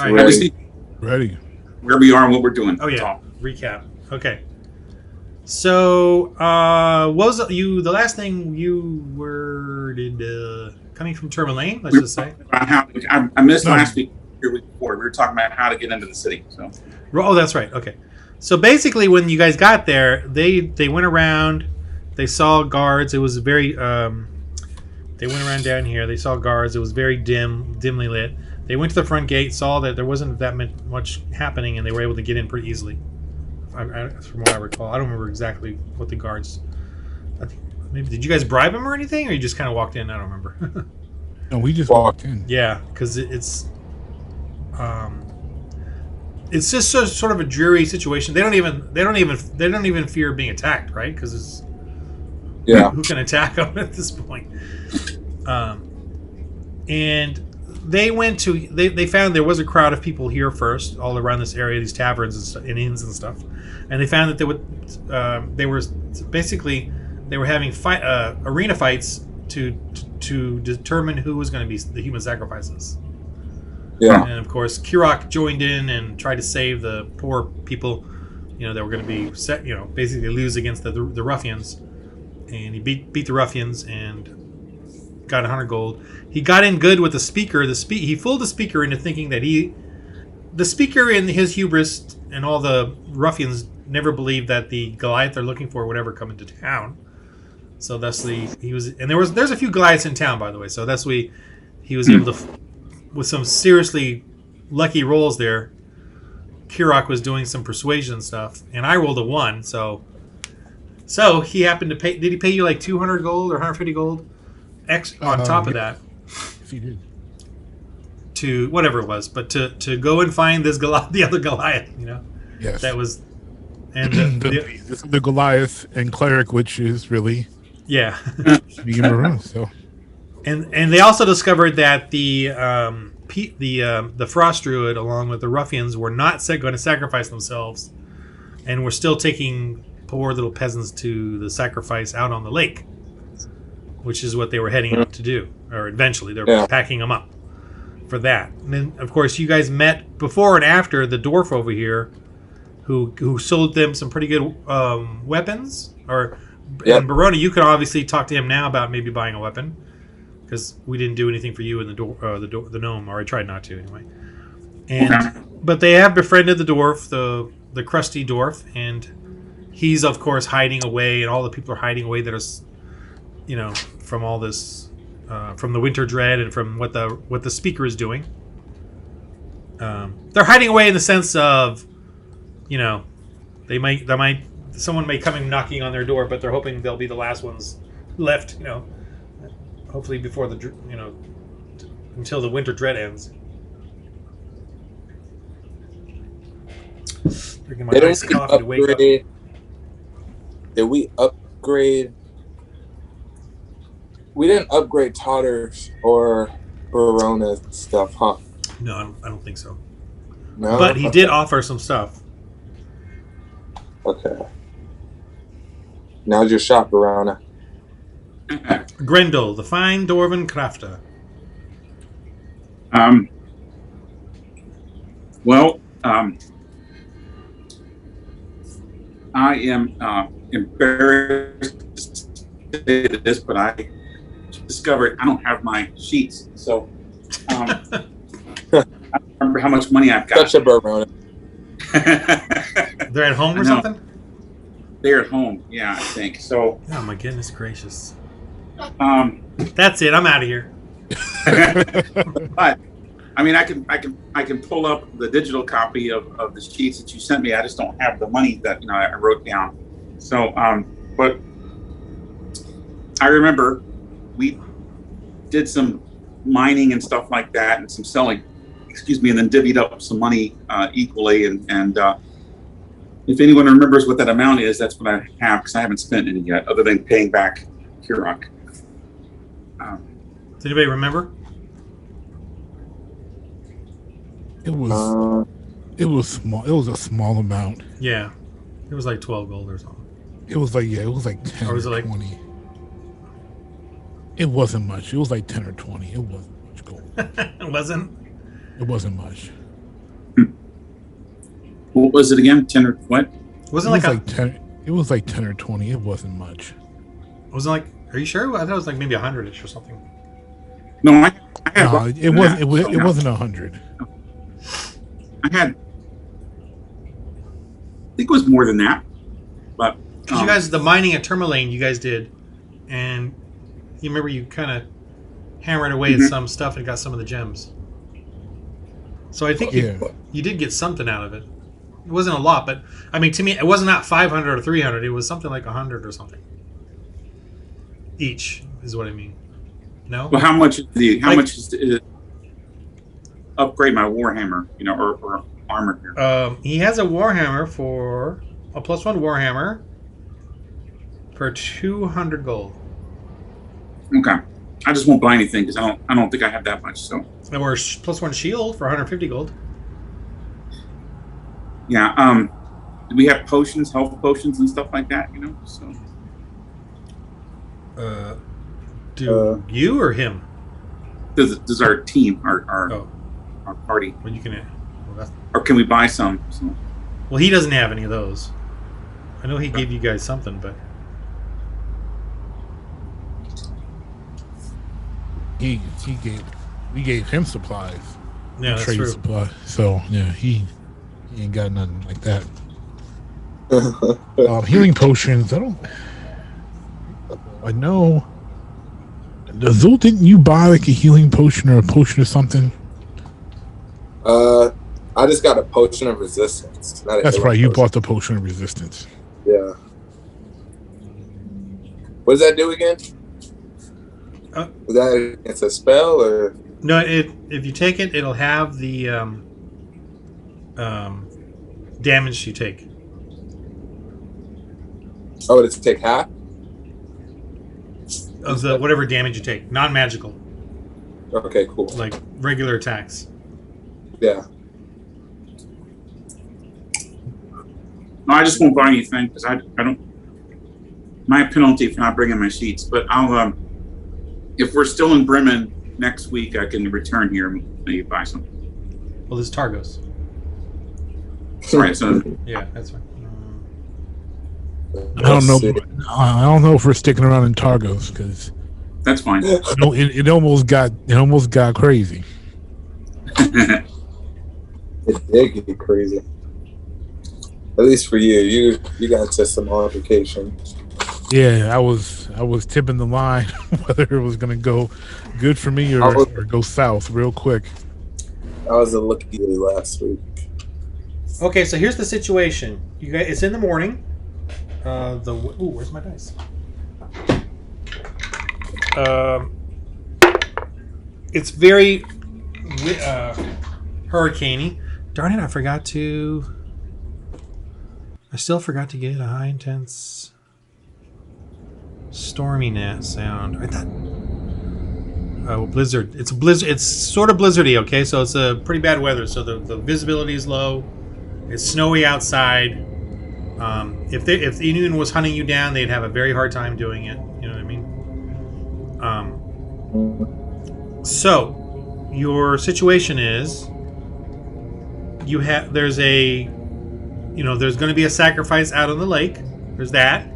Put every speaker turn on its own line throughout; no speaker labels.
All right.
Ready.
Ready.
Where we are and what we're doing.
Oh
That's
yeah.
all.
Recap. Okay. So, what was the last thing you were coming from Tourmaline? Let's just say.
I missed last week. Week before we were talking about how to get into the city. So.
Oh, that's right. Okay. So basically, when you guys got there, they went around. They saw guards. It was very. They went around down here. They saw guards. It was very dimly lit. They went to the front gate, saw that there wasn't that much happening, and they were able to get in pretty easily. From what I recall, I don't remember exactly what the guards. I think maybe did you guys bribe them or anything, or you just kind of walked in? I don't remember.
No, we just walked in.
Yeah, because it's just sort of a dreary situation. They don't even fear being attacked, right? Because it's who can attack them at this point? And they went to they found there was a crowd of people here first, all around this area, these taverns and inns and stuff, and they found that they were having arena fights to determine who was going to be the human sacrifices.
Yeah.
And of course, Kirok joined in and tried to save the poor people, that were going to be set, basically lose against the ruffians. And he beat the ruffians and got 100 gold. He got in good with the speaker. He fooled the speaker into thinking that the speaker in his hubris and all the ruffians never believed that the Goliath they're looking for would ever come into town. So thusly he was, and there's a few Goliaths in town, by the way. So that's he was able to, with some seriously lucky rolls there. Kirok was doing some persuasion stuff, and I rolled a 1. So he happened to pay. Did he pay you like 200 gold or 150 gold? On top of that,
if he did,
to whatever it was, but to go and find this the other Goliath,
yes,
that was, and
the Goliath and cleric, which is really being around. So,
and they also discovered that the Frost Druid, along with the ruffians, were not going to sacrifice themselves, and were still taking poor little peasants to the sacrifice out on the lake, which is what they were heading out to do, or eventually they're packing them up for that. And then, of course, you guys met before and after the dwarf over here, who sold them some pretty good weapons. And Barona, you could obviously talk to him now about maybe buying a weapon, because we didn't do anything for you in the gnome, or I tried not to anyway. But they have befriended the dwarf, the crusty dwarf, and he's of course hiding away, and all the people are hiding away that are, from all this, from the winter dread and from what the speaker is doing. They're hiding away in the sense of, someone may come in knocking on their door, but they're hoping they'll be the last ones left. Hopefully before until the winter dread ends. Drinking my iced coffee to wake up.
Did we upgrade? We didn't upgrade Totter's or Barona's stuff, huh?
No, I don't think so.
No,
but he did offer some stuff.
Okay. Now's your shot, Barona.
Grendel, the fine dwarven crafter.
I am embarrassed to say this, but I discovered I don't have my sheets, so I don't remember how much money I've got.
Such a Barona.
They're at home or something?
They're at home, yeah, I think. So.
Oh my goodness gracious. That's it. I'm out of here.
But I mean, I can pull up the digital copy of the sheets that you sent me. I just don't have the money that I wrote down. So, but I remember we did some mining and stuff like that, and some selling. And then divvied up some money equally. And if anyone remembers what that amount is, that's what I have, because I haven't spent any yet, other than paying back Kirok.
Does anybody remember?
It was small. It was a small amount.
Yeah, it was like 12 gold or something.
It was like 10
or was it like
20. It wasn't much. It was like 10 or 20. It wasn't much gold.
It wasn't.
It wasn't much.
What was it again? 10 or what?
Wasn't it like
10. It was like 10 or 20. It wasn't much.
Wasn't like? Are you sure? I thought it was like maybe 100ish or something.
No, I had.
No, it wasn't. It wasn't 100.
I had. I think it was more than that, but
because you guys, the mining at Tourmaline, you guys did, and you remember you kind of hammered away at some stuff and got some of the gems. So I think you did get something out of it. It wasn't a lot, but I mean, to me, it wasn't not 500 or 300. It was something like 100 or something. Each is what I mean. No.
Well, how much is to upgrade my Warhammer? You know, or armor here.
He has a Warhammer for a +1 Warhammer for 200 gold.
Okay, I just won't buy anything because I don't think I have that much. So.
Or +1 shield for 150 gold.
Yeah. We have potions, health potions, and stuff like that. You know. So.
Do you or him?
Does our team, our party?
Well, you can.
Or can we buy some? So.
Well, he doesn't have any of those. I know he gave you guys something, but
we gave him supplies.
Yeah, that's true.
Supplies. So yeah, he ain't got nothing like that. Healing potions. I know. Azul, didn't you buy like a healing potion or a potion or something?
I just got a potion of resistance.
That's right. You bought the potion of resistance.
Yeah. What does that do again? It's a spell, or
no? If you take it, it'll have the damage you take.
Oh, does it take half?
Of the whatever damage you take, non-magical.
Okay, cool.
Like regular attacks.
Yeah.
No, I just won't buy anything because I don't. My penalty for not bringing my sheets, but I'll. If we're still in Bremen next week, I can return here and maybe buy some.
Well, this is Targos.
Sorry, so
yeah, that's fine.
I don't know. I don't know if we're sticking around in Targos because
that's fine.
It almost got crazy.
It did get crazy. At least for you, you got to some altercation.
Yeah, I was tipping the line whether it was gonna go good for me or go south real quick.
I was a lucky last week.
Okay, so here's the situation. You guys, it's in the morning. Where's my dice? It's very hurricaney. Darn it! I still forgot to get a high intense stormy net sound. I thought. Blizzard. It's a blizzard. It's sort of blizzardy. Okay, so it's a pretty bad weather. So the visibility is low. It's snowy outside. If anyone was hunting you down, they'd have a very hard time doing it. You know what I mean? So your situation is there's going to be a sacrifice out on the lake. There's that.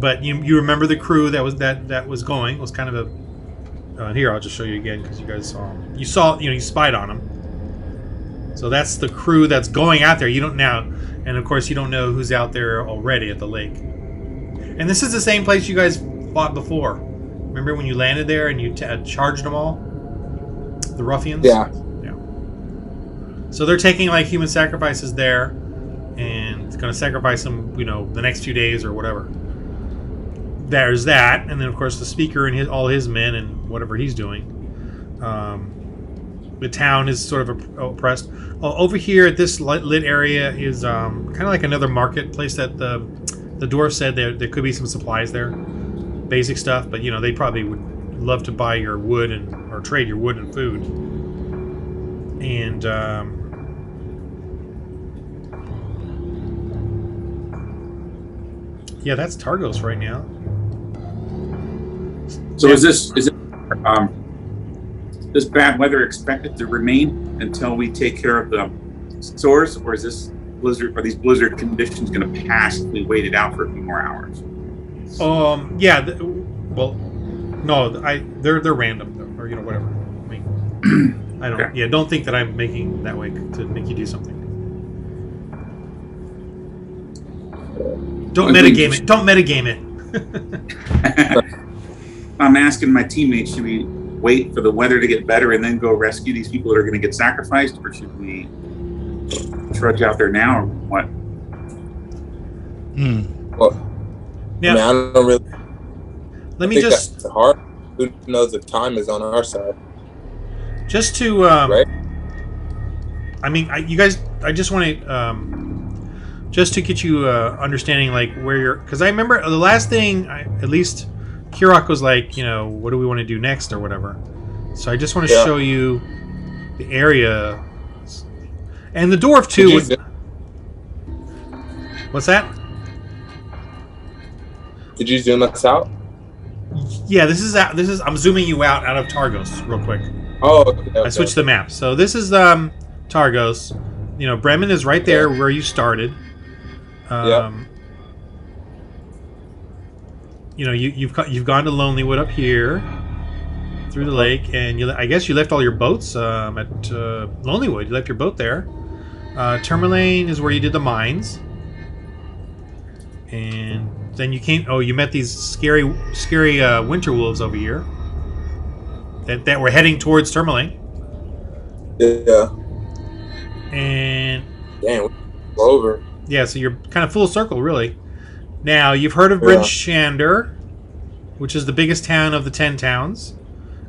But you remember the crew that was going. It was kind of a here, I'll just show you again because you guys saw them. You spied on them. So that's the crew that's going out there. You don't now, and of course you don't know who's out there already at the lake. And this is the same place you guys fought before. Remember when you landed there and you charged them all? The ruffians?
Yeah.
So they're taking like human sacrifices there and going to sacrifice them, the next few days or whatever. There's that. And then, of course, the speaker and all his men and whatever he's doing. The town is sort of oppressed. Over here at this lit area is kind of like another marketplace that the dwarf said there could be some supplies there. Basic stuff, but, they probably would love to buy your wood or trade your wood and food. And... yeah, that's Targos right now.
So is this bad weather expected to remain until we take care of source, or is this blizzard? Are these blizzard conditions going to pass if we wait it out for a few more hours?
Yeah. Well, no, they're random, or whatever. I mean, I don't. Okay. Yeah, don't think that I'm making that way to make you do something. Don't metagame it. Don't metagame it.
I'm asking my teammates, should we wait for the weather to get better and then go rescue these people that are going to get sacrificed, or should we trudge out there now, or what?
Well,
now,
I mean, I don't really.
Let me just.
That's hard. Who knows if time is on our side?
Just to.
Right.
I mean, you guys. I just want to. Just to get you understanding, like where you're, because I remember the last thing. At least, Kirok was like, what do we want to do next or whatever. So I just want to show you the area, and the dwarf too. What's that?
Did you zoom us out?
Yeah, this is. I'm zooming you out of Targos real quick.
Oh, okay.
I switched the map. So this is Targos. Bremen is right there where you started. You've gone to Lonelywood up here through the lake, and I guess you left all your boats at Lonelywood. You left your boat there. Tourmaline is where you did the mines, and then you came. Oh, you met these scary winter wolves over here that were heading towards Tourmaline.
Yeah.
And
damn, we're over.
Yeah, so you're kind of full circle, really. Now, you've heard of Bryn Shander, which is the biggest town of the 10 towns.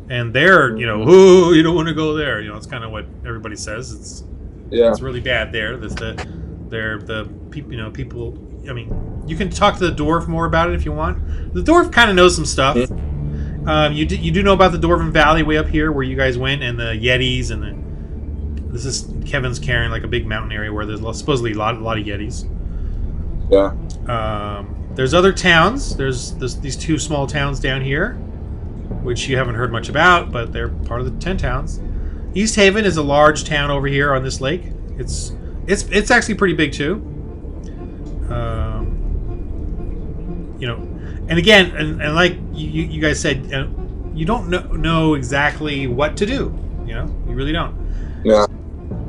And they're, oh, you don't want to go there. It's kind of what everybody says. It's really bad there. The people. I mean, you can talk to the dwarf more about it if you want. The dwarf kind of knows some stuff. You do know about the Dwarven Valley way up here where you guys went, and the Yetis, and this is Kevin's carrying like a big mountain area where there's supposedly a lot of Yetis.
Yeah.
There's other towns. There's these 2 small towns down here, which you haven't heard much about, but they're part of the 10 towns. East Haven is a large town over here on this lake. It's actually pretty big too. And again, and like you guys said, you don't know exactly what to do. You really don't.
Yeah.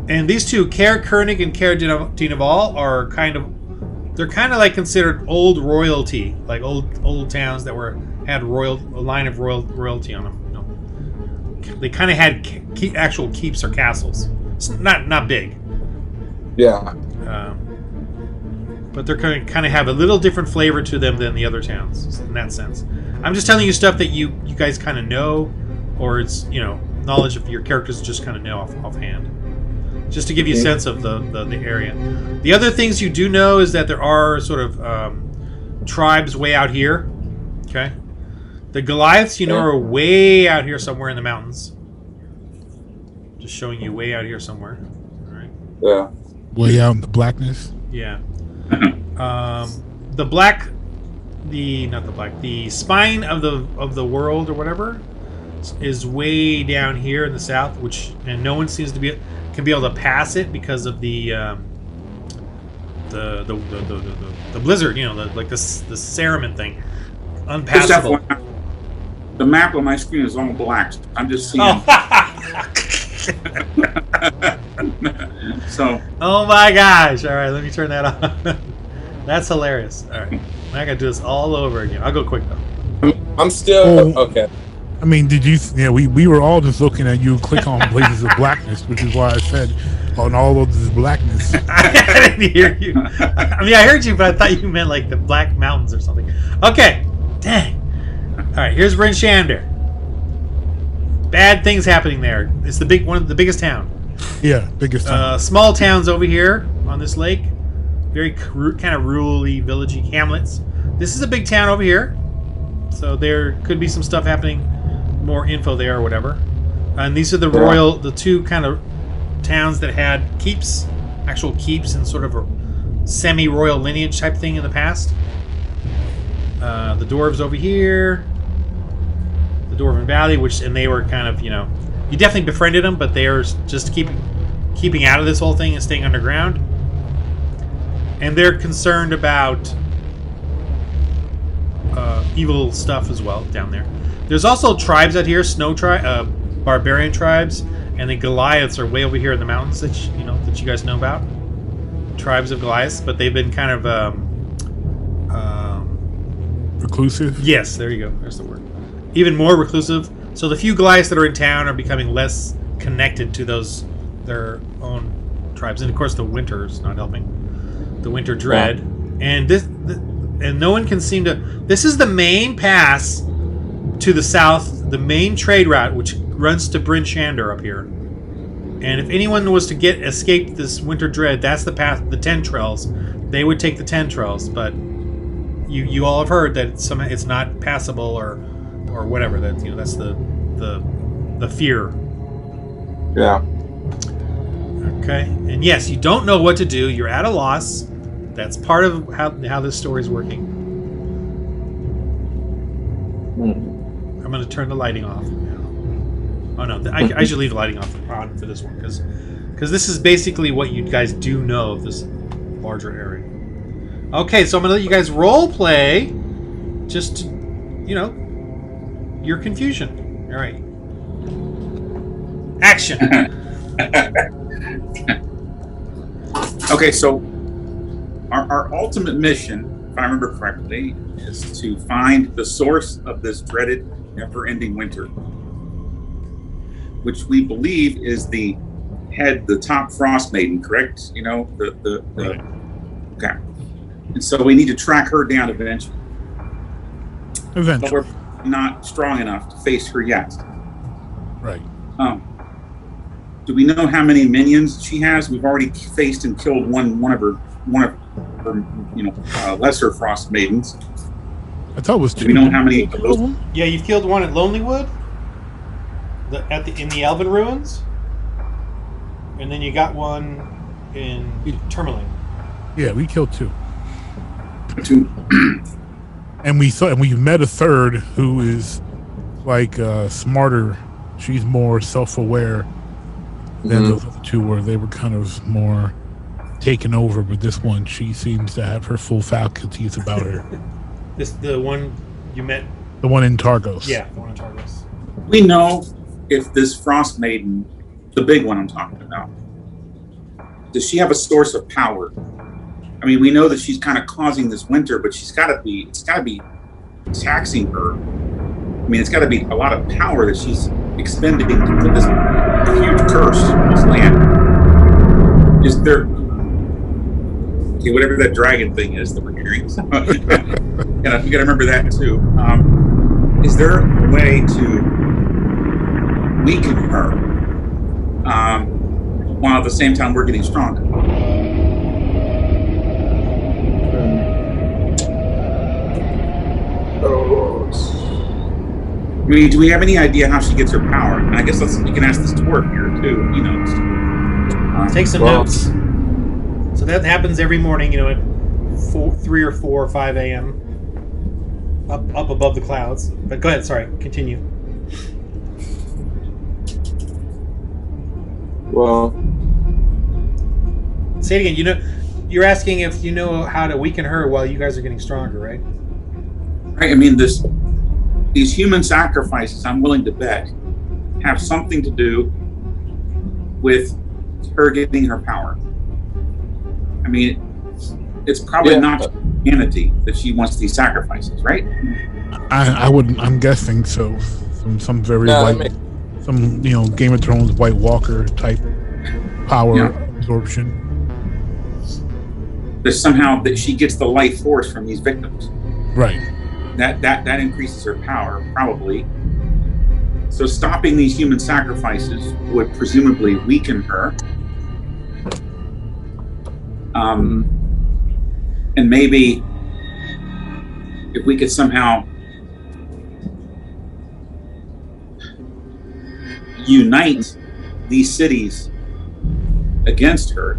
And these 2, Kaer Koenig and Kaer Dinaval, are kind of like considered old royalty, like old towns that had a line of royalty on them. They kind of had actual keeps or castles. It's not big.
Yeah.
But they're kind of have a little different flavor to them than the other towns in that sense. I'm just telling you stuff that you guys kind of know, or it's knowledge of your characters just kind of know offhand. Just to give you a sense of the area. The other things you do know is that there are sort of tribes way out here. Okay, the Goliaths, are way out here somewhere in the mountains. Just showing you way out here somewhere. All right.
Yeah.
Way out in the blackness.
Yeah. The spine of the world or whatever is way down here in the south, and no one seems to can be able to pass it because of the blizzard, like the Saruman thing, unpassable.
The map on my screen is all black. I'm just seeing. So.
Oh my gosh! All right, let me turn that on. That's hilarious. All right, I gotta do this all over again. I'll go quick though.
I'm still okay.
I mean, did you? Yeah, we were all just looking at you click on places of blackness, which is why I said on all of this blackness.
I didn't hear you. I mean, I heard you, but I thought you meant like the Black Mountains or something. Okay, dang. All right, here's Bryn Shander. Bad things happening there. It's one of the biggest town.
Yeah, biggest town.
Small towns over here on this lake. Very kind of rural-y, villagey hamlets. This is a big town over here. So there could be some stuff happening, more info there or whatever. And these are the 2 kind of towns that had keeps, actual keeps, and sort of a semi-royal lineage type thing in the past. The dwarves over here. The Dwarven Valley, and they were kind of, you definitely befriended them, but they are just keeping out of this whole thing and staying underground. And they're concerned about evil stuff as well down there. There's also tribes out here, barbarian tribes, and the Goliaths are way over here in the mountains that you guys know about. Tribes of Goliaths, but they've been kind of
reclusive.
Yes, there you go. There's the word. Even more reclusive. So the few Goliaths that are in town are becoming less connected to their own tribes, and of course the winter's not helping. The winter dread, and and no one can seem to. This is the main pass to the south, the main trade route, which runs to Bryn Shander up here. And if anyone was to escape this winter dread, that's the path, the Tentrels. They would take the Tentrels, but you all have heard that it's not passable or whatever. That that's the fear.
Yeah.
Okay. And yes, you don't know what to do. You're at a loss. That's part of how this story is working. I'm going to turn the lighting off. Oh no, I should leave the lighting on for this one because this is basically what you guys do know of this larger area. Okay, so I'm going to let you guys role play, just to, your confusion. All right. Action.
Okay, so our ultimate mission, if I remember correctly, is to find the source of this dreaded, never-ending winter, which we believe is the top Frostmaiden, correct?
Right.
Okay. And so we need to track her down eventually. But we're not strong enough to face her yet.
Right.
Do we know how many minions she has? We've already faced and killed one of her lesser Frost Maidens.
I thought it was 2.
Do we know how many of those?
Yeah, you've killed one at Lonelywood, in the Elven Ruins, and then you got one in Tourmaline.
Yeah, we killed 2.
2.
And we met a third who is like smarter. She's more self-aware than those other 2 were. They were kind of more taken over, but this one, she seems to have her full faculties about her.
The one you met?
The one in Targos.
Yeah, the one in Targos.
We know if this Frost Maiden, the big one I'm talking about, does she have a source of power? I mean, we know that she's kind of causing this winter, but it's got to be taxing her. I mean, it's got to be a lot of power that she's expending to put this huge curse on this land. Is there, whatever that dragon thing is that we're hearing, so, you got to remember that too. Is there a way to weaken her while at the same time we're getting stronger? I mean, do we have any idea how she gets her power? And I guess we can ask this dwarf here too.
Take some notes. So that happens every morning, at 3 or 4 or 5 a.m. Up above the clouds. But go ahead. Sorry, continue.
Well,
say it again. You're asking if you know how to weaken her while you guys are getting stronger, right?
Right. I mean, these human sacrifices, I'm willing to bet, have something to do with her getting her power. I mean, it's probably not humanity that she wants these sacrifices, right?
I'm guessing so. Some very some Game of Thrones White Walker type power absorption.
There's somehow that she gets the life force from these victims.
Right.
That increases her power, probably. So stopping these human sacrifices would presumably weaken her. And maybe if we could somehow unite these cities against her.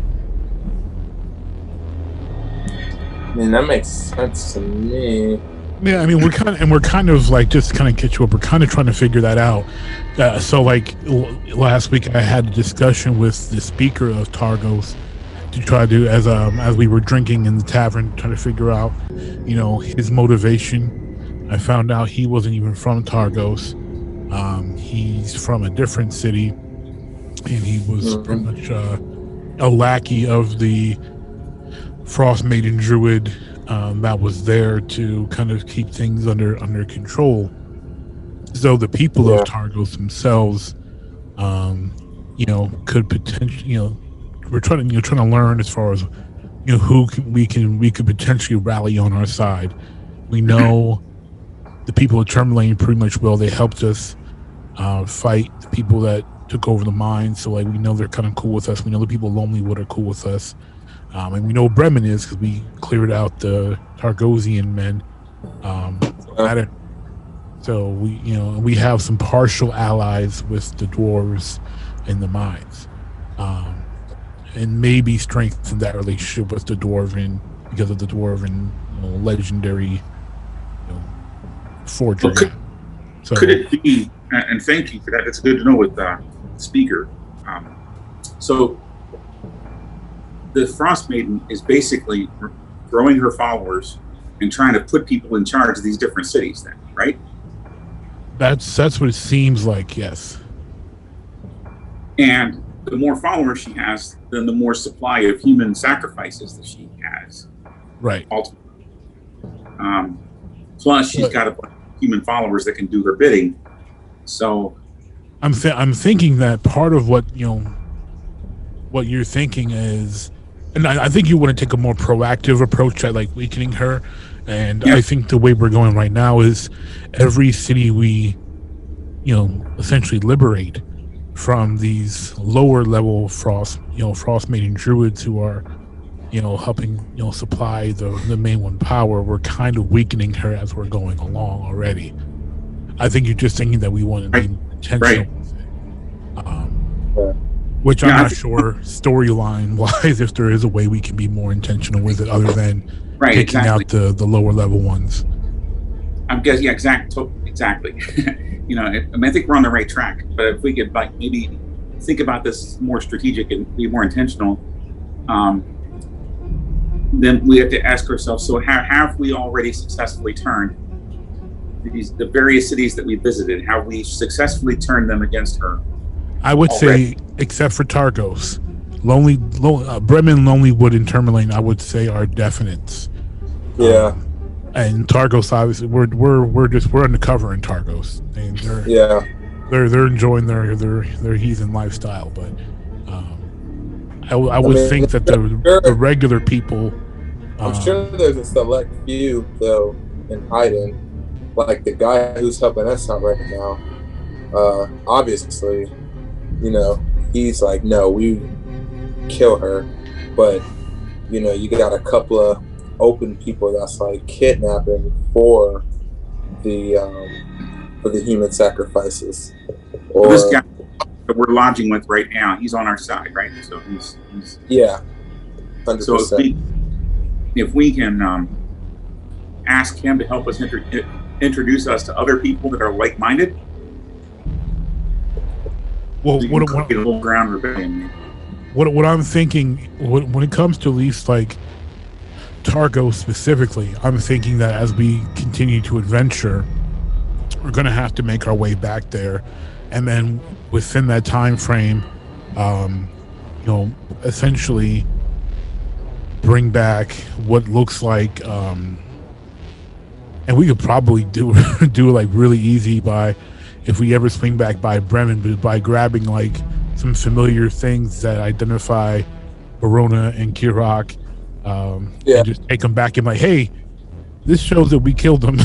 I mean, that makes sense to me.
Yeah, I mean, we're kind of like, just kind of catch you up. We're kind of trying to figure that out. So, like last week, I had a discussion with the speaker of Targos to try to, as we were drinking in the tavern, trying to figure out, his motivation. I found out he wasn't even from Targos. He's from a different city, and he was pretty much a lackey of the Frostmaiden druid that was there to kind of keep things under control. So the people of Targos themselves, could potentially, we're trying to learn as far as who we could potentially rally on our side. We know the people of Tourmaline pretty much well. They helped us fight the people that took over the mines, so like we know they're kind of cool with us. We know the people of Lonelywood are cool with us. And we know Bremen is because we cleared out the Targosian men. So we have some partial allies with the dwarves in the mines, and maybe strengthen that relationship with the dwarven because of the dwarven legendary forgery.
Well, could it be? And thank you for that. It's good to know with the speaker. So. The Frostmaiden is basically growing her followers and trying to put people in charge of these different cities then, right?
That's what it seems like, yes.
And the more followers she has, then the more supply of human sacrifices that she has.
Right.
Ultimately. Plus, she's got a bunch of human followers that can do her bidding. So
I'm thinking that part of what what you're thinking is, and I think you want to take a more proactive approach at like weakening her. And I think the way we're going right now is every city we, essentially liberate from these lower level Frostmaiden druids who are, helping, supply the main one power. We're kind of weakening her as we're going along already. I think you're just thinking that we want to be intentional with it. Which I'm not sure storyline wise if there is a way we can be more intentional with it other than taking out the lower level ones.
I'm guessing, exactly. I think we're on the right track, but if we could maybe think about this more strategic and be more intentional, then we have to ask ourselves: so have we already successfully turned the various cities that we visited? Have we successfully turned them against her?
I would say, except for Targos, Bremen, Lonelywood, and Tourmaline, I would say are definites.
Yeah.
And Targos, obviously, we're undercover in Targos, and they're enjoying their heathen lifestyle. But I would think that the regular people.
I'm sure there's a select few though in hiding, like the guy who's helping us out right now. Obviously, he's like, no, we kill her, but you got a couple of open people that's like kidnapping for the human sacrifices. Or
this guy that we're lodging with right now, he's on our side, right? So he's
100%.
So if we can ask him to help us introduce us to other people that are like-minded.
Well,
a little ground rebellion.
What I'm thinking, when it comes to at least like Targo specifically, I'm thinking that as we continue to adventure, we're going to have to make our way back there, and then within that time frame, essentially bring back what looks like, and we could probably do it like really easy by. If we ever swing back by Bremen, but by grabbing like some familiar things that identify Verona and Kirok, and just take them back and like, hey, this shows that we killed them,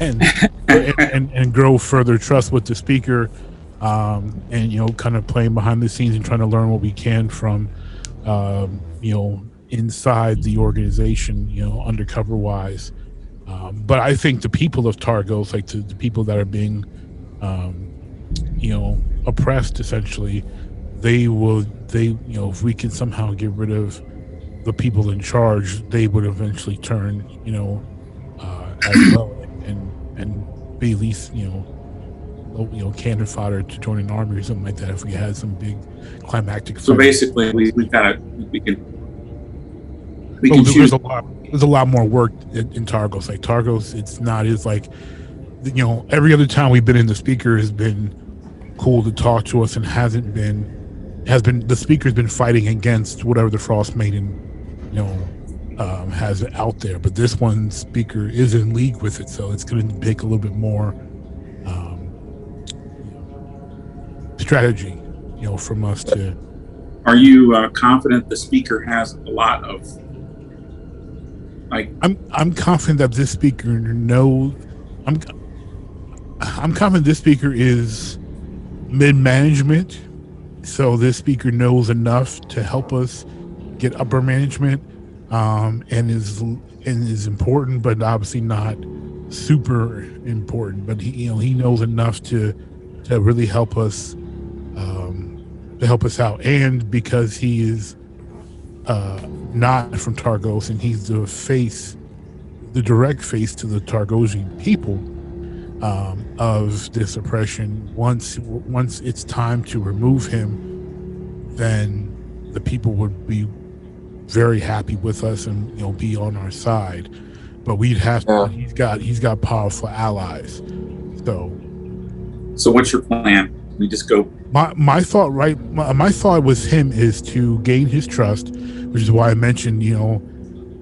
and grow further trust with the speaker, and kind of playing behind the scenes and trying to learn what we can from, inside the organization, undercover wise. But I think the people of Targos, like the people that are being oppressed, essentially, if we can somehow get rid of the people in charge, they would eventually turn, as well, and be at least cannon fodder to join an army or something like that if we had some big climactic.
So basically, we can
choose. There's a lot more work in Targos. Like Targos, it's not as like, every other time we've been in, the speaker has been cool to talk to us and the speaker's been fighting against whatever the Frostmaiden, has out there. But this one speaker is in league with it, so it's going to take a little bit more strategy, from us to.
Are you confident the speaker has a lot of?
I'm confident that this speaker knows. I'm confident this speaker is mid-management, so this speaker knows enough to help us get upper management, and is important, but obviously not super important. But he knows enough to really help us out, and because he is not from Targos and he's the direct face to the Targosian people of this oppression. Once it's time to remove him, then the people would be very happy with us and be on our side. But we'd have to. He's got powerful allies.
So what's your plan? We just go.
My thought with him is to gain his trust, which is why I mentioned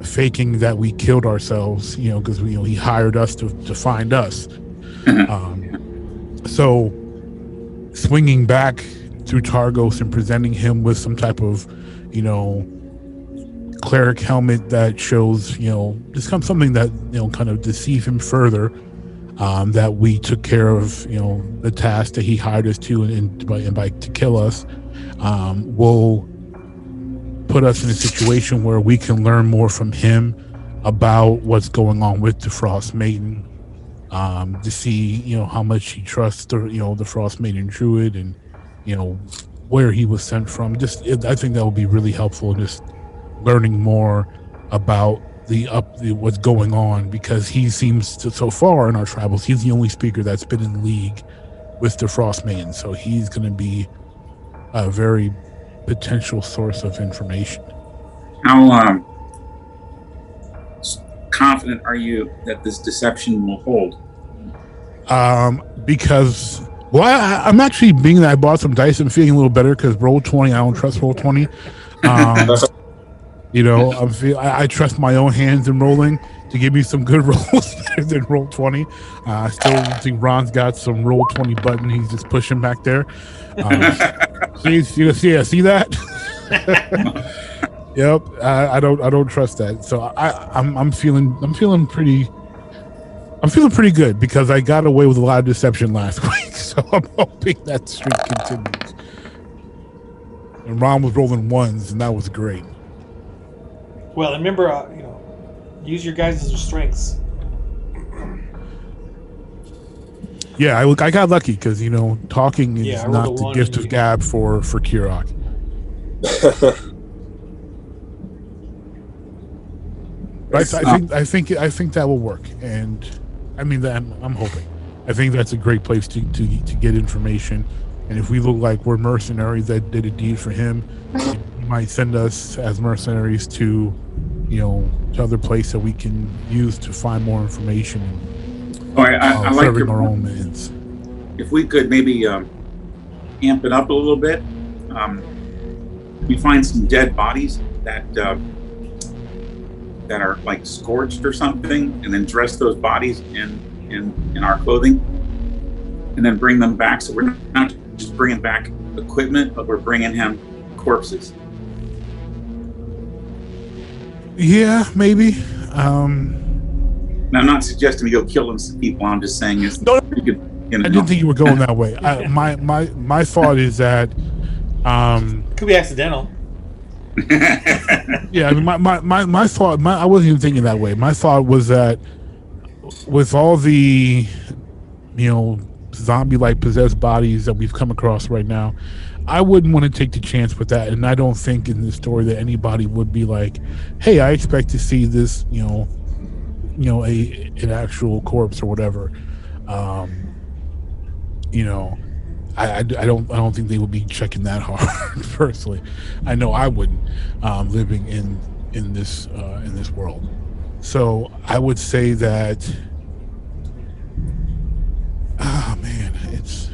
faking that we killed ourselves, because he hired us to find us. So swinging back through Targos and presenting him with some type of cleric helmet that shows just something that kind of deceive him further, that we took care of the task that he hired us to, and by to kill us, will put us in a situation where we can learn more from him about what's going on with the Frostmaiden, to see how much he trusts the Frostmaiden druid, and where he was sent from. I think that would be really helpful in just learning more about what's going on, because he seems to, so far in our travels, he's the only speaker that's been in league with the Frostmaiden, so he's going to be a very potential source of information.
How confident are you that this deception will hold?
Because I'm actually, being that I bought some dice, I'm feeling a little better, because Roll20, I don't trust Roll20. I trust my own hands in rolling to give me some good rolls better than Roll20. I still think Ron's got some Roll20 button he's just pushing back there. See that? Yep. I don't trust that. So I'm feeling pretty good, because I got away with a lot of deception last week. So I'm hoping that streak continues. And Ron was rolling ones, and that was great.
Well, remember, use your guys' strengths.
Yeah, I got lucky, because talking is not the gift of gab for Kirok. I think that will work, and I mean that I'm hoping. I think that's a great place to get information, and if we look like we're mercenaries that did a deed for him, he might send us as mercenaries to other places that we can use to find more information.
I like
serving our own ends.
If we could maybe amp it up a little bit, we find some dead bodies that are like scorched or something, and then dress those bodies in our clothing, and then bring them back. So we're not just bringing back equipment, but we're bringing him corpses.
Yeah, maybe.
Now, I'm not suggesting we go killing some people. I'm just saying is
I didn't think you were going that way. My thought is that
could be accidental.
Yeah, I mean, my thought. I wasn't even thinking that way. My thought was that with all the zombie-like possessed bodies that we've come across right now, I wouldn't want to take the chance with that. And I don't think in this story that anybody would be like, "Hey, I expect to see this," an actual corpse or whatever. You know, I don't think they would be checking that hard personally. I know I wouldn't, living in this world. So I would say that, oh man, it's,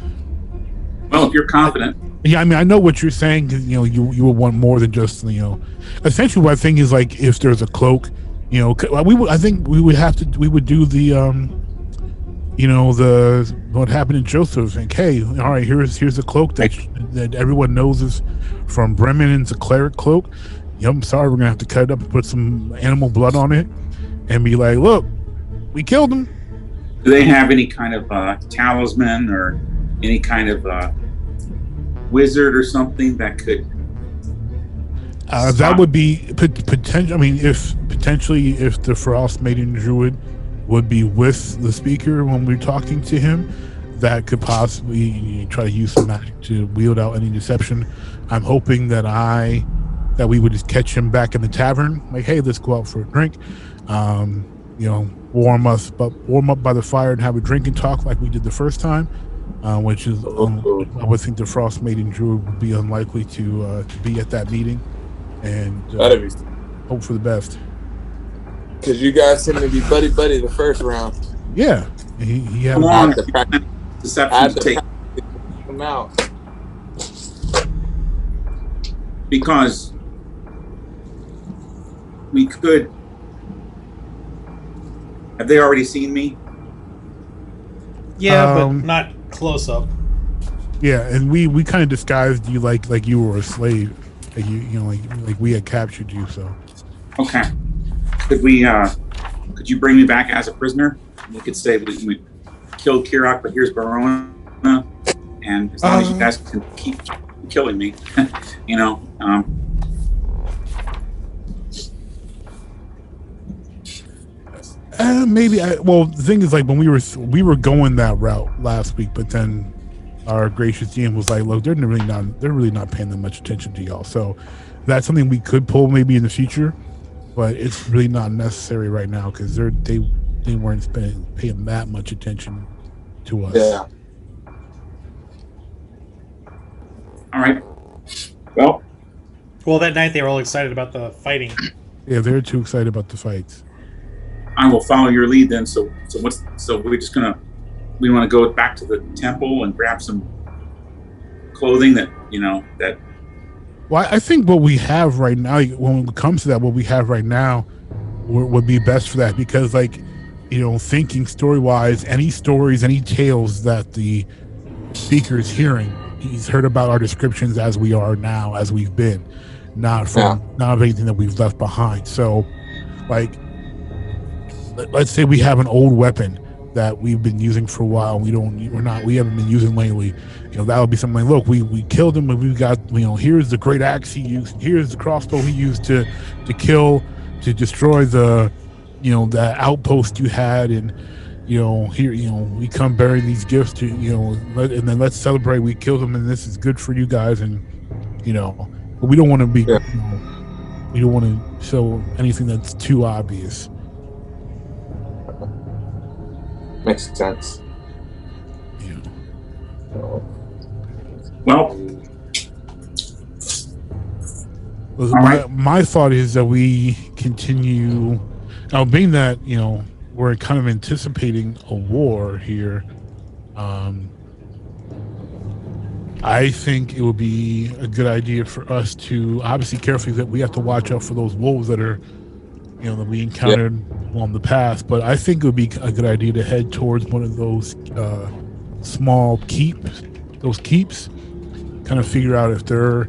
well, if you're confident.
Yeah, I mean, I know what you're saying. 'Cause, you know, you would want more than just, you know, essentially what I think is like if there's a cloak, you know, I think we would do the, you know, what happened in Joseph. Like, hey, all right, here's a cloak that everyone knows is from Bremen, and it's a cleric cloak. Yep, I'm sorry, we're gonna have to cut it up and put some animal blood on it, and be like, look, we killed him.
Do they have any kind of talisman or any kind of wizard or something that could?
That would be potential. I mean, if the Frostmaiden druid would be with the speaker when we're talking to him, that could possibly try to use some magic to wield out any deception. I'm hoping that we would just catch him back in the tavern, like, hey, let's go out for a drink. You know, warm up by the fire and have a drink and talk like we did the first time. Which is, I would think the Frostmaiden druid would be unlikely to be at that meeting, and hope for the best.
Because you guys seem to be buddy the first round.
Yeah, he had
deception to take
him out.
Because we could. Have they already seen me?
Yeah, but not close up.
Yeah, and we kind of disguised you like you were a slave, like you know like we had captured you. So
okay, could you bring me back as a prisoner? We could say we killed Kirok, but here's Barona, and as long as you guys can keep killing me, you know.
Maybe. Well, the thing is, like, when we were going that route last week, but then our gracious GM was like, "Look, they're really not paying that much attention to y'all." So that's something we could pull maybe in the future, but it's really not necessary right now because they weren't paying that much attention to us.
Yeah.
All right.
Well, that night they were all excited about the fighting.
Yeah, they're too excited about the fights.
I will follow your lead then. So we're just we want to go back to the temple and grab some clothing that.
Well, I think what we have right now, when it comes to that, what we have right now would be best for that because, like, you know, thinking story-wise, any stories, any tales that the speaker is hearing, he's heard about our descriptions as we are now, as we've been, not of anything that we've left behind. So, like, let's say we have an old weapon that we've been using for a while. We haven't been using lately. You know, that would be something like, look, we killed him, and we've got, you know, here's the great axe he used, here's the crossbow he used to destroy the, you know, that outpost you had, and, you know, here, you know, we come bearing these gifts to, you know, and then let's celebrate. We killed him, and this is good for you guys, and, you know, but we don't want to be, you know, we don't want to show anything that's too obvious.
Makes sense.
Yeah.
Well,
my thought is that we continue. Now, being that, you know, we're kind of anticipating a war here, I think it would be a good idea for us to obviously carefully that we have to watch out for those wolves that are, you know, that we encountered on the path. But I think it would be a good idea to head towards one of those small keeps, kind of figure out if they're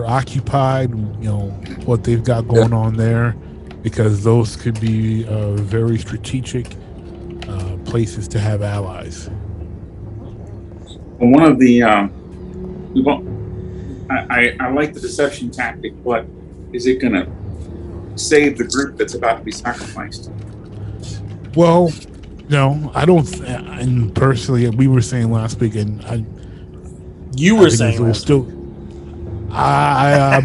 occupied, you know, what they've got going on there, because those could be very strategic places to have allies.
one of the I like the deception tactic, but is it going to save the group that's about to be sacrificed?
Well, no, I don't. And personally, we were saying last week, and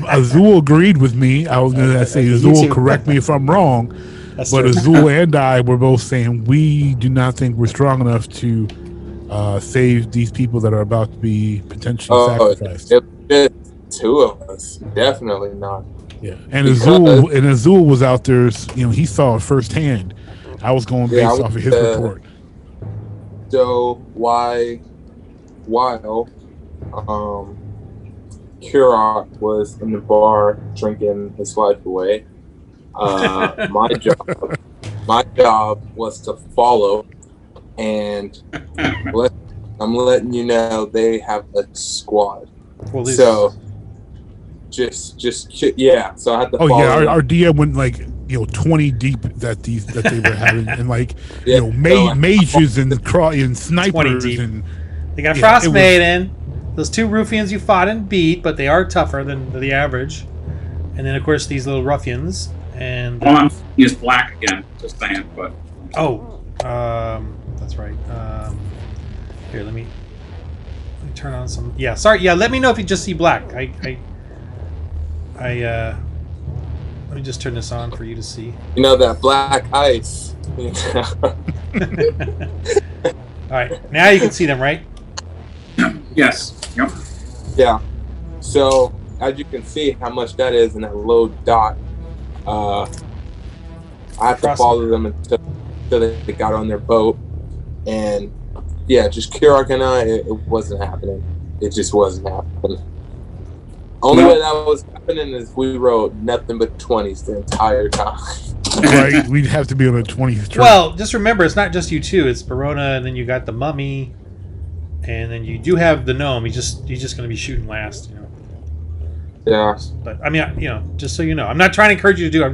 Azul agreed with me. I was going to say, Azul, correct me if I'm wrong,
That's
but
true.
Azul and I were both saying we do not think we're strong enough to save these people that are about to be potentially sacrificed.
It's two of us, definitely not.
Yeah, and
Because-
Azul was out there. You know, he saw it firsthand. I was going based off of his report.
So while Kirok was in the bar drinking his life away, my job was to follow, and I'm letting you know they have a squad.
Well,
so just yeah. So I had to.
Oh
follow
yeah,
them.
our DM went like 20 deep that they were having, and like
Yeah,
mages and snipers and
they got Frostmaiden. Those two ruffians you fought and beat, but they are tougher than the average. And then of course these little ruffians and.
He's black again. Just saying, but.
That's right. Here, let me turn on some. Yeah, sorry. Yeah, let me know if you just see black. Let me just turn this on for you to see.
You know that black ice.
All right, now you can see them, right?
Yes. Yep.
Yeah. So as you can see, how much that is in that low dot. I have to follow them until they got on their boat, and yeah, just Kirok and I, it wasn't happening. It just wasn't happening. Only way that was happening is we rode nothing but 20s the entire time.
Right, we'd have to be on a 20th turn.
Well, just remember, it's not just you two. It's Verona, and then you got the mummy, and then you do have the gnome. He's just going to be shooting last,
Yeah.
But I mean, just so you know, I'm not trying to encourage you to do.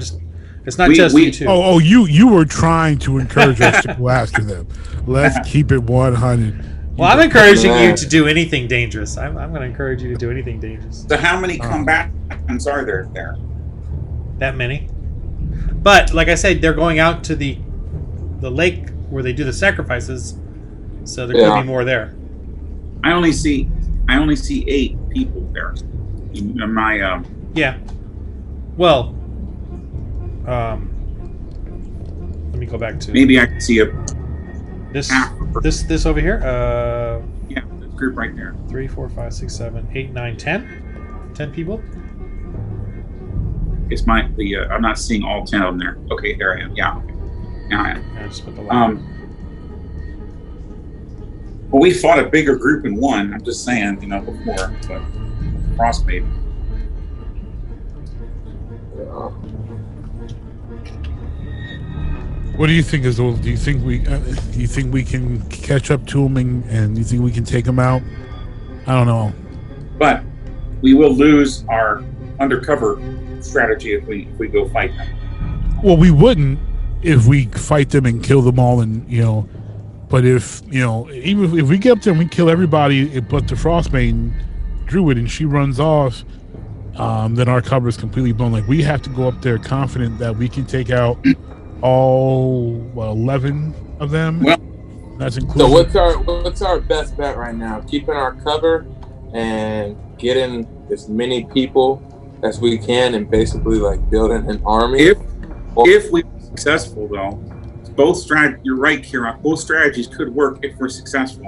It's not just you two.
Oh, you were trying to encourage us to go after them. Let's keep it 100.
Well, I'm encouraging you to do anything dangerous. I'm going to encourage you to do anything dangerous.
So how many combatants are there?
That many. But like I said, they're going out to the lake where they do the sacrifices, so there could be more there.
I only see 8 people there. In my
Yeah. Well, let me go back to
maybe I can see
this over here.
Yeah, the group right there.
3, 4, 5, 6, 7, 8, 9, 10. 10 people.
It's I'm not seeing all 10 of them there. Okay, there I am. Yeah. Okay. Now I am.
I just put the light.
Well, we fought a bigger group in one. I'm just saying, before, but Frostmaiden.
What do you think, Azul? Do you think we can catch up to them, and do you think we can take them out? I don't know.
But we will lose our undercover strategy if we go fight them.
Well, we wouldn't if we fight them and kill them all, and But if even if we get up there and we kill everybody, but the Frostmaiden Druid and she runs off, then our cover is completely blown. Like, we have to go up there confident that we can take out all 11 of them.
Well,
that's including.
So what's our best bet right now? Keeping our cover and getting as many people as we can, and basically like building an army.
If we're successful, though, you're right, Kira. Both strategies could work if we're successful.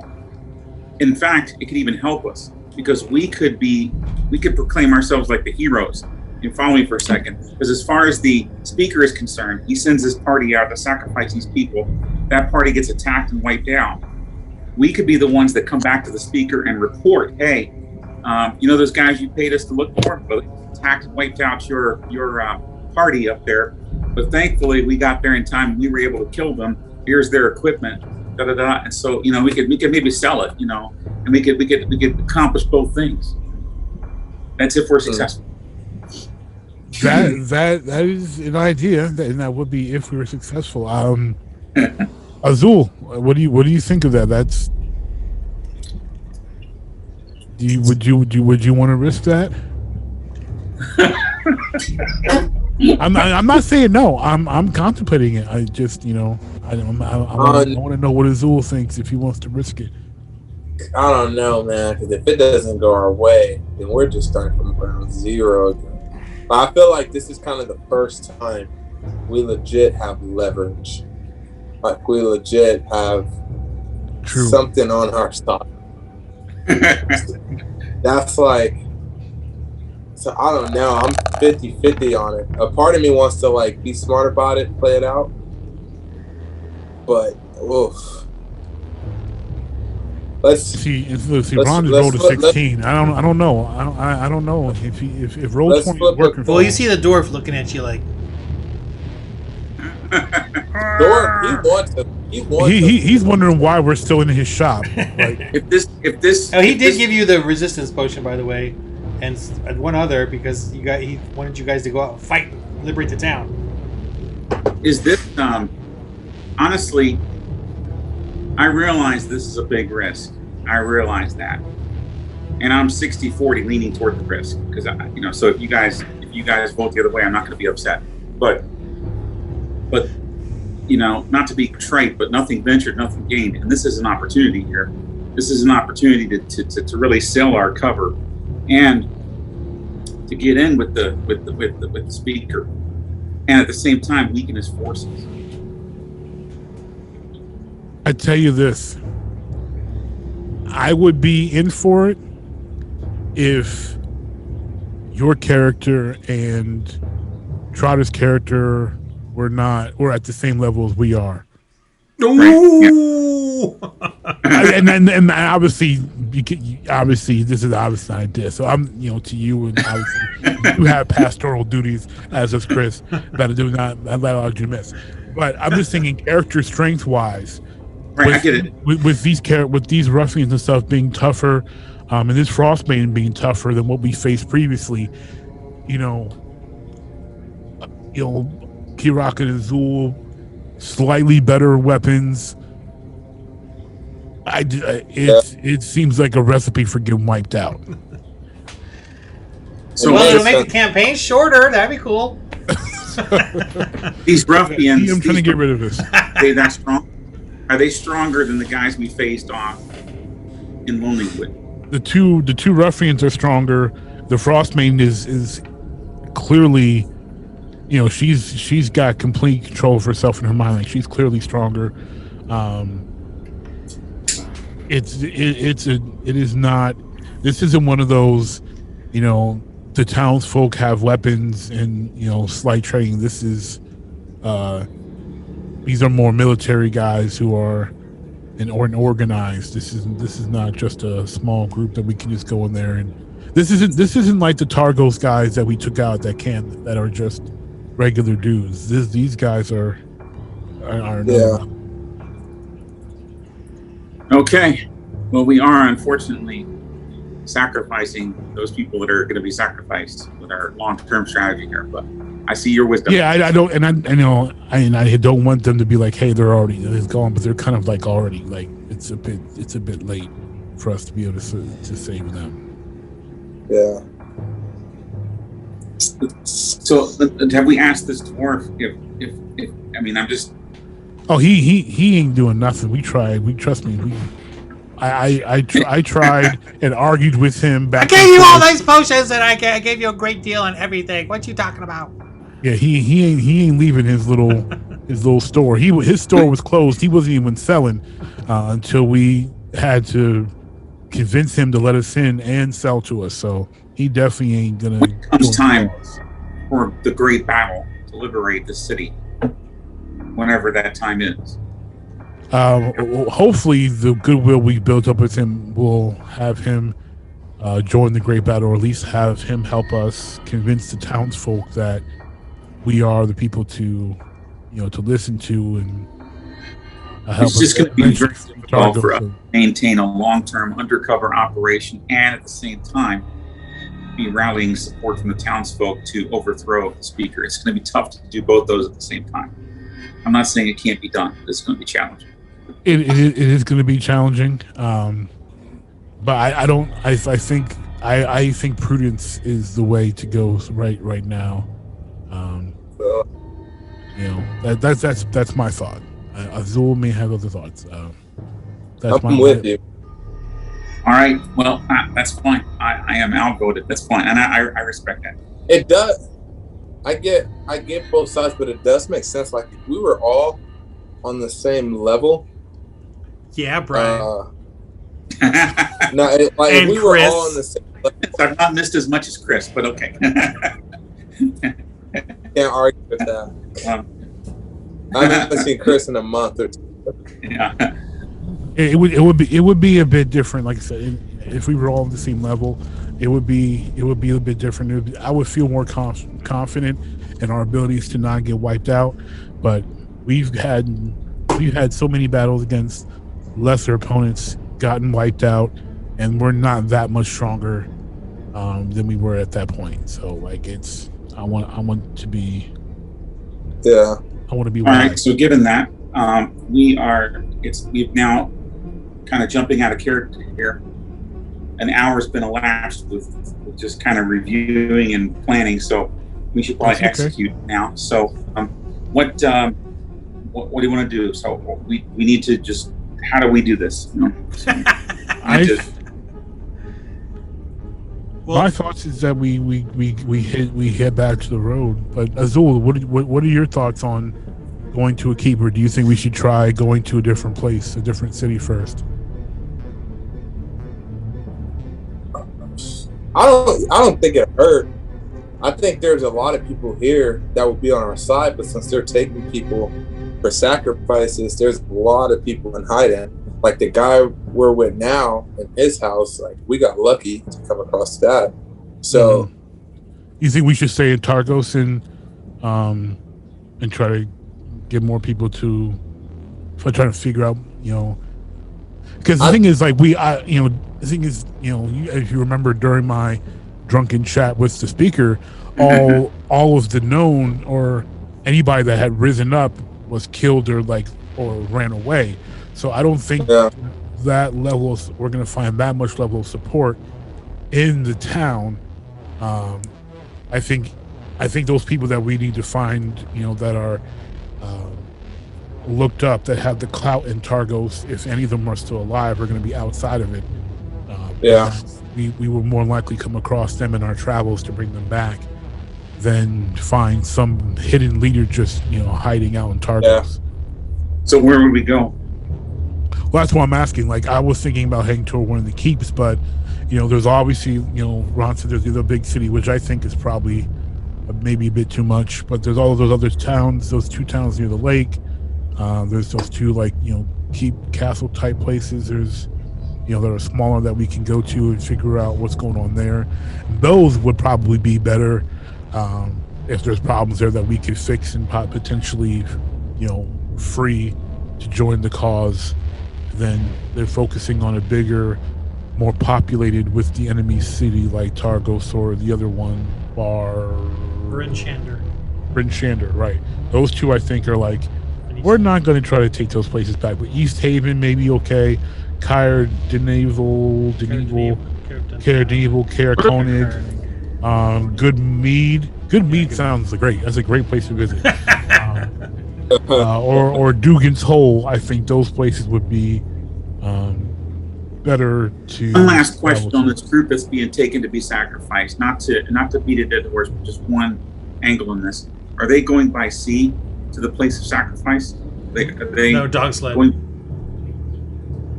In fact, it could even help us, because we could proclaim ourselves like the heroes. And follow me for a second, because as far as the speaker is concerned, he sends his party out to sacrifice these people. That party gets attacked and wiped out. We could be the ones that come back to the speaker and report, hey, those guys you paid us to look for? Well, they attacked and wiped out your party up there. But thankfully, we got there in time and we were able to kill them. Here's their equipment, And so, we could maybe sell it, and we could accomplish both things. That's if we're successful.
That is an idea, and that would be if we were successful. Azul, what do you think of that? Would you want to risk that? I'm not saying no. I'm contemplating it. I just I want to know what Azul thinks, if he wants to risk it.
I don't know, man. Because if it doesn't go our way, then we're just starting from ground zero again. But I feel like this is kind of the first time we legit have leverage. Like we legit have something on our side. That's like, so I don't know. I'm 50-50 on it. A part of me wants to like be smart about it, play it out. But oof. Let's see.
Ron just rolled a 16. I don't know. I don't know if roll 20 is working.
Well, you see the dwarf looking at you like.
Dwarf, he wants.
He's wondering why we're still in his shop. Like,
if this.
Oh, he did give you the resistance potion, by the way, and one other because he wanted you guys to go out and fight, and liberate the town.
Is this honestly? I realize this is a big risk. I realize that, and I'm 60-40 leaning toward the risk because So if you guys vote the other way, I'm not going to be upset. But not to be trite, but nothing ventured, nothing gained, and this is an opportunity here. This is an opportunity to really sell our cover, and to get in with the speaker, and at the same time weaken his forces.
I tell you this, I would be in for it if your character and Trotter's character were at the same level as we are.
Ooh.
And obviously, this is obviously not this. So I'm, to you, and obviously you have pastoral duties, as does Chris, that I do not allow you to miss. But I'm just thinking, character strength wise.
Right, I get it.
With these ruffians and stuff being tougher, and this Frostmaiden being tougher than what we faced previously, Kirak and Azul, slightly better weapons. It seems like a recipe for getting wiped out.
So it'll make the campaign shorter. That'd be cool.
These ruffians.
I'm trying to get rid of this.
Are they that strong? Are they stronger than the guys we faced off in Lonelywood?
The two ruffians are stronger. The Frostmaiden is clearly, she's got complete control of herself and her mind. Like, she's clearly stronger. It is not. This isn't one of those, the townsfolk have weapons and slight training. This is. These are more military guys who are organized. This is not just a small group that we can just go in there and. This isn't like the Targos guys that we took out that are just regular dudes. These guys are
yeah.
Okay. Well, we are unfortunately sacrificing those people that are going to be sacrificed with our long-term strategy here, but I see your wisdom.
Yeah, I don't, and I don't want them to be like, hey, it's gone, but they're kind of like already like it's a bit late for us to be able to save them.
Yeah.
So have we asked this dwarf if I'm just.
Oh, he ain't doing nothing. We tried. Trust me. I tried and argued with him back.
I gave you all those potions, and I gave you a great deal on everything. What you talking about?
Yeah, he ain't leaving his little store. His store was closed. He wasn't even selling until we had to convince him to let us in and sell to us. So he definitely ain't gonna.
When comes time for the great battle to liberate the city, whenever that time is.
Hopefully the goodwill we built up with him will have him join the great battle, or at least have him help us convince the townsfolk that we are the people to listen to and help.
It's just going to be very difficult for us to maintain a long-term undercover operation and at the same time be rallying support from the townsfolk to overthrow the speaker. It's going to be tough to do both those at the same time. I'm not saying it can't be done. It's going to be challenging.
It is going to be challenging, but I think prudence is the way to go right now. That's my thought. Azul may have other thoughts.
I'm with you.
All right. Well, that's fine. I am outvoted. That's fine, and I respect that.
It does. I get both sides, but it does make sense. Like if we were all on the same level.
Yeah, Brian.
No, like
and
if we
Chris.
were all on the same level.
I've not missed as much as Chris, but okay.
Can't argue with that. I haven't seen Chris in a month or two.
Yeah.
It would be a bit different. Like I said, if we were all on the same level, it would be a bit different. I would feel more confident in our abilities to not get wiped out. But we've had so many battles against lesser opponents, gotten wiped out, and we're not that much stronger than we were at that point. So like I want to be.
Yeah.
I want to be.
All right. So given that, we've now kind of jumping out of character here. An hour's been elapsed with just kind of reviewing and planning. So we should probably execute now. So what do you want to do? So we need to just. How do we do this? You know? So,
my thoughts is that we head back to the road. But Azul, what are your thoughts on going to a keeper? Do you think we should try going to a different place, a different city first?
I don't think it hurt. I think there's a lot of people here that will be on our side, but since they're taking people for sacrifices, there's a lot of people in hiding. Like the guy we're with now in his house, like we got lucky to come across that. So,
you think we should stay in Targos and try to get more people to try to figure out, because the thing is, like the thing is, if you remember during my drunken chat with the speaker, all of the known or anybody that had risen up was killed or ran away. So I don't think that level we're going to find that much level of support in the town. I think those people that we need to find, that are looked up, that have the clout in Targos, if any of them are still alive, are going to be outside of it. We will more likely come across them in our travels to bring them back than find some hidden leader just hiding out in Targos.
Yeah. So where would we go?
Well, that's what I'm asking. Like, I was thinking about heading toward one of the keeps, but there's obviously Ron said there's the other big city, which I think is probably maybe a bit too much. But there's all of those other towns, those two towns near the lake. There's those two keep castle type places. There's that are smaller that we can go to and figure out what's going on there. Those would probably be better if there's problems there that we could fix and potentially free to join the cause. Then they're focusing on a bigger, more populated with the enemy city like Targos or the other one,
Bryn
Shander, right? Those two I think are like, we're not going to try to take those places back, but East Haven may be okay. Caer Dineval, Konig, Good Mead. Good Mead sounds great. That's a great place to visit. Or Dugan's Hole. I think those places would be better to.
One last question on this group that's being taken to be sacrificed. Not to beat a dead horse, but just one angle in this. Are they going by sea to the place of sacrifice?
No, dog sled.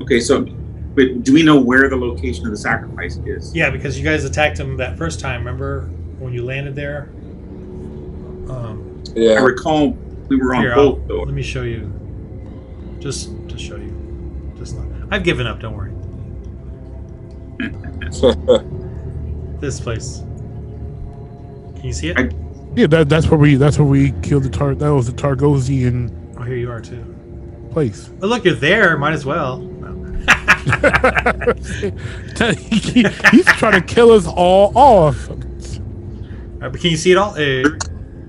Okay, so, but do we know where the location of the sacrifice is?
Yeah, because you guys attacked him that first time. Remember when you landed there?
I recall we were on boat, though.
Let me show you. Just to show you. I've given up. Don't worry. This place. Can you see it?
Yeah, that's where we killed the that was the Targosian.
Oh, here you are too.
Place.
Oh, look, you're there. Might as well.
He's trying to kill us all off.
But can you see it all?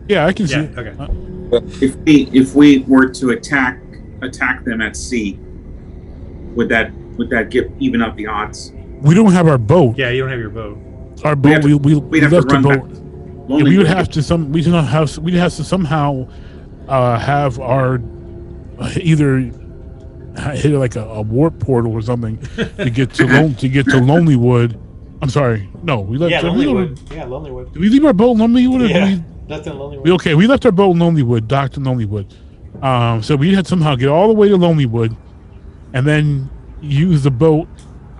Yeah, I can see it.
Okay.
If we were to attack them at sea, would that get even up the odds?
We don't have our boat.
Yeah, you don't have your boat.
Our boat. We left the boat.
Yeah,
we'd have to somehow have our either hit like a warp portal or something to get to Lonelywood. I'm sorry. No, we left.
Yeah, Lonelywood. Yeah, Lonelywood.
Did we leave our boat in Lonelywood?
Yeah. Left in Lonelywood.
We left our boat in Lonelywood, docked in Lonelywood. So we had to somehow get all the way to Lonelywood, and then use the boat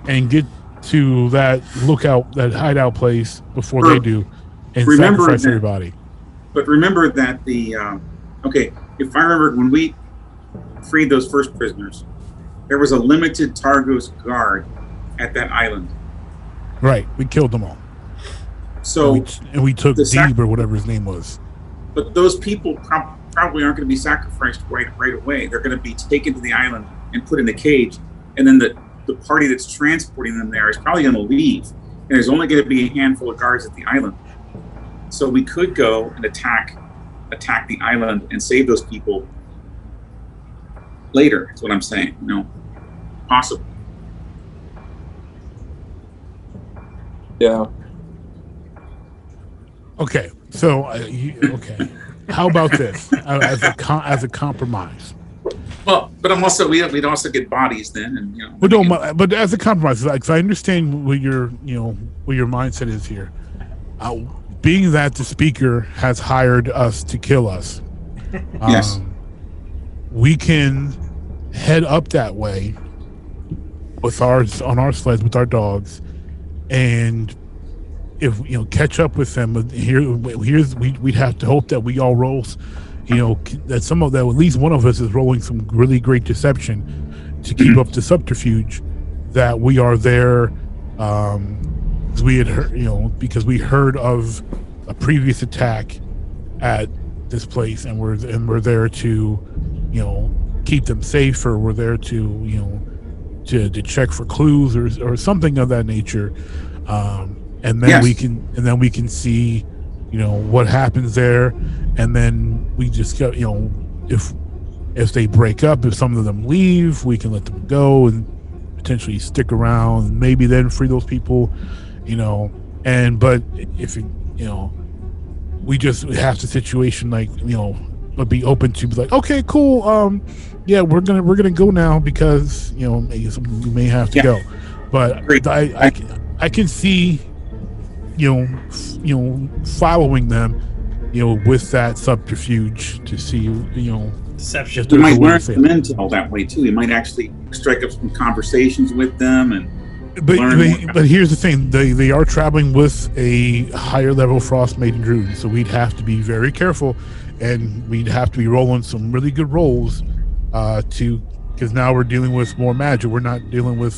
and get to that hideout place before they do, and sacrifice everybody.
But remember that if I remember when we freed those first prisoners, there was a limited Targos guard at that island.
Right, we killed them all.
So
we took Deeb or whatever his name was.
But those people probably aren't going to be sacrificed right away. They're going to be taken to the island and put in the cage, and then the party that's transporting them there is probably going to leave, and there's only going to be a handful of guards at the island. So we could go and attack the island and save those people later. That's what I'm saying. Possible.
Yeah.
Okay. So okay. How about this as a compromise?
Well, but we'd also get bodies then, and
But as a compromise, like, I understand what your mindset is here. Being that the speaker has hired us to kill us,
yes,
we can head up that way on our sleds with our dogs, and if catch up with them. But we'd have to hope that we all roll. That at least one of us is rolling some really great deception to keep up the subterfuge that we are there. We had heard, because we heard of a previous attack at this place, and we're there to, keep them safe, or we're there to, to check for clues or something of that nature. And then we can see, what happens there, and then we just go, if they break up, if some of them leave, we can let them go and potentially stick around, and maybe then free those people, but if we just have the situation like, but be open to be like, okay, cool, we're gonna go now because we may have to go, but I can see following them, with that subterfuge to see,
deception.
You might learn some intel that way too. You might actually strike up some conversations with them,
but here's the thing: they are traveling with a higher level Frostmaiden druid, so we'd have to be very careful, and we'd have to be rolling some really good rolls, because now we're dealing with more magic. We're not dealing with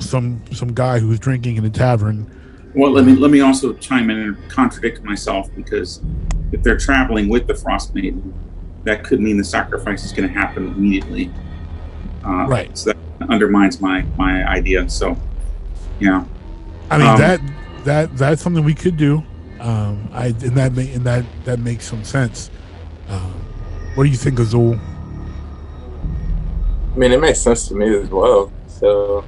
some guy who's drinking in a tavern.
Well, let me also chime in and contradict myself, because if they're traveling with the Frostmaiden, that could mean the sacrifice is going to happen immediately.
Right.
So that undermines my idea. So, yeah.
I mean that's something we could do. That makes some sense. What do you think, Azul?
I mean, it makes sense to me as well. So.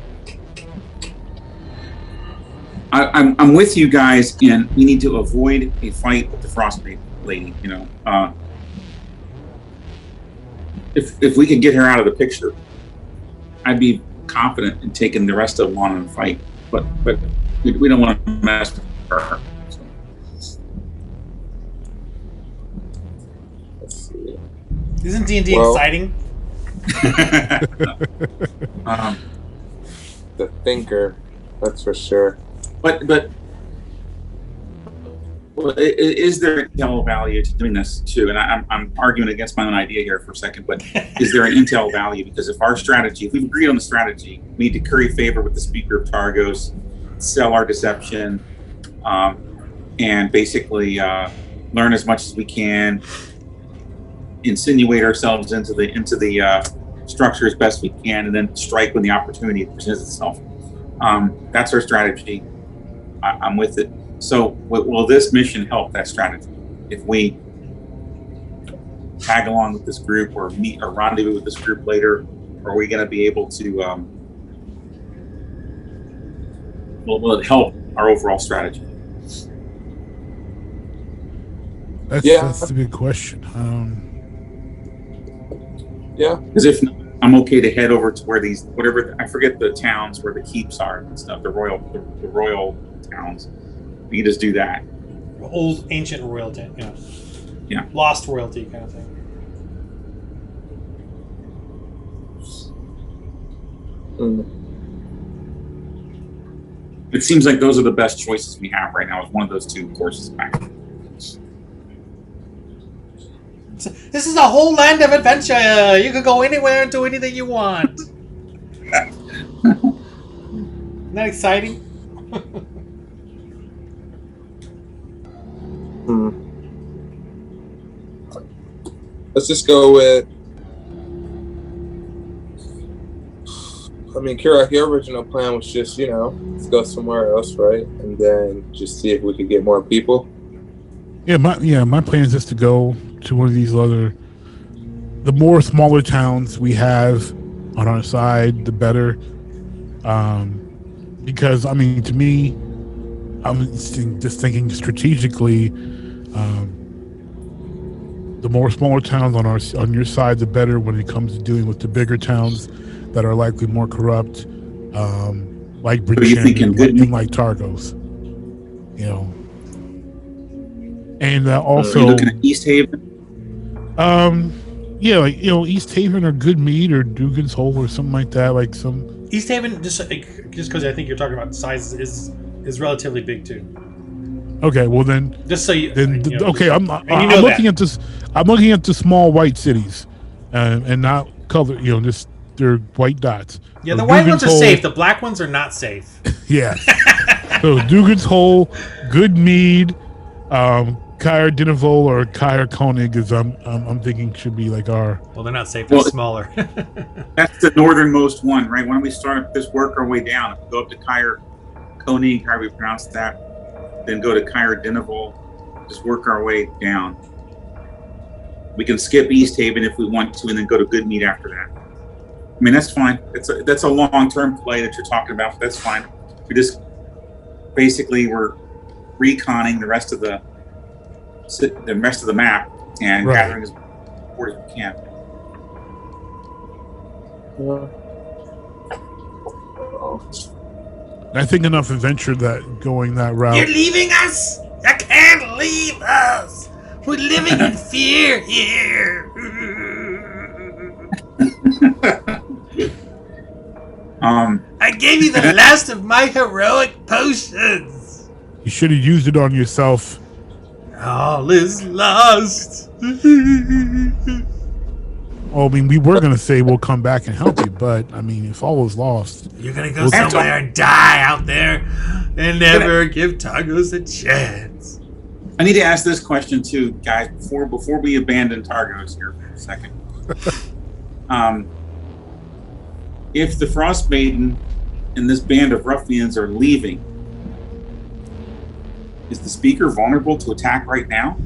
I'm with you guys, and we need to avoid a fight with the Frostmaiden lady. If we could get her out of the picture, I'd be confident in taking the rest of them on and fight. But we don't want to mess with her. So.
Let's see.
Isn't D&D exciting?
The thinker, that's for sure.
But is there intel value to doing this too? And I'm arguing against my own idea here for a second, but is there an intel value? Because if we've agreed on the strategy, we need to curry favor with the speaker of Targos, sell our deception, and basically learn as much as we can, insinuate ourselves into the structure as best we can, and then strike when the opportunity presents itself. That's our strategy. I'm with it. So will this mission help that strategy? If we tag along with this group or meet or rendezvous with this group later, are we going to be able to, will it help our overall strategy?
That's a good question.
Yeah. Because if not, I'm okay to head over to where I forget the towns where the keeps are and stuff, the royal towns. We can just do that.
old ancient royalty,
Yeah.
lost royalty kind of thing.
It seems like those are the best choices we have right now. Is one of those two courses back.
This is a whole land of adventure. You can go anywhere and do anything you want. Isn't that exciting?
Let's just go with. I mean, Kira, your original plan was just, let's go somewhere else, right? And then just see if we could get more people.
Yeah, my plan is just to go to one of these the more smaller towns we have on our side, the better. Because I mean, to me, I'm just thinking strategically. The more smaller towns on your side, the better when it comes to dealing with the bigger towns that are likely more corrupt, like Bridgehampton and like Targos. And also,
are you looking at East Haven?
East Haven or Goodmead or Dugan's Hole or something like that. Like some
East Haven, just because I think you're talking about size is relatively big too.
Okay, well then,
just so you.
Okay, I'm looking at this. I'm looking at the small white cities, and not color. Just they're white dots.
Yeah,
so
the white ones are safe. The black ones are not safe.
Yeah. So Dugan's Hole, Goodmead, Caer Dineval or Caer Konig is I'm thinking should be like our.
Well, they're not safe. They're smaller.
That's the northernmost one, right? Why don't we start this, work our way down? Go up to Caer Konig, however you pronounce that. Then go to Caer Dineval. Just work our way down. We can skip East Haven if we want to, and then go to Goodmead after that. I mean, that's fine. That's a long-term play that you're talking about. But that's fine. We just basically we're reconning the rest of the map and gathering as much as we can.
I think enough adventure that going that route.
You're leaving us? You can't leave us. We're living in fear here. I gave you the last of my heroic potions.
You should have used it on yourself.
All is lost.
Well, I mean, we were going to say we'll come back and help you, but, I mean, if all is lost...
You're going to go somewhere and die out there and never give Targos a chance.
I need to ask this question, too, guys, before we abandon Targos here for a second. If the Frostmaiden and this band of ruffians are leaving, is the speaker vulnerable to attack right now?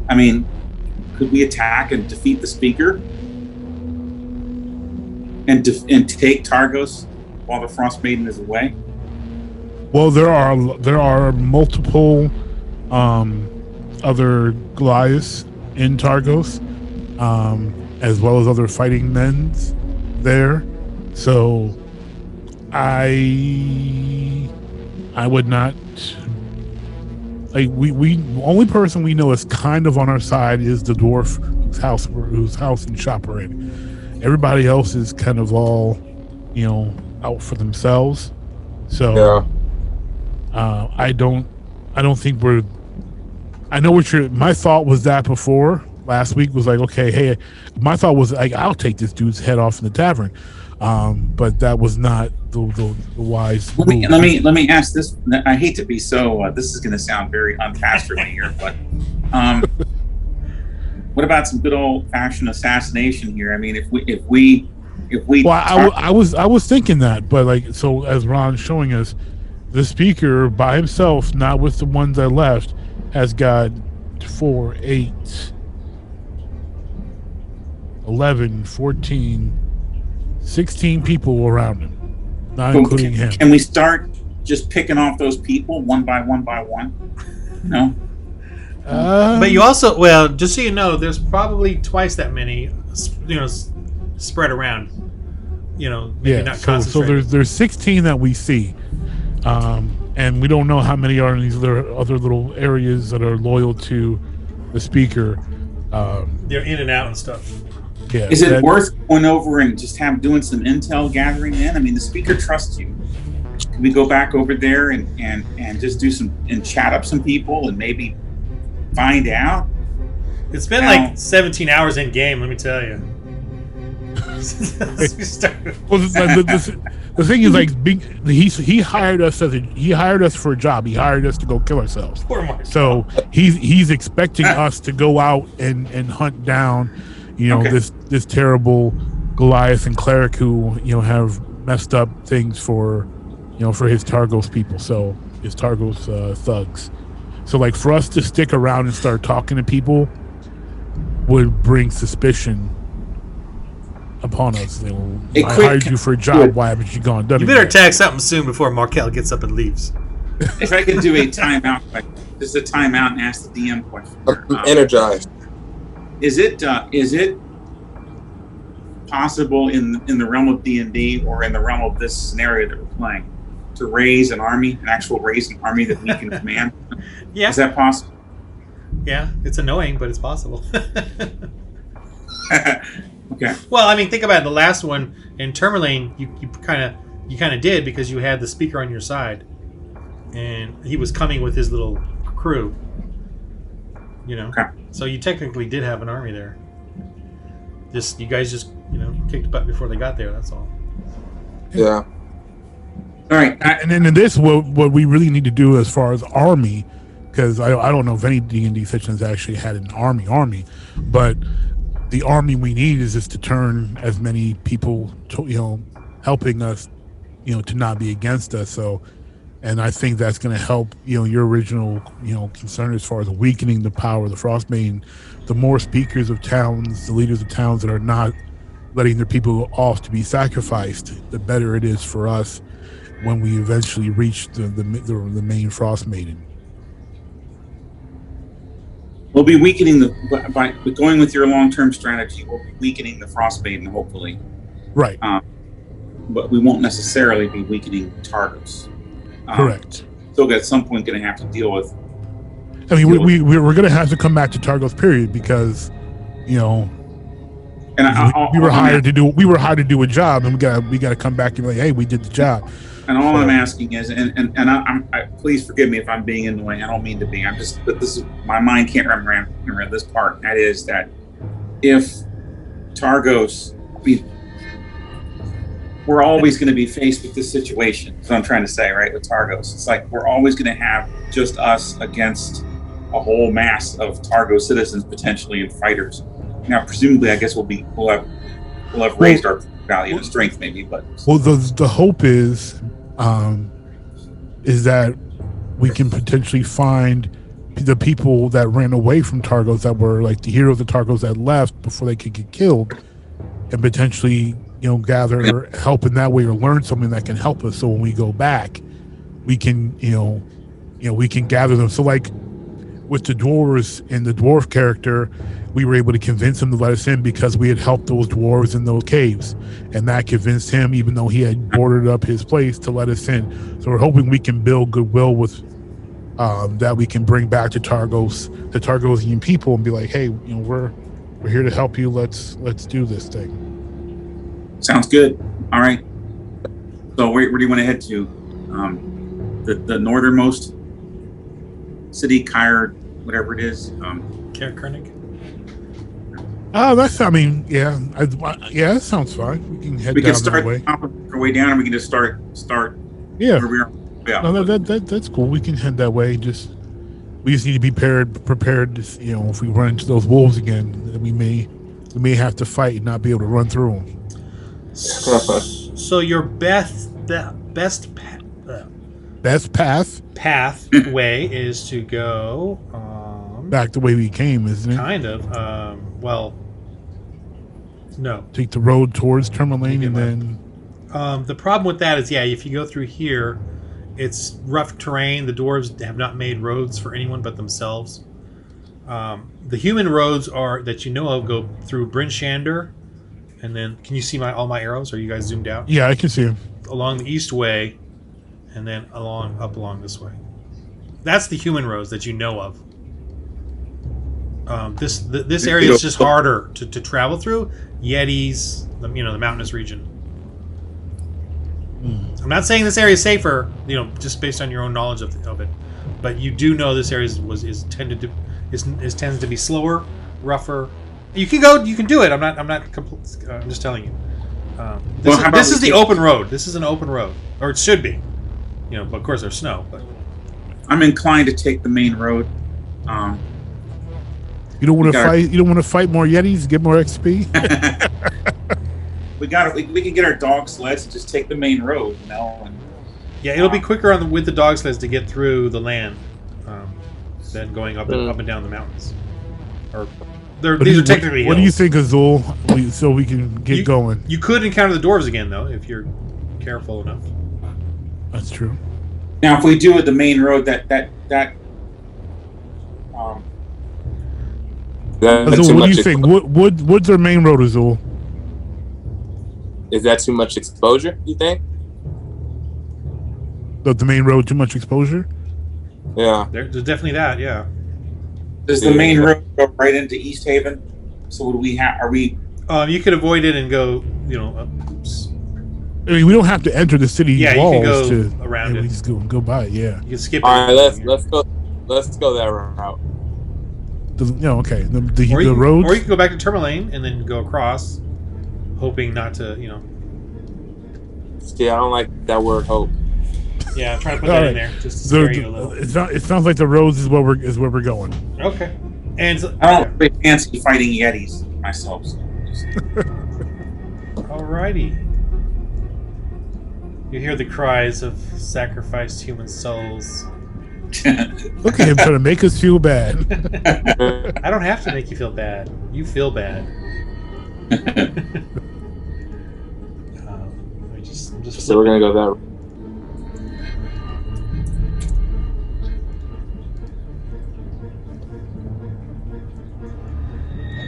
I mean... Could we attack and defeat the speaker and take Targos while the Frostmaiden is away?
Well, there are multiple other Goliaths in Targos, as well as other fighting men there. So I would not. Like we only person we know is kind of on our side is the dwarf whose house and shop we're in. Everybody else is kind of all, out for themselves. So I don't think we're. I know what my thought was that before last week was like, okay, hey, my thought was like, I'll take this dude's head off in the tavern. But that was not the wise.
Let me ask this. I hate to be so. This is going to sound very unpasterly here, but what about some good old fashioned assassination here? I mean, if we.
Well, I was thinking that, but like so as Ron's showing us, the speaker by himself, not with the ones that left, has got 4, 8, 11, 14. 16 people around him, not including him.
Can we start just picking off those people one by one? No?
But you also, just so you know, there's probably twice that many, spread around. Maybe not concentrated.
So there's 16 that we see. and we don't know how many are in these other little areas that are loyal to the speaker.
They're in and out and stuff.
Yeah,
is it worth going over and just doing some intel gathering then? I mean, the speaker trusts you. Can we go back over there and just do some and chat up some people and maybe find out?
It's been like 17 hours in game, let me tell you.
Well, the thing is, like, he hired us for a job. He hired us to go kill ourselves. So he's expecting us to go out and hunt down, this terrible Goliath and cleric who have messed up things for his Targos people. So his Targos thugs. So like for us to stick around and start talking to people would bring suspicion upon us. They will, I hired you for a job. Why haven't you gone done it?
You better tag something soon before Markel gets up and leaves.
If I could do a timeout, just a timeout and ask the DM question.
I'm energized.
Is it possible in the realm of D&D or in the realm of this scenario that we're playing to raise an army, an actual army that we can command?
Yeah.
Is that possible?
Yeah, it's annoying, but it's possible.
Okay.
Well, I mean, think about it. The last one in Tourmaline, you kind of did because you had the speaker on your side, and he was coming with his little crew.
Okay.
So you technically did have an army there. You guys just kicked butt before they got there. That's all.
Yeah.
All right.
And then in this, what we really need to do as far as army, because I don't know if any D&D sessions actually had an army, but the army we need is just to turn as many people to, helping us, to not be against us. So, and I think that's going to help, your original, concern as far as weakening the power of the Frostmaiden. The more speakers of towns, the leaders of towns that are not letting their people off to be sacrificed, the better it is for us when we eventually reach the main Frostmaiden.
We'll be weakening by going with your long-term strategy. We'll be weakening the Frostmaiden, hopefully.
Right.
But we won't necessarily be weakening Targos.
Correct.
Still, at some point, going to have to deal with.
I mean, we're going to have to come back to Targos, period, because we were hired to do a job, and we got to come back and be like, hey, we did the job.
And all I'm asking is, and I please forgive me if I'm being annoying. I don't mean to be. But this is my mind can't remember this part. That is that if Targos, we're always going to be faced with this situation. That's what I'm trying to say, right? With Targos, it's like we're always going to have just us against a whole mass of Targos citizens potentially and fighters. Now, presumably, I guess we'll have raised our value and strength, maybe. But
the hope is that we can potentially find the people that ran away from Targos, that were like the heroes of Targos that left before they could get killed, and potentially gather help in that way or learn something that can help us. So when we go back, we can we can gather them. So like with the dwarves and the dwarf character, we were able to convince him to let us in because we had helped those dwarves in those caves, and that convinced him, even though he had boarded up his place, to let us in. So we're hoping we can build goodwill with that we can bring back to Targos, the Targosian people, and be like, hey, we're here to help you. Let's do this thing.
Sounds good. All right. So where do you want to head to? The northernmost city, Kyr, whatever it is.
Kerkernig.
Oh,
that sounds fine. We can head down that way.
Our way down, and we can just start.
Yeah.
Where we are. Yeah.
No, that's cool. We can head that way. We just need to be prepared. If we run into those wolves again, we may have to fight and not be able to run through them.
So your best pathway is to go
back the way we came, isn't it?
Kind of. No.
Take the road towards Tourmaline, and then.
The problem with that is, if you go through here, it's rough terrain. The dwarves have not made roads for anyone but themselves. The human roads that go through Bryn Shander, and then can you see all my arrows? Are you guys zoomed out?
Yeah, I can see them
along the east way, and then up along this way. That's the human roads that you know of. This area is just harder to travel through. Yetis, the mountainous region. I'm not saying this area is safer, just based on your own knowledge of it, but you do know this area tends to be slower, rougher. You can do it. I'm just telling you. This is the open road. This is an open road, or it should be. But of course there's snow. But
I'm inclined to take the main road.
You don't want to fight. You don't want to fight more Yetis. Get more XP.
We can get our dog sleds and just take the main road, And,
yeah, it'll be quicker with the dog sleds to get through the land than going up and down the mountains. These are technically hills.
What do you think, Azul? So we can get going.
You could encounter the dwarves again, though, if you're careful enough.
That's true.
Now, if we do it the main road,
Azul, what do you think? Woods or main road, Azul?
Is that too much exposure, you think?
The main road, too much exposure?
Yeah.
There's definitely that, yeah.
Does the main road go right into East Haven? So are we...
you could avoid it and go,
I mean, we don't have to enter the city walls.
You can go around it.
We just go by, yeah.
You can skip
All right, let's go that route.
Okay. The roads?
Or you can go back to Tourmaline and then go across, hoping not to,
See, I don't like that word, hope.
Yeah, I'm trying to put that in there just to scare you a little.
It sounds like the roads is where we're going.
Okay. And
I don't really fancy fighting Yetis myself. So
alrighty. You hear the cries of sacrificed human souls.
Look at him trying to make us feel bad.
I don't have to make you feel bad. You feel bad.
So we're gonna go that route.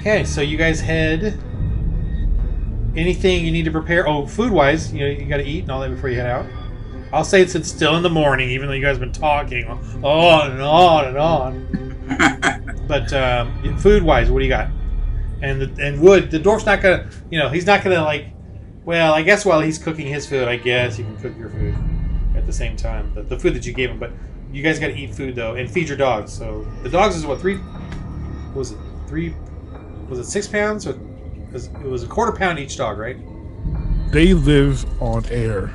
Okay, so you guys head. Anything you need to prepare? Oh, food-wise, you got to eat and all that before you head out. I'll say it's still in the morning, even though you guys have been talking on and on and on. But food-wise, what do you got? And Wood, the dwarf's not gonna, he's not gonna well, I guess while he's cooking his food, I guess you can cook your food at the same time. The food that you gave him, but you guys got to eat food though, and feed your dogs. So the dogs is what, 3? What was it 3? Was it 6 pounds? Or it was a quarter pound each dog, right?
They live on air.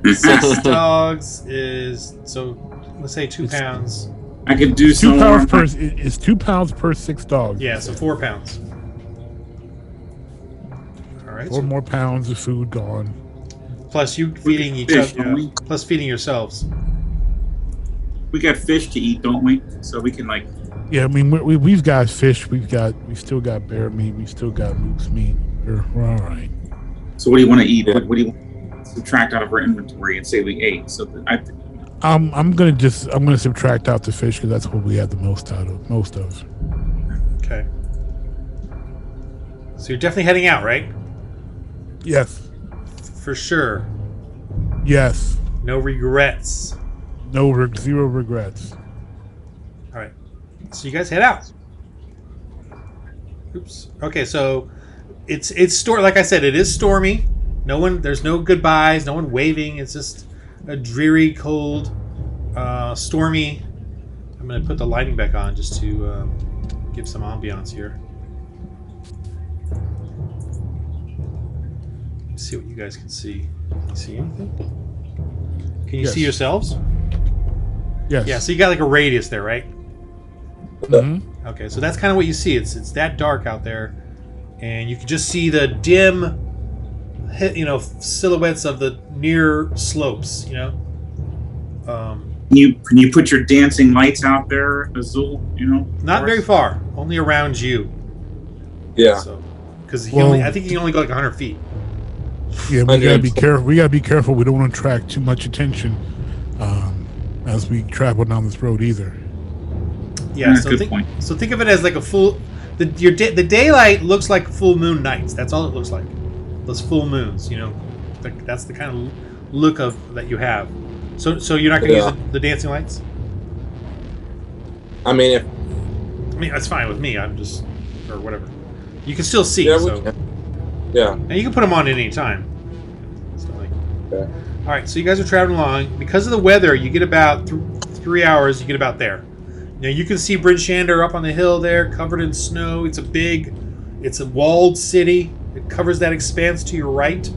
6 dogs is, so let's say 2 pounds.
I could do
2 pounds per. It's 2 pounds per 6 dogs.
Yeah, so 4 pounds. All right.
4 more pounds of food gone.
Plus you feeding each other. Plus feeding yourselves.
We got fish to eat, don't we? So we can
Yeah, I mean we've got fish. We still got bear meat. We still got moose meat. We're all right.
So what do you want to eat? What do you want to subtract out of our inventory and say we ate? So
I'm gonna subtract out the fish because that's what we had the most of.
Okay. So you're definitely heading out, right?
Yes.
For sure.
Yes.
No regrets.
Zero regrets.
All right. So you guys head out. Oops. Okay, so it's like I said, it is stormy. There's no goodbyes, no one waving. It's just a dreary, cold, stormy. I'm gonna put the lighting back on just to give some ambiance here. Let's see what you guys can see. Can you see anything? Can you see yourselves?
Yes.
Yeah, so you got like a radius there, right?
Mm-hmm.
Okay, so that's kind of what you see. It's that dark out there, and you can just see the dim, silhouettes of the near slopes.
Can you put your dancing lights out there, Azul?
Not very far, only around you.
Yeah.
So, because I think you can only go like 100 feet.
Yeah, we gotta be careful. We gotta be careful. We don't want to attract too much attention as we travel down this road either.
Yeah,
good point.
So think of it as like a full. The daylight looks like full moon nights. That's all it looks like. Those full moons, that's the kind of look of that you have. So you're not going to use the dancing lights?
I mean,
that's fine with me. I'm just, or whatever. You can still see.
Yeah,
so.
Yeah.
And you can put them on at any time.
Okay.
All right, so you guys are traveling along. Because of the weather, you get about 3 hours. You get about there. Now you can see Bryn Shander up on the hill there, covered in snow. It's a walled city. It covers that expanse to your right.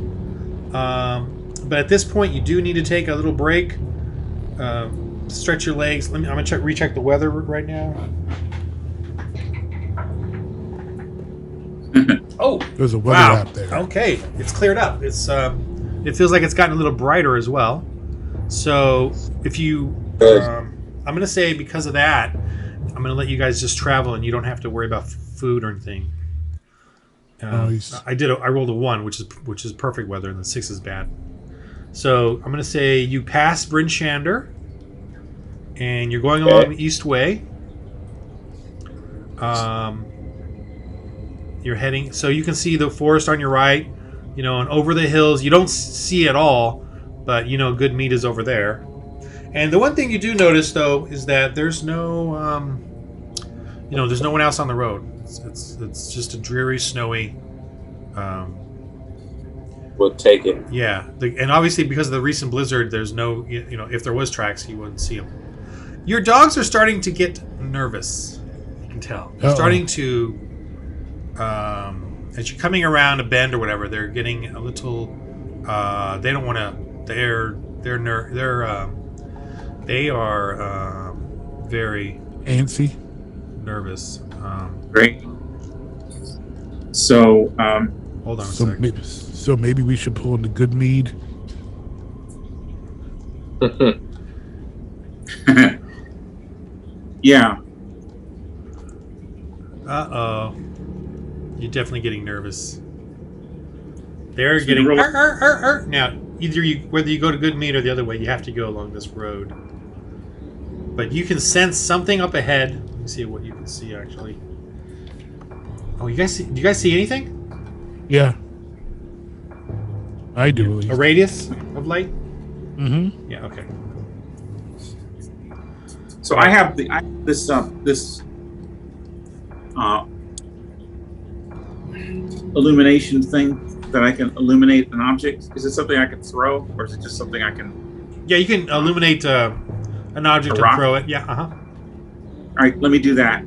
But at this point, you do need to take a little break. Stretch your legs. I'm gonna recheck the weather right now. Oh,
there's a weather app there.
Okay, it's cleared up. It's it feels like it's gotten a little brighter as well. So if you, I'm gonna say because of that, I'm gonna let you guys just travel and you don't have to worry about food or anything.
Nice.
I rolled a 1, which is perfect weather, and the 6 is bad. So I'm gonna say you pass Bryn Shander, and you're going along the east way. You're heading, so you can see the forest on your right, and over the hills. You don't see it all, but good meat is over there. And the one thing you do notice, though, is that there's no, there's no one else on the road. It's just a dreary, snowy.
We'll take it.
Yeah, and obviously because of the recent blizzard, there's no, if there was tracks, you wouldn't see them. Your dogs are starting to get nervous. You can tell. They're starting to, as you're coming around a bend or whatever, they're getting a little. They don't want to. They are very
antsy,
nervous.
Great. So,
hold on a second.
So maybe we should pull in the good mead.
Yeah.
Uh-oh. You're definitely getting nervous. They're
So
getting... Now, whether you go to good mead or the other way, you have to go along this road. But you can sense something up ahead. Let me see what you can see, actually. Oh, do you guys see anything?
Yeah. I do.
A radius of light?
Mm-hmm.
Yeah, okay.
So I have this illumination thing that I can illuminate an object. Is it something I can throw, or is it just something I can?
Yeah, you can illuminate an object and throw it. Yeah, All
right, let me do that.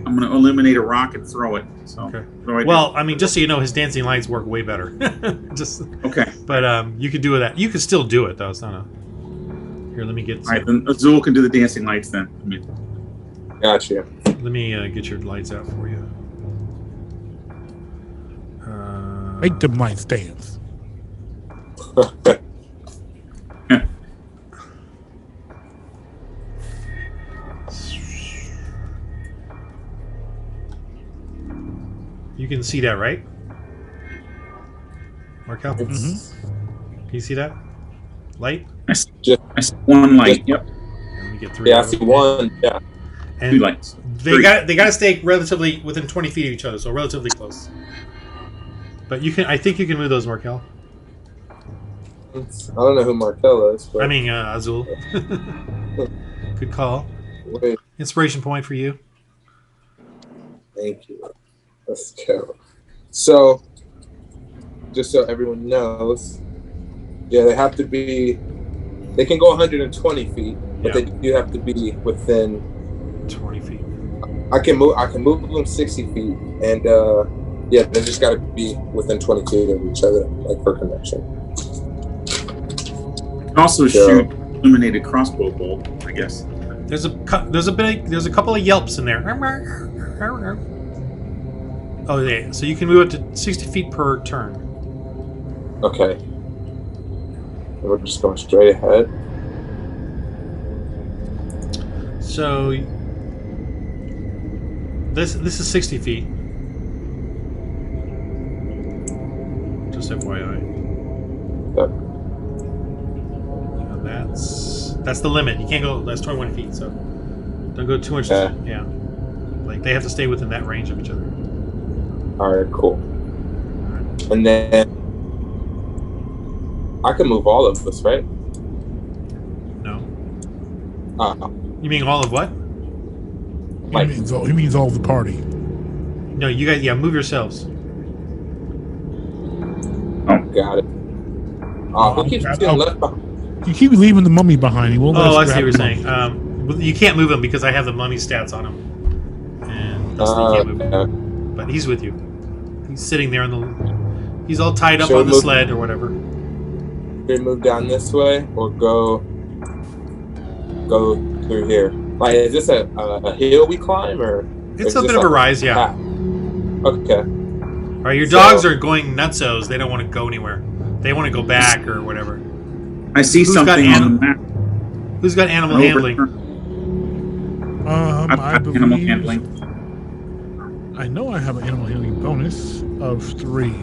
I'm going to illuminate a rock and throw it. So,
okay.
Well,
I mean, just so you know, his dancing lights work way better.
Okay.
But you could do that. You could still do it, though. It's not a... Here, let me get...
All right, then Azul can do the dancing lights then.
Gotcha.
Let me get your lights out for you.
Make them lights dance.
You can see that, right? Markel?
Mm-hmm.
Can you see that? Light?
I see one light. Yep.
Let me get 3.
Yeah, I see one. Yeah.
And 2 lights.
They got to stay relatively within 20 feet of each other, so relatively close. But I think you can move those, Markel.
I don't know who Markel is. But...
I mean, Azul. Good call.
Wait.
Inspiration point for you.
Thank you. Let's go. So, just so everyone knows, yeah, they have to be. They can go 120 feet, but they do have to be within
20 feet.
I can move them 60 feet, and yeah, they just got to be within 20 feet of each other, like for connection.
You can also shoot illuminated crossbow bolt, I guess.
There's a couple of yelps in there. Oh, yeah. So you can move up to 60 feet per turn.
Okay. We're just going straight ahead.
So this is 60 feet. Just FYI.
Yep.
That's the limit. You can't go. That's 21 feet. So don't go too much.
Okay.
Yeah. Like they have to stay within that range of each other.
All right. Cool. And then I can move all of us, right?
No.
Uh,
You mean all of what?
He means all of the party.
No, you guys. Yeah, move yourselves.
Oh,
got it. Who keeps getting left behind?
You keep leaving the mummy behind. He won't let us
Oh, I see
grab
what you're
the
saying.
mummy.
You can't move him because I have the mummy stats on him, and thus you can't move him.
Okay.
But he's with you. He's sitting there on the. He's all tied up
Should
on
we
the
move-
sled or whatever.
Should we move down this way or go through here? Like, is this a hill we climb or?
It's
or
a
is
bit
this
of a
like
rise, yeah.
path? Okay.
All right, your
So-
dogs are going nutsos. They don't want to go anywhere. They want to go back or whatever.
I see
Who's got
something on the map.
Who's got animal
Over-
handling?
I've
I
got animal
believe.
handling.
I know I have an animal handling bonus of 3.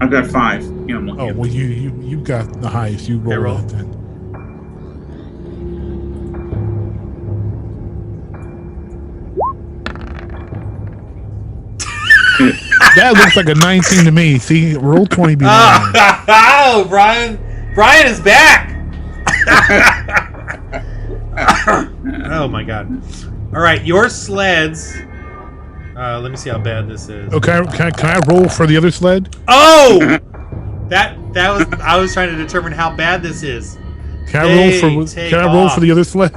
I've got 5 animal
Oh
handling.
well, you got the highest. You roll,
roll.
that then. That looks like a 19 to me. See, roll 20 behind.
Oh, Brian! Brian is back. Oh my God! All right, your sleds. Let me see how bad this is.
Okay, can I roll for the other sled?
Oh, that was. I was trying to determine how bad this is.
Can
They
I roll
take
for
off.
the other sled?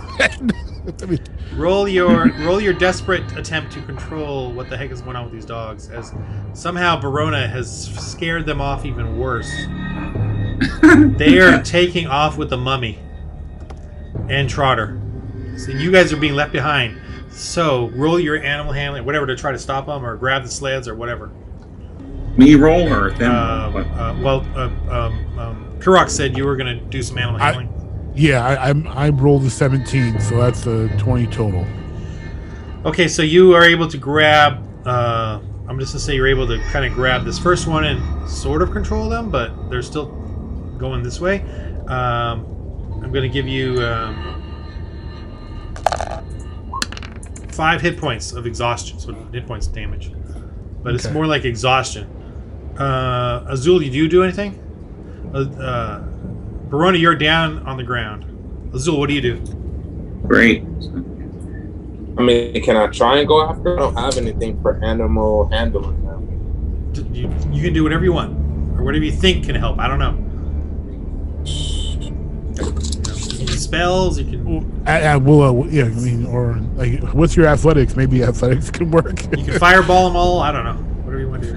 Roll your desperate attempt to control what the heck is going on with these dogs, as somehow Barona has scared them off even worse. They are taking off with the mummy and Trotter. So you guys are being left behind. So roll your animal handling, whatever, to try to stop them or grab the sleds or whatever.
Me roll or them?
Kurok said you were going to do some animal handling.
Yeah, I rolled a 17, so that's a 20 total.
Okay, so you are able to grab. I'm just gonna say you're able to kind of grab this first one and sort of control them, but they're still going this way. I'm gonna give you 5 hit points of exhaustion, so hit points of damage, but it's
Okay.
more like exhaustion. Azul, do you do anything? Barona, you're down on the ground. Azul, what do you do?
Great.
I mean, can I try and go after? I don't have anything for animal handling now.
You can do whatever you want, or whatever you think can help. I don't know. You can spells. You can.
Yeah, I mean, or like, what's your athletics? Maybe athletics can work.
You can fireball them all. I don't know. Whatever you want to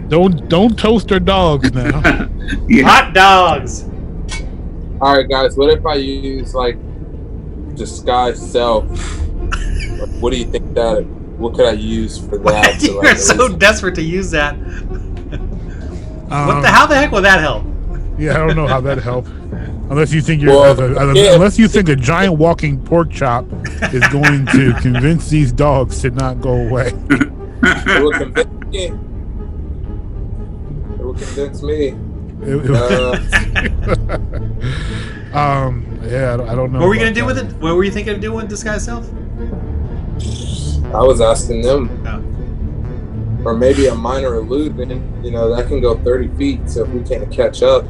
do.
Don't toast our dogs now.
Yeah.
Hot dogs.
All right, guys. What if I use like disguise self? Like, what do you think that? What could I use for that? To,
You're
like,
so desperate to use that. How the heck will that help?
Yeah, I don't know how that helped. Unless you think
Yeah.
unless you think a giant walking pork chop is going to convince these dogs to not go away.
It will convince me. It will convince me.
Yeah, I don't know.
What were you gonna
about
do with
that.
it? What were you thinking of doing with disguise self?
I was asking them,
Oh.
or maybe a minor illusion. You know, that can go 30 feet. So if we can't catch up,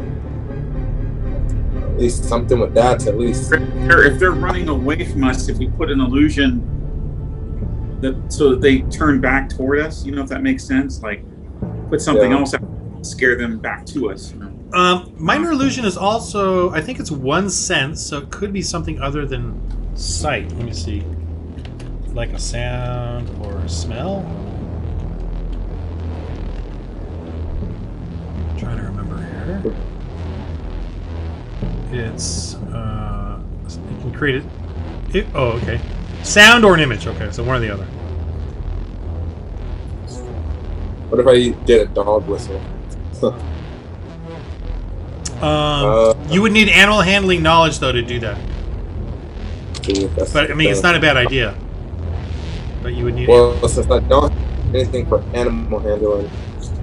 at least something with that. To at least.
If they're running away from us, if we put an illusion so that they turn back toward us, you know, if that makes sense, like put something else out, scare them back to us. You know?
Minor illusion is also, I think it's 1 sense, so it could be something other than sight. Let me see, like a sound or a smell. I'm trying to remember here. It's you can create it. Oh, okay. Sound or an image. Okay, so one or the other.
What if I did a dog whistle?
You would need animal handling knowledge though to do that. But I mean, it's not a bad idea. But you would need.
Well, since I don't have anything for animal handling,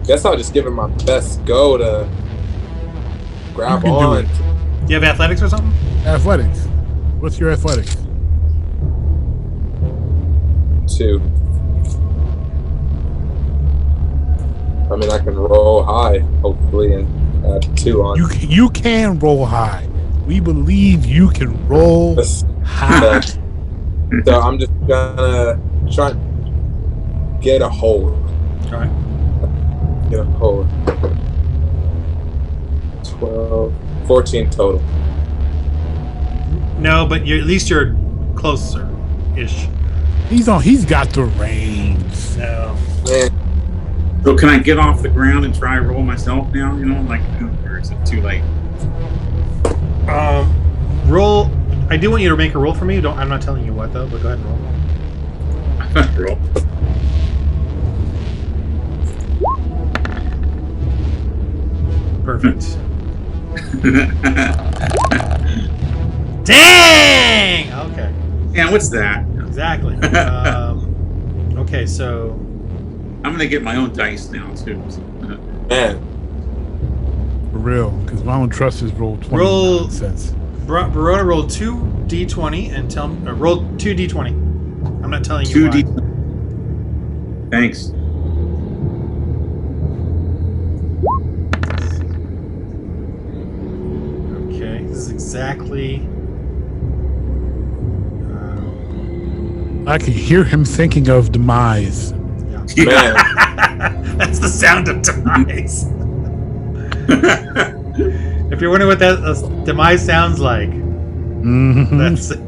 guess I'll just give it my best go to grab
You can do
on.
it.
Do you have athletics or something?
Athletics. What's your athletics?
2. I mean, I can roll high, hopefully, and add 2 on.
You can roll high. We believe you can roll high.
So I'm just gonna try and get a hold.
Try.
Get a hold. 12, 14 total.
No, but at least you're closer-ish.
He's got the reins.
No.
Man,
So can I get off the ground and try to roll myself now? You know, like, or is it too late?
Roll. I do want you to make a roll for me. I'm not telling you what though, but go ahead and roll.
Roll.
Perfect. Dang! Okay.
Yeah, what's that?
Exactly. Okay, so
I'm gonna get my own dice now too.
man.
For real, because I don't trust his roll 20
Roll-
nonsense.
Verona rolled 2d20 and tell me. Roll 2d20. I'm not telling you
2D.
why.
Thanks.
Okay, this is exactly.
I can hear him thinking of demise.
Yeah.
Man.
That's the sound of demise. If you're wondering what that demise sounds like,
Mm-hmm.
that's it.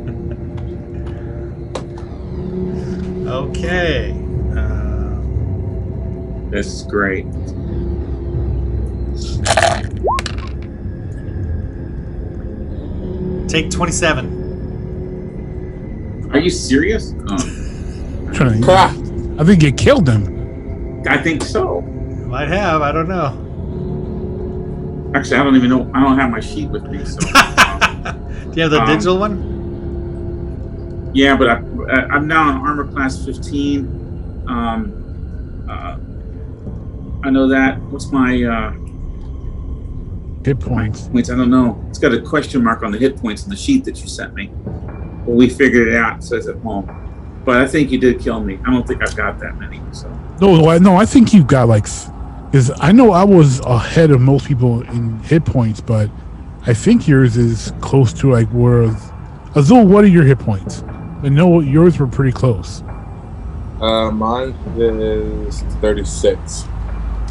Okay.
This is great.
Take 27.
Are you serious?
I think you killed him.
I think so.
Might have. I don't know.
Actually, I don't even know. I don't have my sheet with me. So.
Do you have the digital one?
Yeah, but I'm now on armor class 15. I know that. What's my
Hit points.
points? I don't know. It's got a question mark on the hit points in the sheet that you sent me. Well, we figured it out. It says at home. But I think you did kill me. I don't think I've got that many. So.
No, I think you've got like, because I know I was ahead of most people in hit points, but I think yours is close to like where. Azul, what are your hit points? I know yours were pretty close.
Mine is 36.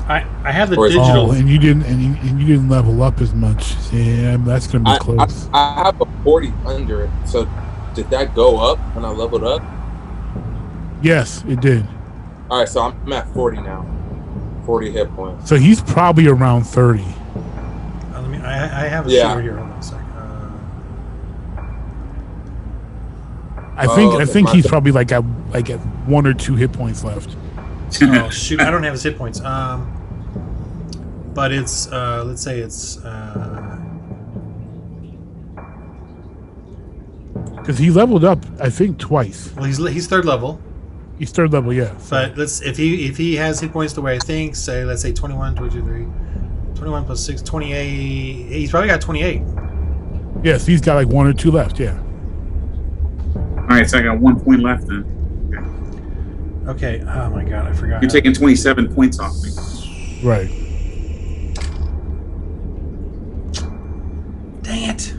I have the
Or is-
digital.
Oh, and you didn't level up as much. Yeah, that's gonna be close.
I have a 40 under it. So did that go up when I leveled up?
Yes, it did.
All right, so I'm at 40 now. 40 hit points.
So he's probably around 30.
Let me. I have a
Yeah.
sheet here. Hold on a second.
I
okay,
think
my
he's
bad.
probably like at 1 or 2 hit points left.
Oh shoot! I don't have his hit points. But it's let's say it's
Because he leveled up, I think, twice.
well, he's third level.
He's third level, yeah.
But if he has hit points the way I think, say let's say 21, 22, 3, 21 plus 6, 28. He's probably got 28.
Yes, he's got like 1 or 2 left, yeah.
All right, so I got 1 point left then.
Okay. Oh my god, I forgot.
You're taking 27 points off me.
Right.
Dang it.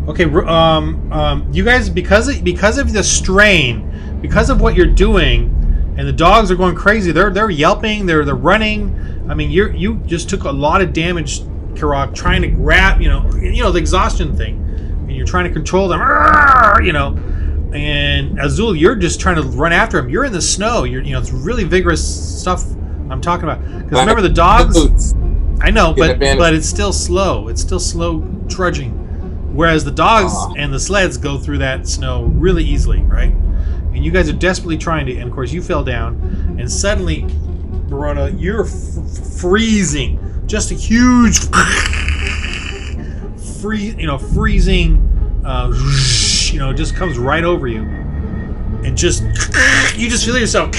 Okay. You guys, because of the strain, because of what you're doing, and the dogs are going crazy. They're yelping. They're running. I mean, you just took a lot of damage, Kirok, trying to grab. You know the exhaustion thing, and you're trying to control them. And Azul, you're just trying to run after him. You're in the snow. It's really vigorous stuff I'm talking about. Because remember the dogs. I know, but it's still slow. It's still slow trudging. Whereas the dogs and the sleds go through that snow really easily, right? And you guys are desperately trying to, and of course you fell down, and suddenly, Verona, you're freezing. Just a huge freezing, just comes right over you, and you just feel yourself.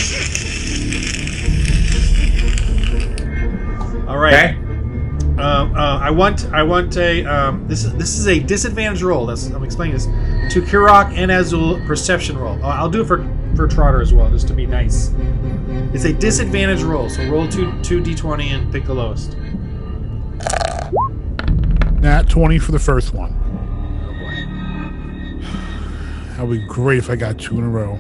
All right.
Okay.
I want a this is a disadvantage roll. I'm explaining this to Kirok and Azul perception roll. I'll do it for for Trotter as well, just to be nice. It's a disadvantage roll, so roll 2d20 and pick the lowest.
Nat 20 for the first one.
Oh boy.
That would be great if I got 2 in a row.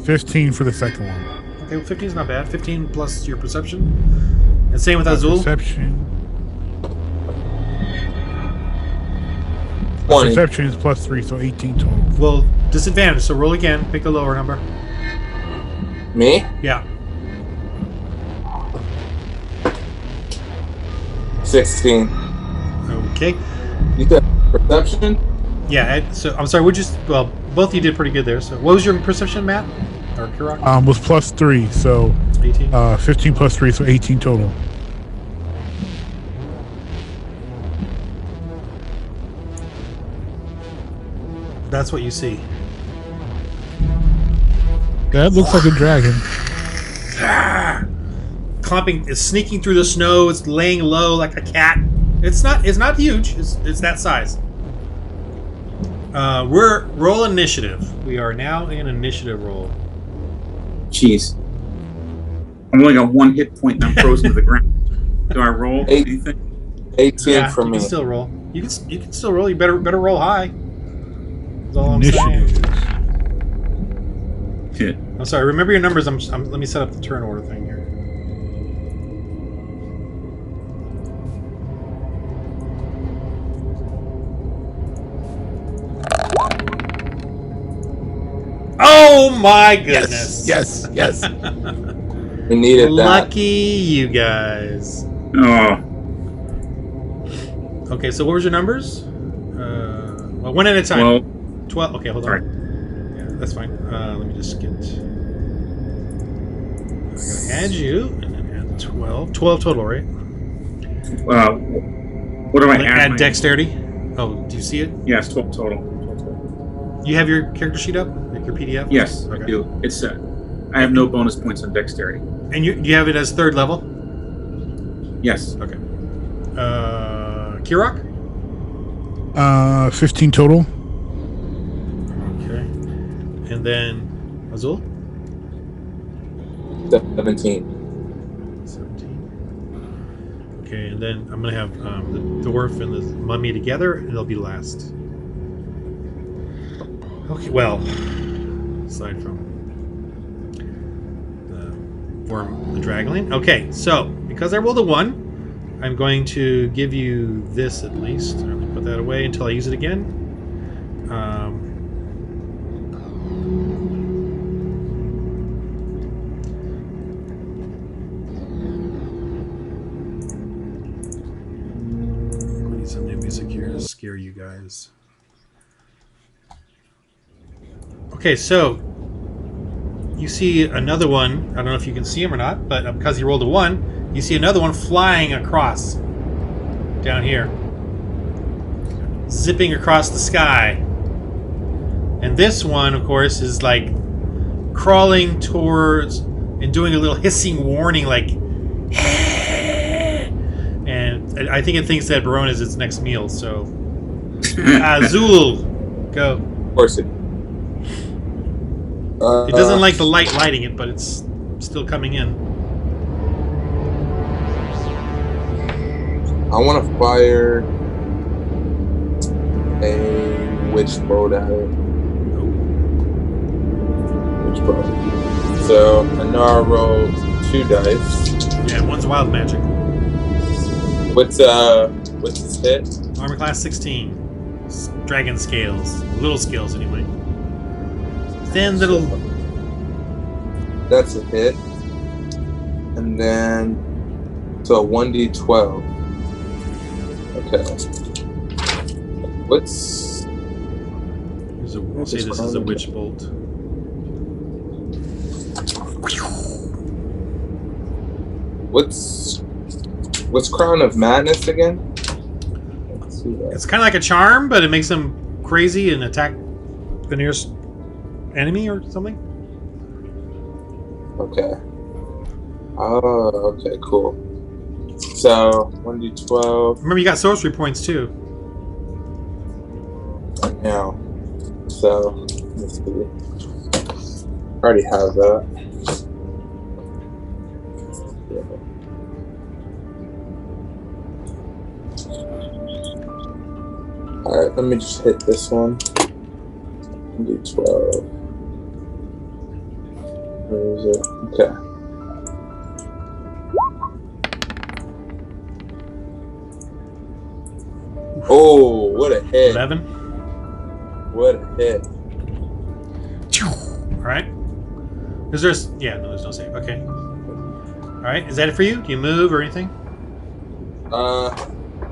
15 for the second one.
Okay, well, 15 is not bad. 15 plus your perception. And same with Azul.
Perception.
20.
Perception is plus 3, so 18 total.
Well, disadvantage, so roll again. Pick the lower number.
Me?
Yeah.
16.
Okay.
You said perception?
Yeah, so I'm sorry, well, both of you did pretty good there. So what was your perception, Matt? Or Kirok?
Was plus 3, so
18.
15 plus 3, so 18 total.
That's what you see.
That looks like a dragon.
Clumping, it's sneaking through the snow. It's laying low like a cat. It's not huge. It's that size. We're roll initiative. We are now in initiative roll.
Jeez. I'm only got 1 hit point and I'm frozen to the ground. Do I roll anything?
18
Yeah,
for
you
me.
can still roll. You can still roll. You better roll high. That's all I'm saying.
Initiative.
Hit.
I'm sorry. Remember your numbers. Let me set up the turn order thing here. Oh my goodness!
Yes.
We needed that.
Lucky you guys.
Oh,
Okay, so what was your numbers? Well, one at a time.
well,
12. Okay, hold on.
sorry.
Yeah, that's fine. Let me just get. I'm gonna add you and then add 12. 12 total, right?
What do I add?
Add
my-
dexterity. Oh, do you see it?
Yes, 12 total.
You have your character sheet up, like your PDF.
Yes,
Okay.
I do. It's I have no bonus points on dexterity.
And you have it as 3rd level.
Yes.
Okay. Kirok.
15 total.
Okay. And then Azul.
17.
17. Okay, and then I'm gonna have the dwarf and the mummy together, and they'll be last. Okay, well, aside from the draggling. Okay, so because I rolled a 1, I'm going to give you this at least. I'm gonna put that away until I use it again. We need some new music here to scare you guys. Okay, so you see another one. I don't know if you can see him or not, but because he rolled a 1, you see another one flying across down here, zipping across the sky. And this one, of course, is like crawling towards and doing a little hissing warning, like, and I think it thinks that Barone is its next meal. So, Azul, go.
Of course it.
It doesn't like the light lighting it, but it's still coming in.
I want to fire a witch bolt at it. Witch bolt. So I know I rolled 2 dice.
Yeah, one's wild magic.
What's his hit?
Armor class 16. Dragon scales. Little scales, anyway. Thin little.
That's a hit. And then so 1d12. Okay. What's
We'll say this is a witch bolt.
What's Crown of Madness again? Let's see that.
It's kind of like a charm, but it makes them crazy and attack the nearest enemy or something.
Okay. Oh, okay, cool. So 1d12
Remember, you got sorcery points too.
right now. So let's see. already have that. Alright, let me just hit this one. Do 12. Where is it? Okay. Oh, what a hit.
11.
What a hit.
Alright. Is there... Yeah, no, there's no save. Okay. Alright, is that it for you? Do you move or anything?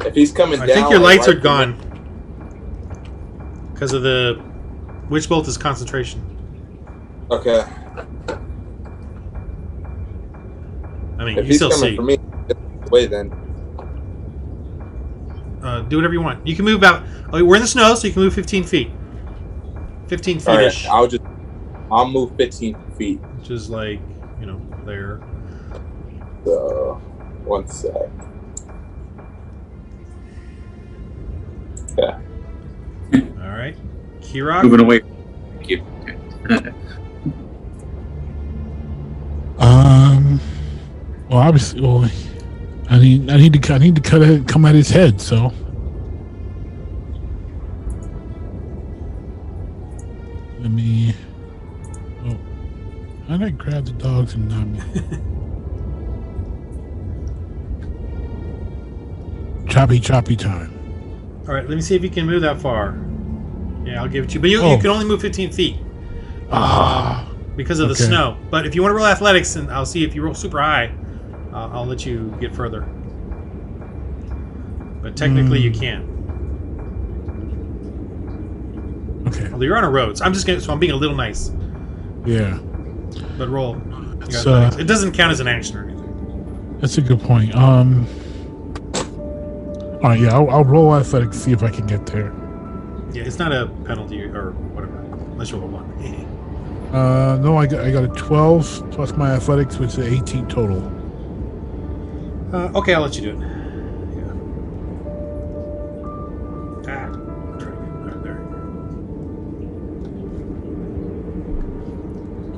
If he's coming down...
I think your lights are gone. Because of the... Witch Bolt is concentration.
Okay.
I mean,
If
you
he's
still
coming
see.
for me, wait then.
Do whatever you want. You can move about... Oh, we're in the snow, so you can move 15 feet. 15 feet-ish.
Alright, I'll move 15 feet.
Which is like, you know, there.
So, 1 sec. Yeah.
Alright. Kirok?
Moving away. Thank you.
Well, obviously, I need to come at his head. So, let me. Oh, how did I grab the dogs and not me? Choppy time.
Alright, let me see if you can move that far. Yeah, I'll give it to you. But you can only move 15 feet. Because of the snow. But if you want to roll athletics, and I'll see if you roll super high, I'll let you get further. But technically, you can't.
Okay.
Although you're on a road, so I'm being a little nice.
Yeah.
But roll.
So,
it doesn't count as an action or anything.
That's a good point. All right, yeah, I'll roll athletics, see if I can get there.
Yeah, it's not a penalty or whatever, unless you roll 1.
No, I got a 12 plus my athletics, which is 18 total.
Okay, I'll let you do it. Yeah. I'm trying to get there.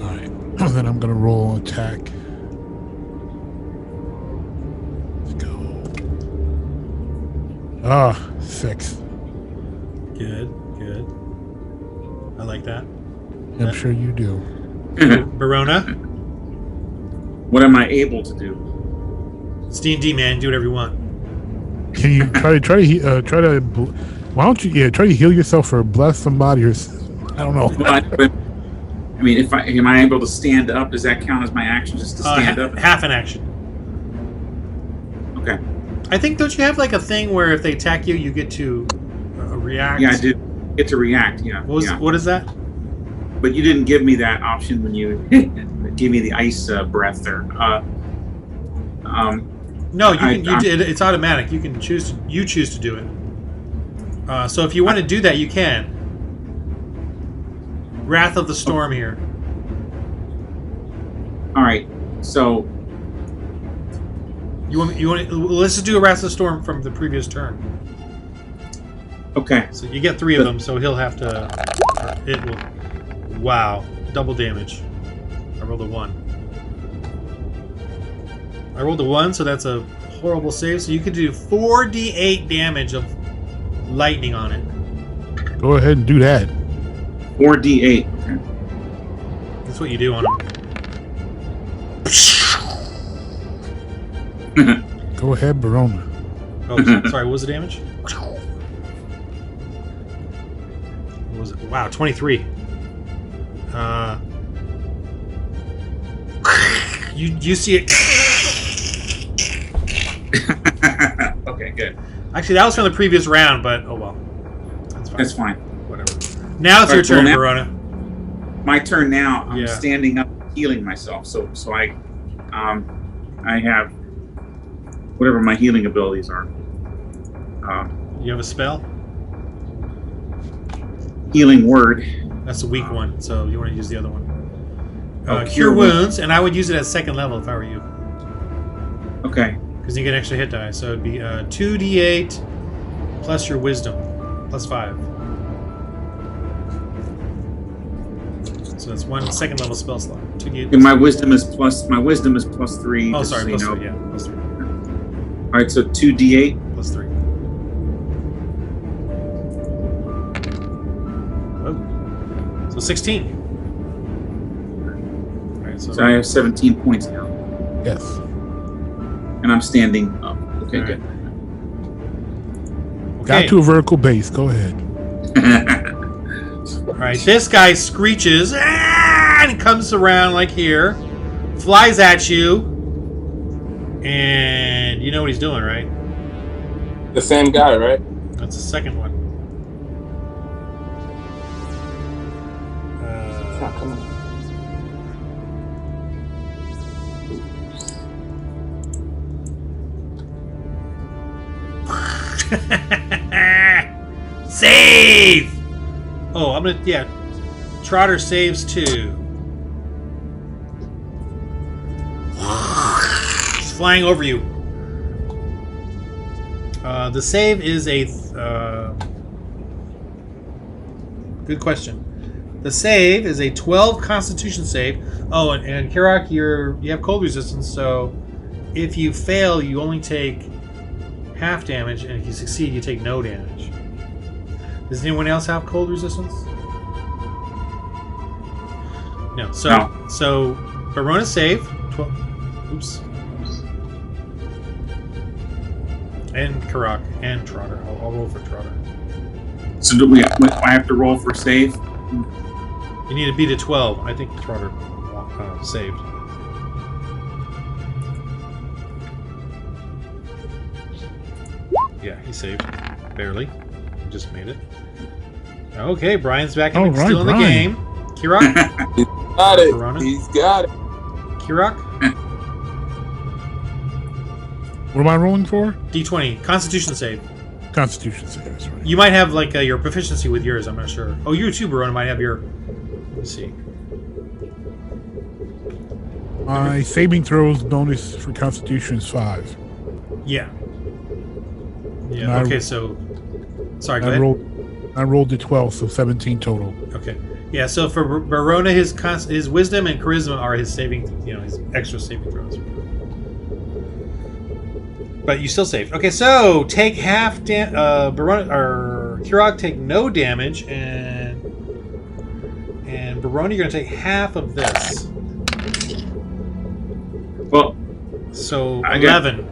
All right, and then I'm gonna roll an attack. Let's go. 6.
Good. I like that.
I'm sure you do.
Verona?
What am I able to do?
It's D&D, man. Do whatever you want.
Can you try to? Why don't you try to heal yourself or bless somebody or I don't know.
I mean, am I able to stand up? Does that count as my action just to stand up?
Half an action.
Okay.
I think, don't you have like a thing where if they attack you, you get to react?
Yeah, I do get to react. Yeah.
What is that?
But you didn't give me that option when you gave me the ice breath there.
No, you did. It's automatic. You can choose. You choose to do it. So if you want to do that, you can. Wrath of the Storm here.
All right. So
you want? Let's just do a Wrath of the Storm from the previous turn.
Okay.
So you get 3 of them. So he'll have to. It will. Wow, double damage. I rolled a 1. I rolled a 1, so that's a horrible save. So you could do 4d8 damage of lightning on it.
Go ahead and do that.
4d8. Okay.
That's what you do on them.
Go ahead, Verona.
Oh, sorry. What was the damage? What was it? Wow, 23. You see it.
Okay, good.
Actually, that was from the previous round, but oh well. That's fine.
That's fine.
Whatever. Now it's your turn, Verona.
My turn now. I'm standing up, healing myself. So I have whatever my healing abilities are.
You have a spell?
Healing word.
That's a weak one, so you want to use the other one.
Cure
wounds, and I would use it at 2nd level if I were you.
Okay.
Because you get an extra hit die, so it'd be 2d8 plus your wisdom, plus 5. So that's one second level spell slot.
And my wisdom is plus. My wisdom is +3.
Oh, sorry, plus
so
3. Yeah, plus 3.
All right, so 2d8
plus 3. Oh, so 16. All right,
So I have 17 points now,
Yes.
and I'm standing up. Okay,
All
good.
Got to a vertical base. Go ahead.
All right, this guy screeches and comes around like here, flies at you, and you know what he's doing, right?
The same guy, right?
That's the second one.
It's not coming.
Save! Oh, I'm gonna, yeah. Trotter saves too. He's flying over you. The save is a... good question. The save is a 12 Constitution save. Oh, and Kirak, you have cold resistance, so if you fail, you only take half damage, and if you succeed, you take no damage. Does anyone else have cold resistance? No. So Verona save. 12. Oops. And Karak and Trotter. I'll roll for Trotter.
So I have to roll for save?
You need to beat a 12. I think Trotter saved. Yeah, he saved. Barely. He just made it. Okay, Brian's back in, still in the game. Kirak?
He's got it.
Verona?
He's got it.
Kirak?
What am I rolling for?
D20. Constitution save.
Constitution save. That's right.
You might have like your proficiency with yours. I'm not sure. Oh, you too, Verona, might have your... Let's see.
My saving throws bonus for Constitution is 5.
Yeah. Yeah, okay, so... Sorry, go ahead.
I rolled a 12, so 17 total.
Okay. Yeah, so for Verona, his wisdom and charisma are his saving, his extra saving throws. But you still saved. Okay, so take half Verona or Kirak take no damage, and Verona, you're gonna take half of this.
Well,
so
I
11.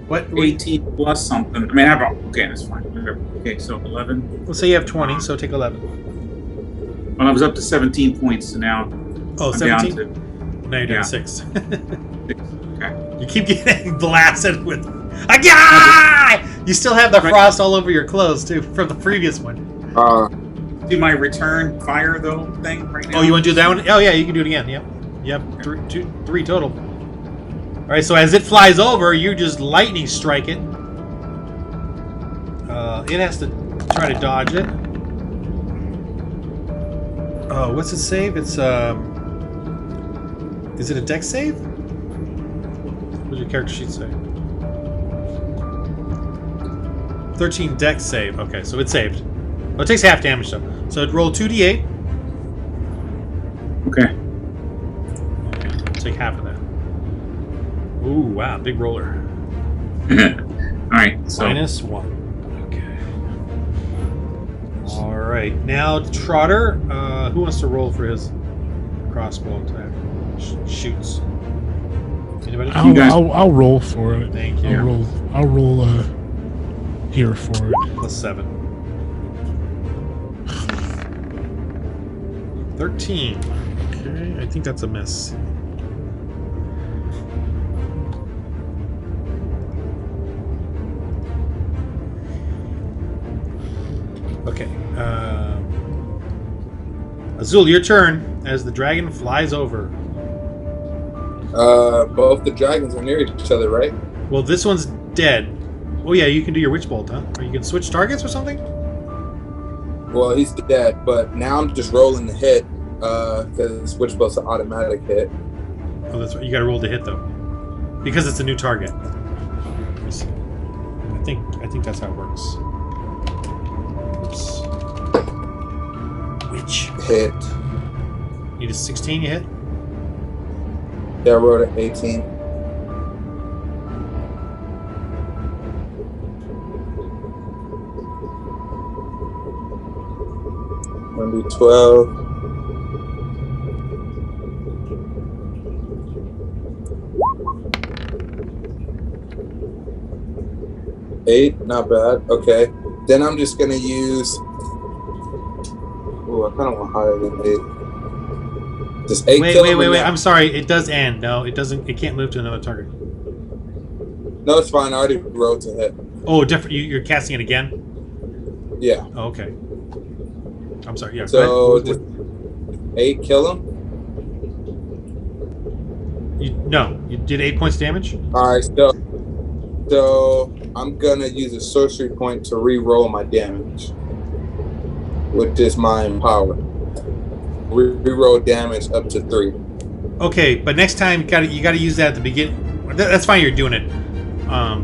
What?
18 plus something. I mean, okay, that's fine. Okay, so 11.
Let's say you have 20, so take 11.
Well, I was up to 17 points, so now.
Oh,
I'm
17?
down to,
Now you're down
yeah.
6.
Okay.
You keep getting blasted with... You still have the frost all over your clothes, too, from the previous one.
Do my return fire, though, thing right now?
Oh, you want to do that one? Oh, yeah, you can do it again. Yep. Yep, 3 total. All right, so as it flies over, you just lightning strike it. It has to try to dodge it. Oh, what's it save? It's is it a dex save? What does your character sheet say? 13 dex save. Okay, so it's saved. Oh, it takes half damage though. So it rolled 2d8.
Okay.
Take half of that. Ooh, wow, big roller.
All right. So
-1. Okay. All right, now Trotter. Who wants to roll for his crossbow attack? Shoots. Anybody?
I'll roll for it.
Thank you.
I'll roll here for it.
+7. 13. Okay, I think that's a miss. Okay. Azul, your turn as the dragon flies over.
Both the dragons are near each other, right?
Well, this one's dead. Oh yeah, you can do your witch bolt, huh? Or you can switch targets or something?
Well, he's dead, but now I'm just rolling the hit because Witch Bolt's an automatic hit.
Oh, that's right. You got to roll to hit though, because it's a new target. Let me see. I think that's how it works. Oops. Witch.
Hit.
Need a 16 you hit?
Yeah, I rolled an 18. Gonna be 12. Eight, not bad. Okay. Then I'm just gonna use. Oh, I kind of want higher than 8. Does 8 kill him?
Wait. I'm sorry. It does end. No, it doesn't. It can't move to another target.
No, it's fine. I already rolled to hit.
Oh, different. You're casting it again?
Yeah.
Oh, okay. I'm sorry. Yeah.
So does 8 kill him?
No, you did 8 points damage.
All right. So I'm gonna use a sorcery point to re-roll my damage with this mind power. Re-roll damage up to 3.
Okay, but next time you gotta use that at the beginning. That's fine. You're doing it,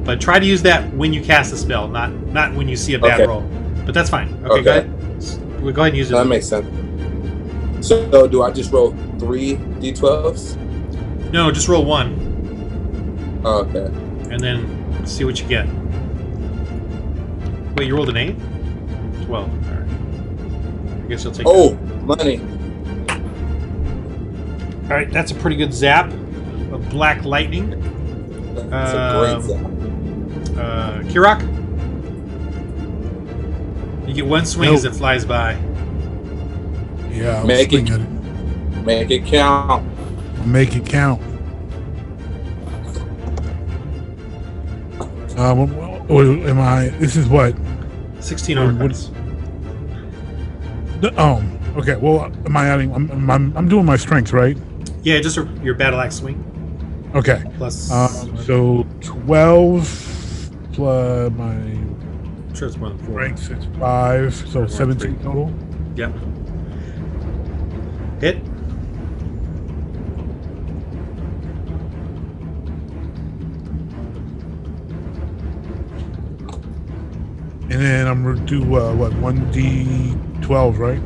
but try to use that when you cast a spell, not when you see a bad roll. But that's fine. Okay, go ahead. We'll go ahead and use it.
That makes sense. So do I just roll 3 d12s?
No, just roll 1.
Oh, okay.
And then see what you get. Wait, you rolled an 8? 12. All right. I guess you'll take.
Oh, money.
All right, that's a pretty good zap of black lightning.
That's a great zap.
Kirok, you get 1 swing as it flies by.
Yeah, I'll
Make
swing
it-
at it.
Make it count.
Make it count. What am I? This is what?
16
What-
overcuts.
Okay. Well, am I adding? I'm doing my strengths, right?
Yeah, just your battle axe swing
Okay.
plus.
So 12 plus my
I'm sure it's more than 4.
strengths is 5, so 17 total.
Yep. Hit.
And then I'm gonna do what? 1d12, right?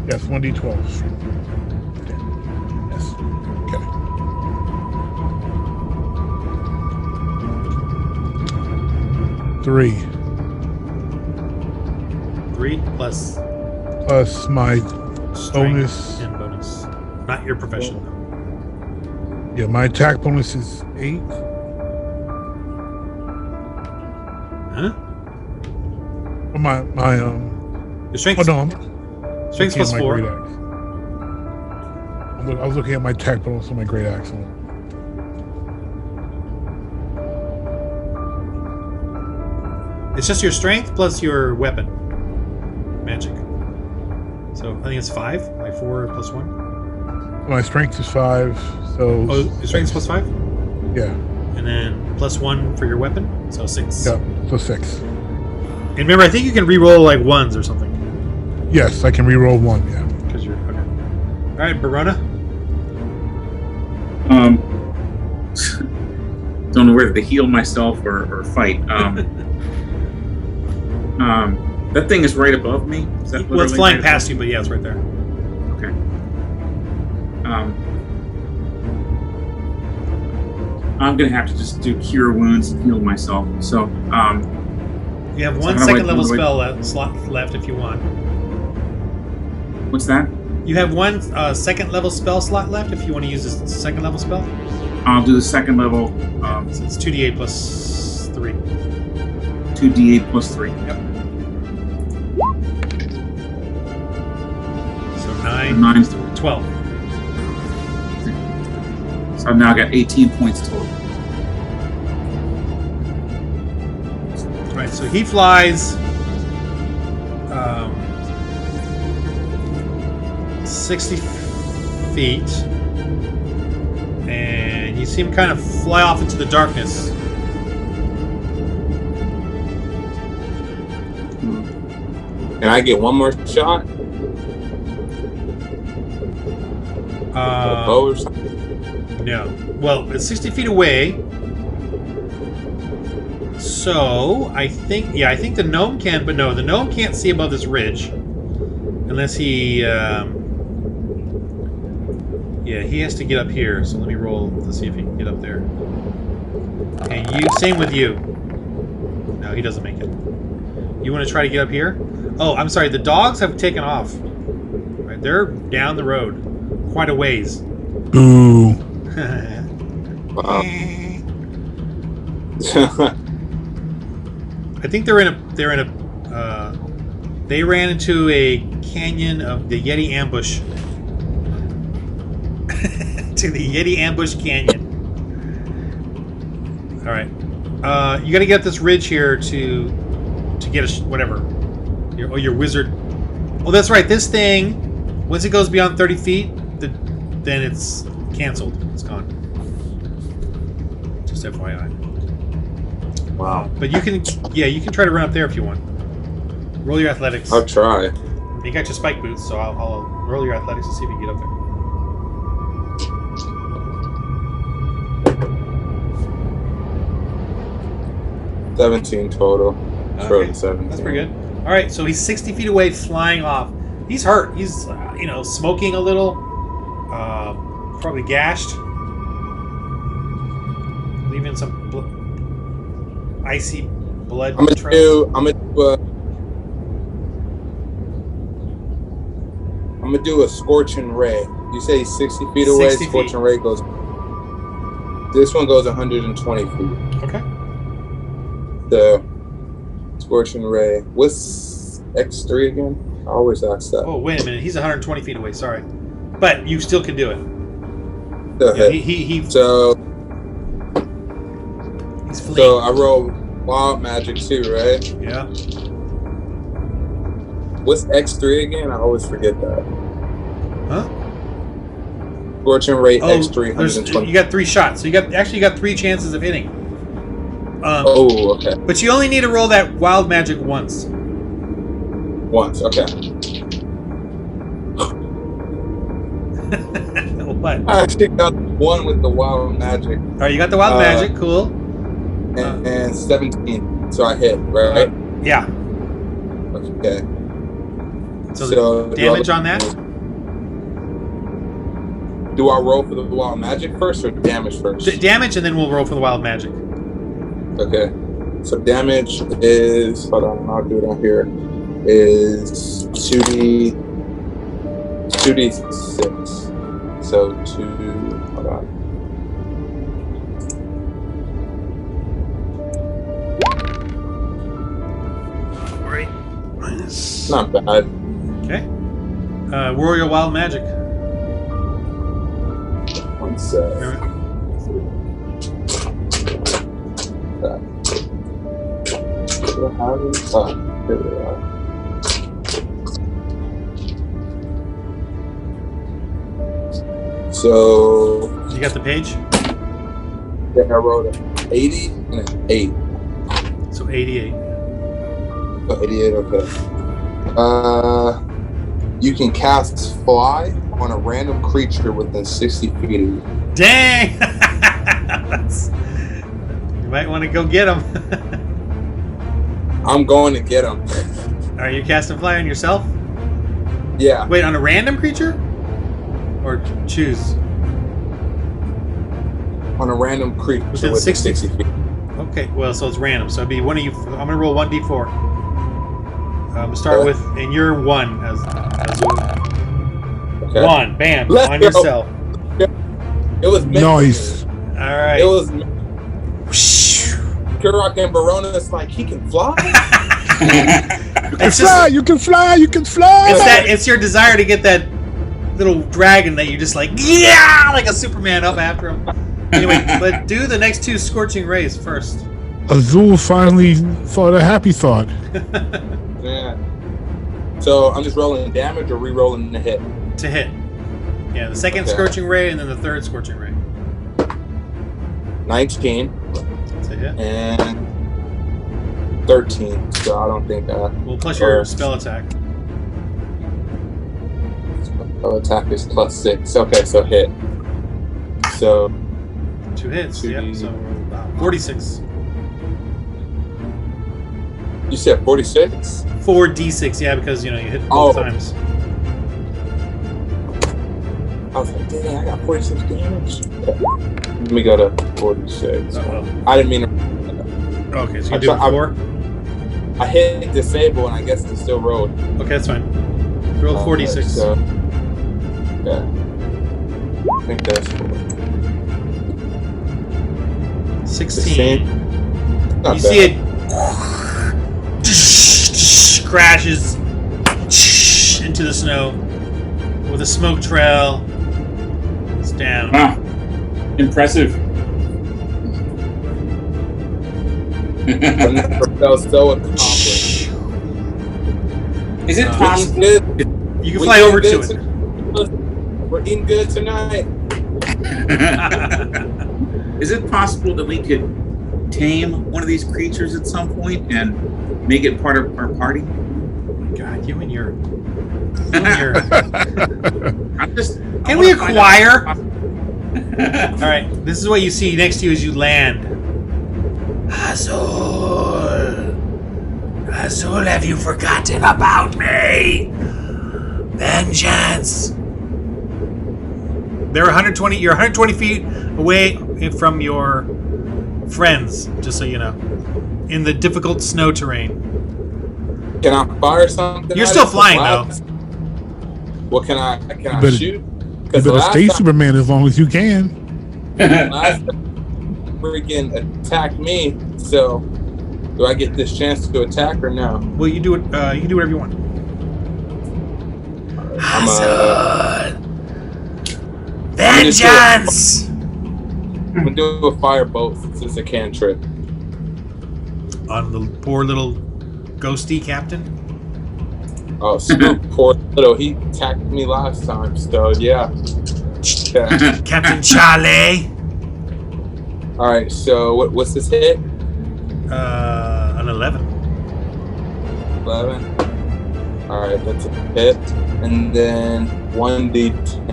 Yes, 1d12. Yes. Okay. Three
3 plus
plus my
strength
bonus.
and bonus. Not your profession, though.
Yeah, my attack bonus is 8.
Huh?
Oh, my
Your strength.
Oh no, I'm
Strength
looking
plus
at my
4.
great axe. I was looking at my attack bonus on my great axe.
It's just your strength plus your weapon magic. So I think it's 5. Like 4 plus 1.
My strength is 5, so
Oh, your strength is plus 5?
yeah,
And then plus 1 for your weapon. So 6.
yeah, so 6.
And remember, I think you can re-roll like 1s or something.
Yes, I can re-roll 1. Yeah.
Because you're okay. All right, Barona.
Don't know whether to heal myself or fight. That thing is right above me. Is that
Well, it's
literally
flying
right
past you, but yeah, it's right there.
Okay. I'm gonna have to just do cure wounds and heal myself. So,
You have
So
one
how do I-
second level
how do I-
spell slot left if you want.
what's that?
You have one second level spell slot left if you want to use this second level spell.
I'll do the second level.
So it's 2d8 plus 3.
2d8 plus 3.
Yep. So 9,
9.
12.
So I've now got 18 points total.
Right, so he flies 60 feet, and you see him kind of fly off into the darkness.
Can I get one more shot? A bow or something?
No. Well, it's 60 feet away. So, I think the gnome can, but no, the gnome can't see above this ridge. Unless he Yeah, he has to get up here. So let me roll to see if he can get up there. And you, same with you. No, he doesn't make it. You want to try to get up here? Oh, I'm sorry. The dogs have taken off. Right, they're down the road, quite a ways.
Boo.
Wow.
I think they're in a. They ran into a canyon of the Yeti ambush. To the Yeti ambush canyon. All right. You got to get up this ridge here to get a whatever. Your wizard. Oh, that's right. This thing, once it goes beyond 30 feet, then it's canceled. It's gone. Just FYI.
Wow.
But you can try to run up there if you want. Roll your athletics.
I'll try.
You got your spike boots, so I'll roll your athletics to see if you can get up there.
17 total.
Okay.
17.
That's pretty good. All right, so he's 60 feet away, flying off. He's hurt. He's smoking a little, probably gashed, leaving some icy blood.
I'm gonna do a scorching ray. You say he's 60 feet away.
60
scorching
feet.
ray goes. This one goes 120 feet.
Okay.
The scorching ray. What's X3 again? I always ask that.
Oh, wait a minute. He's 120 feet away. Sorry, but you still can do it.
So,
Yeah, he
so
he's fleeing.
So I roll wild magic too, right?
Yeah.
What's X3 again? I always forget that.
Huh?
Scorching ray
Oh,
X3, 120.
you got 3 shots. So you got 3 chances of hitting.
Oh, okay.
But you only need to roll that wild magic once.
Once, okay.
What?
I actually got one with the wild magic.
All right, you got the wild magic. Cool.
And 17. So I hit, right?
Yeah.
Okay.
So the damage on that?
Do I roll for the wild magic first or damage first?
Damage, and then we'll roll for the wild magic.
Okay. So damage is, hold on, I'll do it on here, is 2d6. So 2, hold on.
Right. Minus.
Not bad.
Okay. Roll your wild magic.
One sec.
Remember?
Do I have it? Oh, here we are. So
You got the page?
yeah, I wrote an 80 and an 8.
So 88.
Oh, 88, okay. You can cast fly on a random creature within 60 feet of you.
Dang! You might want to go get him.
I'm going to get him.
Are you casting fly on yourself?
Yeah.
Wait, on a random creature? Or choose?
On a random creature
Within
within
60
60 feet.
Okay, well, so it's random. So it'd be one of you. I'm going to roll 1d4. I'm going to start with, and you're 1 as
Okay.
1. Bam.
Let's
on
go.
yourself.
It was meant
Nice.
All right.
It was ROCKINMRMAGIC is like, he can fly?
It's
Fly, you can fly, you can fly.
It's your desire to get that little dragon that you just like, yeah, like a Superman up after him. Anyway, but do the next 2 scorching rays first.
Azul finally thought a happy thought.
Yeah. So I'm just rolling damage or re-rolling the hit?
To hit. Yeah, the second
Okay.
scorching ray and then the third scorching ray.
19
That's a hit.
and 13. So I don't think that.
Well, plus your spell attack.
Spell attack is +6. Okay, so hit. So
2 hits.
2D.
Yep. So 46.
you said 46?
4d6. Yeah, because you hit
Oh.
both times.
was like, dang, I got 46 damage. Okay. Let me go to 46.
Uh-oh.
I didn't mean to.
Okay, so you do it 4?
I hit disable and I guess it still rolled.
Okay, that's fine. Roll 46.
So, yeah. I think that's
16.
Not
You
bad.
see it crashes into the snow with a smoke trail. It's down.
Wow. Impressive.
I never felt so accomplished.
Is it possible?
You can fly over to it.
We're eating good tonight.
Is it possible that we could tame one of these creatures at some point and make it part of our party?
Oh my God, you and your.
I'm just.
Can we acquire? All right, this is what you see next to you as you land. Azul, Azul, have you forgotten about me? Vengeance. They're 120. You're 120 feet away from your friends, just so you know, in the difficult snow terrain.
Can I fire something?
You're still flying though.
Well, can I
better-
shoot?
You better stay Superman as long as you can.
Last time freaking attacked me, so do I get this chance to attack or no?
Well, you do it. You can do whatever you want. Vengeance!
I'm gonna do a firebolt since it's a cantrip.
On the poor little ghosty captain.
Oh, Scoop, poor little. He attacked me last time, so yeah.
Captain Charlie.
All right, so what's this hit?
An 11.
11. All right, that's a hit, and then 1d10.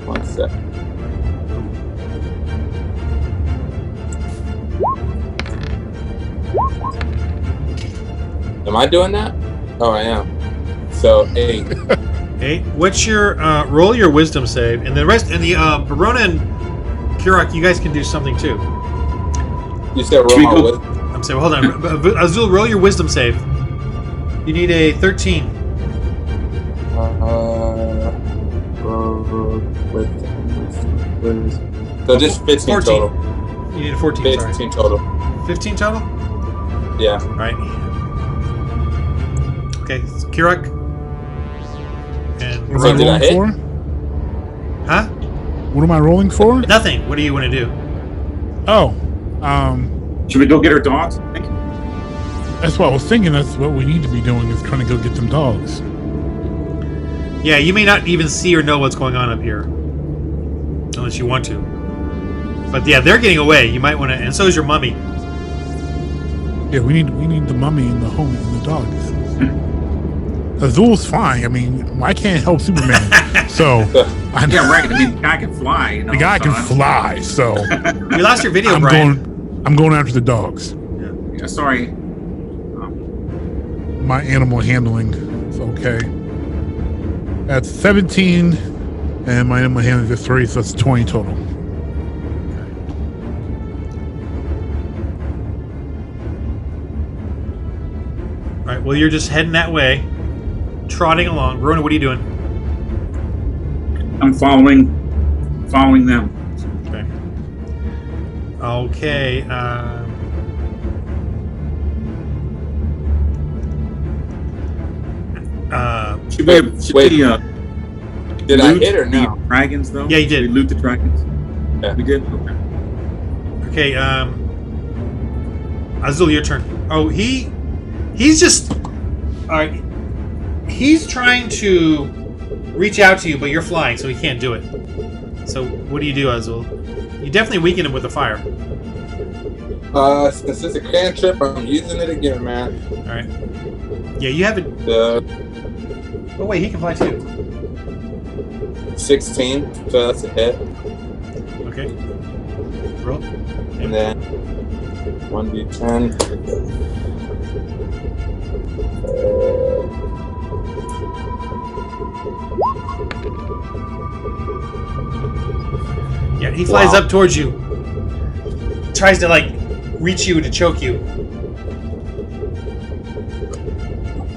1 sec. Am I doing that? Oh, I am. So 8.
Okay, what's your roll your wisdom save, and the rest, and the Verona and Kurok, you guys can do something too.
You said roll my wisdom.
I'm saying, hold on, Azul, roll your wisdom save. You need a 13.
So just 15
14.
total.
You need a 14.
15
sorry.
total.
15 total.
Yeah.
All right. Okay, Kurok. And
What am I
did I hit?
rolling for?
huh?
What am I rolling for?
Nothing. What do you want to do?
Oh,
Should we go get our dogs? I think.
that's what I was thinking. That's what we need to be doing, is trying to go get them dogs.
Yeah, you may not even see or know what's going on up here, unless you want to. But yeah, they're getting away. You might want to, and so is your mummy.
Yeah, we need the mummy and the homie and the dogs. Azul's fine. I mean, I can't help Superman, so
Yeah, right. I mean, the guy can fly. You know,
the guy
so
can
I don't-
fly. So
We lost your video,
I'm
Brian.
going after the dogs.
Yeah, sorry.
My animal handling is okay. That's 17, and my animal handling is 3, so that's 20 total.
All right. Well, you're just heading that way, trotting along. Rona, what are you doing?
I'm following them.
Okay.
Should
Wait,
we
Did I
loot
hit or
the
no?
dragons though?
Yeah, you did.
Should we loot the dragons?
Yeah.
We did. Okay.
Okay. Azul, your turn. Oh, he's just. All right. He's trying to reach out to you, but you're flying, so he can't do it. So what do you do, Azul? You definitely weaken him with the fire.
Since it's a cantrip, I'm using it again, man.
All right. Yeah, you have it. Oh wait, he can fly too.
16, so that's a hit.
Okay. Roll.
And then 1d10.
Yeah, he flies up towards you. Tries to, like, reach you to choke you.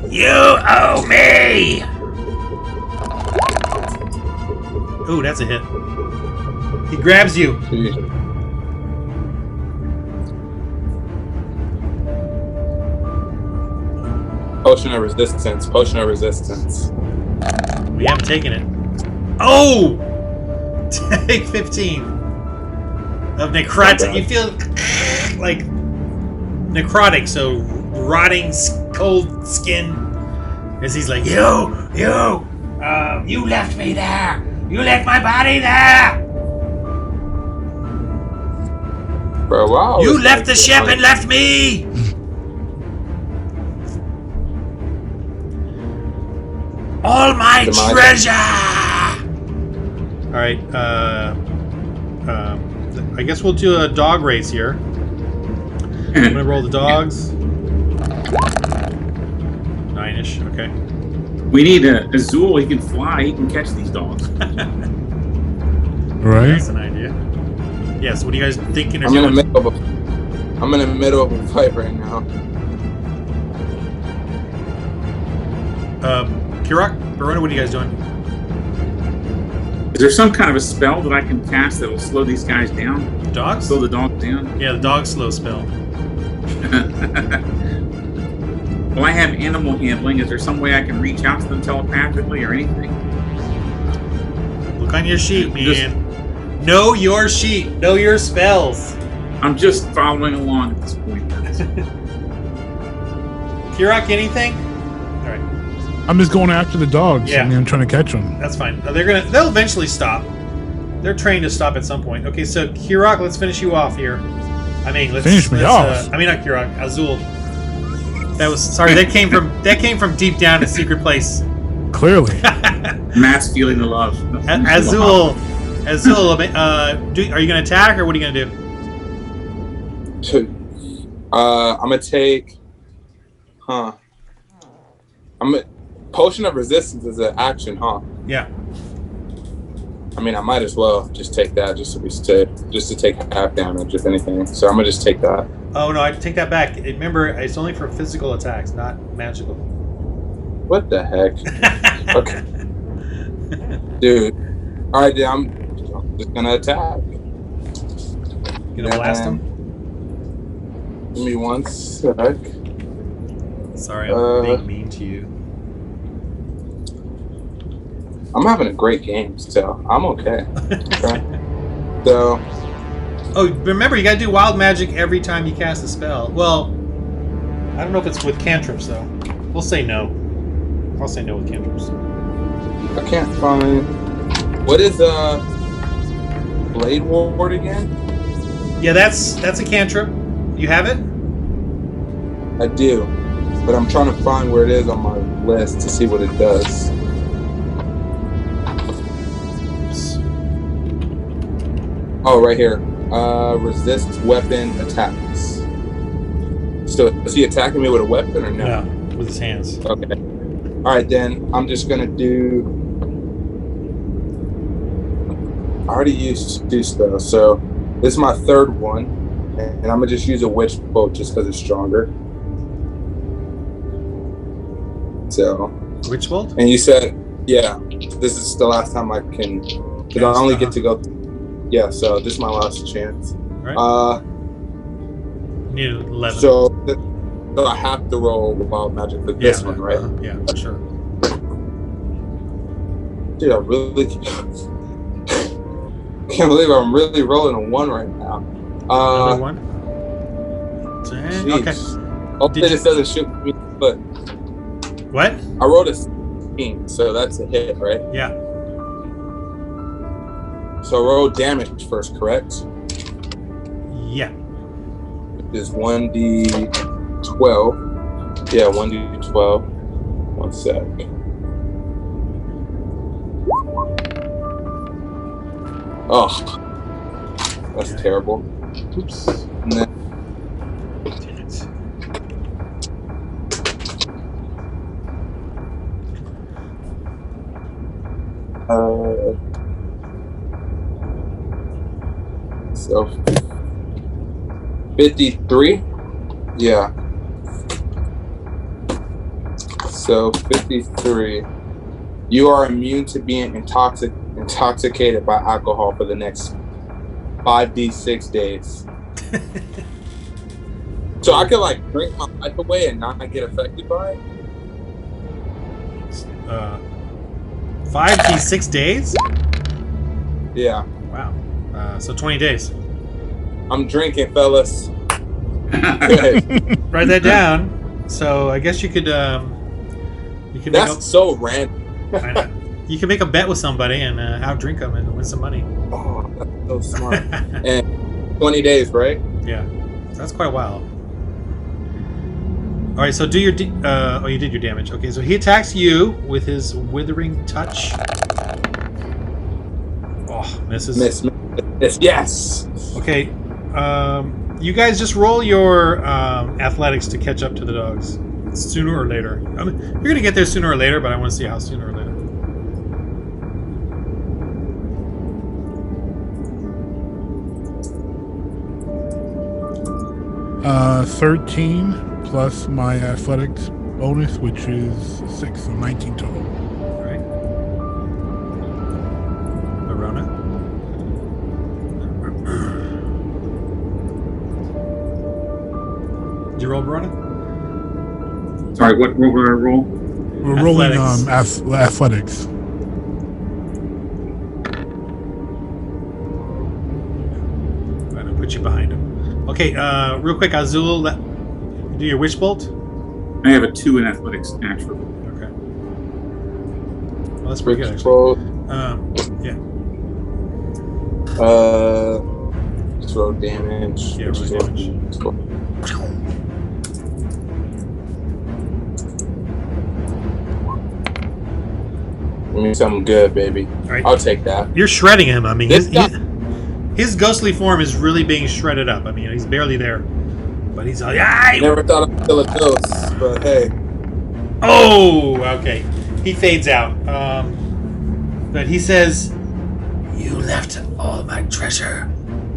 You owe me! Ooh, that's a hit. He grabs you.
Potion of resistance. Potion of resistance.
We haven't taken it. Oh! Take 15 of necrotic. You feel like necrotic, so rotting, cold skin. As he's like, you left me there. You left my body there.
Bro, wow.
You left the ship and left me. All my treasure. All right. I guess we'll do a dog race here. I'm gonna roll the dogs. 9-ish. Okay.
We need Azul. He can fly. He can catch these dogs.
Right.
That's an idea. Yes. What are you guys thinking?
I'm in the middle of a fight right now.
Kirok, Verona, what are you guys doing?
Is there some kind of a spell that I can cast that will slow these guys down?
Dogs?
Slow the dogs down?
Yeah, the dog slow spell.
Well, I have animal handling. Is there some way I can reach out to them telepathically or anything?
Look on your sheet, man. Know your sheet. Know your spells.
I'm just following along at this point.
Kirok, anything? All right.
I'm just going after the dogs.
Yeah.
I mean, I'm trying to catch them.
That's fine. They'll eventually stop. They're trained to stop at some point. Okay, so Kirok, let's finish you off here. I mean, let's
finish me off.
I mean, not Kirok, Azul. That came from deep down a secret place.
Clearly.
Mass feeling the love.
Azul, are you gonna attack or what are you gonna do?
I'm gonna take. Potion of resistance is an action, huh?
Yeah.
I mean, I might as well just take that just to be safe, just to take half damage, if anything. So I'm gonna just take that.
Oh no, I take that back. Remember, it's only for physical attacks, not magical.
What the heck? Okay. Dude. Alright, dude, I'm just gonna attack.
You gonna blast him?
Give me 1 sec.
Sorry, I'm being mean to you.
I'm having a great game, so I'm okay. Okay. So.
Oh, remember, you gotta do wild magic every time you cast a spell. Well, I don't know if it's with cantrips, though. We'll say no. I'll say no with cantrips.
I can't find... What is Blade Ward again?
Yeah, that's a cantrip. You have it?
I do. But I'm trying to find where it is on my list to see what it does.
Oops.
Oh, right here. Resists weapon attacks. So is he attacking me with a weapon or no?
No, with his hands.
Okay. Alright, then I'm just gonna do... I already used 2 spells, so this is my 3rd one. And I'm gonna just use a Witch Bolt just because it's stronger. So...
Witch Bolt?
And you said, yeah, this is the last time I can... Because I only get to go... Yeah, so this is my last chance.
Right. You need 11.
So I have to roll wild magic for this one, right?
Yeah, for sure.
Dude, I really can't believe I'm really rolling a 1 right now.
Another 1? Okay.
Hopefully this doesn't shoot me in the foot.
What?
I rolled a 16, so that's a hit, right?
Yeah.
So I roll damage first, correct?
Yeah.
It is 1d12. Yeah, 1d12. 1 sec. Oh, that's terrible.
Oops.
And then,
Damn it.
So 53. Yeah. So 53. You are immune to being intoxicated by alcohol for the next 5d6 days. So I could like drink my life away and not get affected by it?
5d6 days?
Yeah.
Wow. So 20 days.
I'm drinking, fellas.
Write that down. So I guess you could
That's so random.
I know. You can make a bet with somebody and outdrink them and win some money.
Oh, that's so smart. And 20 days, right?
Yeah. So that's quite a while. All right, so do your oh, you did your damage. Okay, so he attacks you with his withering touch. Oh, misses.
Miss. Yes.
Okay, you guys just roll your athletics to catch up to the dogs sooner or later. I mean, you're gonna get there sooner or later, but I want to see how sooner or later.
13 plus my athletics bonus, which is 6, so 19 total.
All right. Verona. Did you roll, Verona?
Sorry, what would I roll?
We're rolling athletics.
Right, I'll put you behind him. Okay, real quick, Azul, do your Witch Bolt.
I have a 2 in athletics, naturally.
Okay. Well, that's pretty good,
Actually.
yeah.
Just roll damage.
Yeah, roll damage.
Give me something good, baby.
All right.
I'll take that.
You're shredding him. I mean,
His
his ghostly form is really being shredded up. I mean, he's barely there. But he's like, ah!
Never thought I'd kill a ghost, but hey.
Oh, okay. He fades out. But he says, "You left all my treasure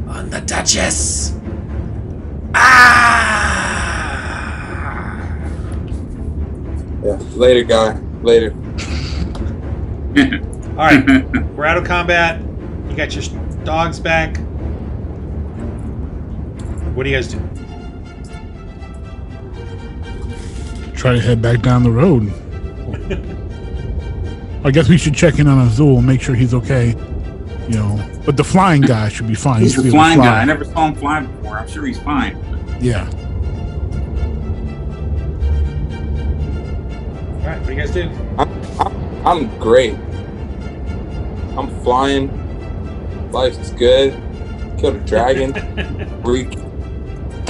on the Duchess." Ah!
Yeah. Later, guy. Later.
All right, we're out of combat. You got your dogs back. What do you guys do?
Try to head back down the road. I guess we should check in on Azul and make sure he's okay. You know, but the flying guy should be fine.
He's the flying guy. I never saw him fly before. I'm sure he's fine.
Yeah.
All right, what do you guys do?
I'm great. I'm flying. Life's good. Killed a dragon. Freak.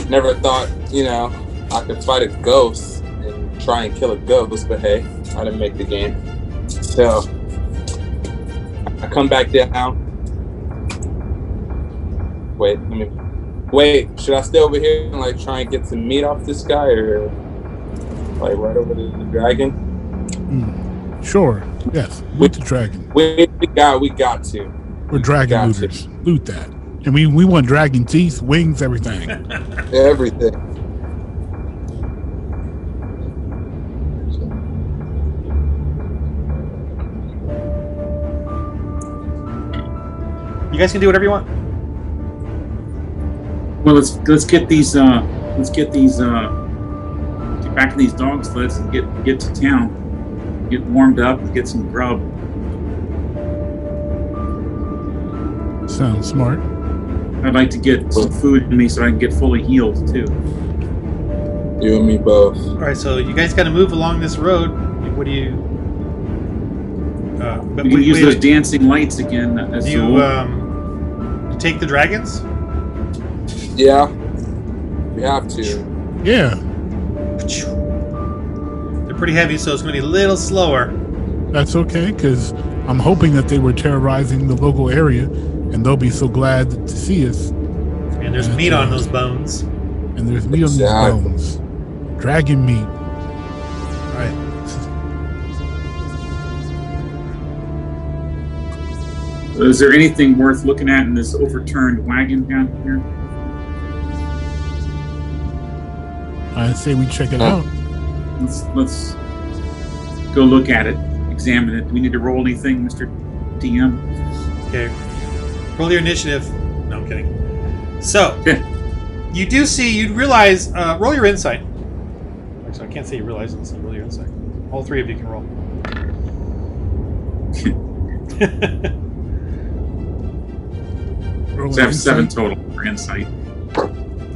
Never thought, I could fight a ghost and try and kill a ghost, but hey, I didn't make the game. So I come back down. Wait, should I stay over here and try and get some meat off this guy, or right over to the dragon?
Sure. Yes. With the dragon.
We got to.
We're dragon looters. Loot that. And we want dragon teeth, wings, everything.
Everything.
You guys can do whatever you want.
Well, let's get these get back in these dog sleds and get to town, get warmed up, and get some grub.
Sounds smart.
I'd like to get some food in me so I can get fully healed too.
You and me both.
All right, so you guys got to move along this road. What do you?
We can use those dancing lights again.
Do you take the dragons?
Yeah, we have to.
Yeah.
They're pretty heavy, so it's going to be a little slower.
That's okay, because I'm hoping that they were terrorizing the local area, and they'll be so glad to see us.
And there's meat on those bones.
And there's meat on these bones. Dragon meat.
All right.
Is there anything worth looking at in this overturned wagon down here?
I say we check it out.
Let's go look at it, examine it. Do we need to roll anything, Mr. DM?
Okay. Roll your initiative. No, I'm kidding. So, you do see, you realize, roll your insight. Actually, I can't say you realize it, so roll your insight. All three of you can roll.
So I have 7 total for insight.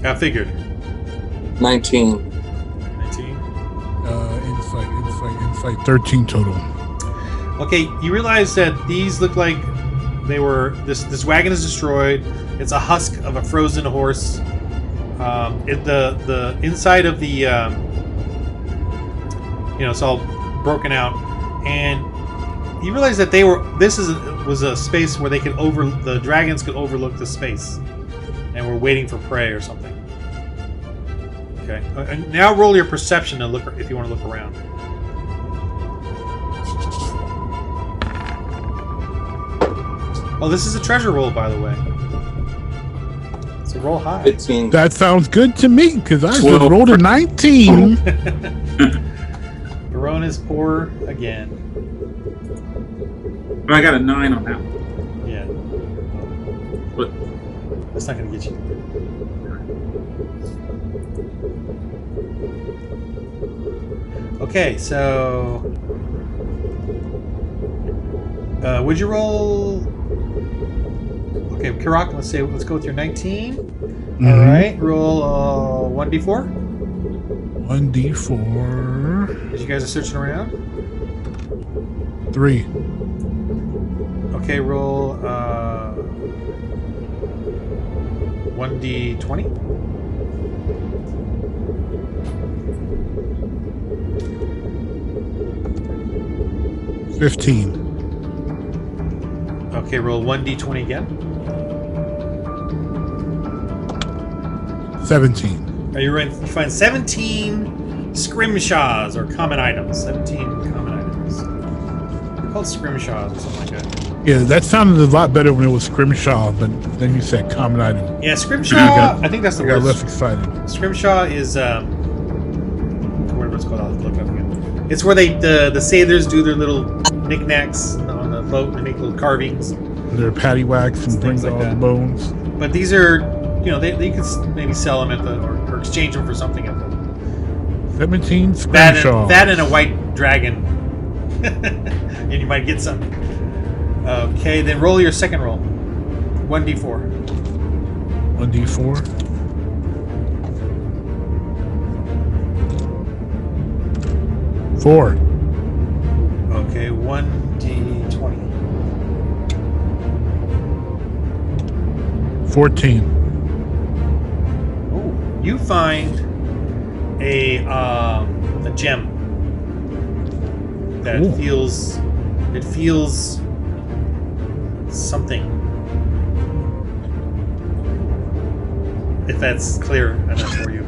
I figured.
19.
19.
Insight. 13 total.
Okay, you realize that these look like they were. This wagon is destroyed. It's a husk of a frozen horse. The inside of the it's all broken out, and you realize that they were. Was a space where they could the dragons could overlook the space, and were waiting for prey or something. Okay, and now roll your perception to look if you want to look around. Oh, this is a treasure roll, by the way. So roll high.
15.
That sounds good to me, because I just rolled a 19.
Baron is poor again.
I got a 9 on that one.
Yeah.
But
that's not going to get you. Okay, so... would you roll... Okay, Kirok, let's go with your 19.
Mm-hmm.
All right, roll 1d4.
1d4.
As you guys are searching around.
3.
Okay, roll 1d20.
$15.
Okay, roll 1d20 again.
17.
You find 17 scrimshaws or common items. 17 common items. They're called scrimshaws or something like that.
Yeah, that sounded a lot better when it was scrimshaw, but then you said common item.
Yeah, scrimshaw. I think that's the
I got
word.
less excited.
Scrimshaw is whatever it's called. I'll look it up again. It's where the sailors do their little knickknacks on the boat. They make little carvings.
They're patty wax and bring
like
all
that.
the bones.
But these are, they could maybe sell them at or exchange them for something at the
17 scrimshaw.
That and a white dragon, and you might get some. Okay, then roll your second roll. 1d4.
1d4. 4.
Okay, 1d20.
14.
Oh, you find a gem that feels something. If that's clear enough for you.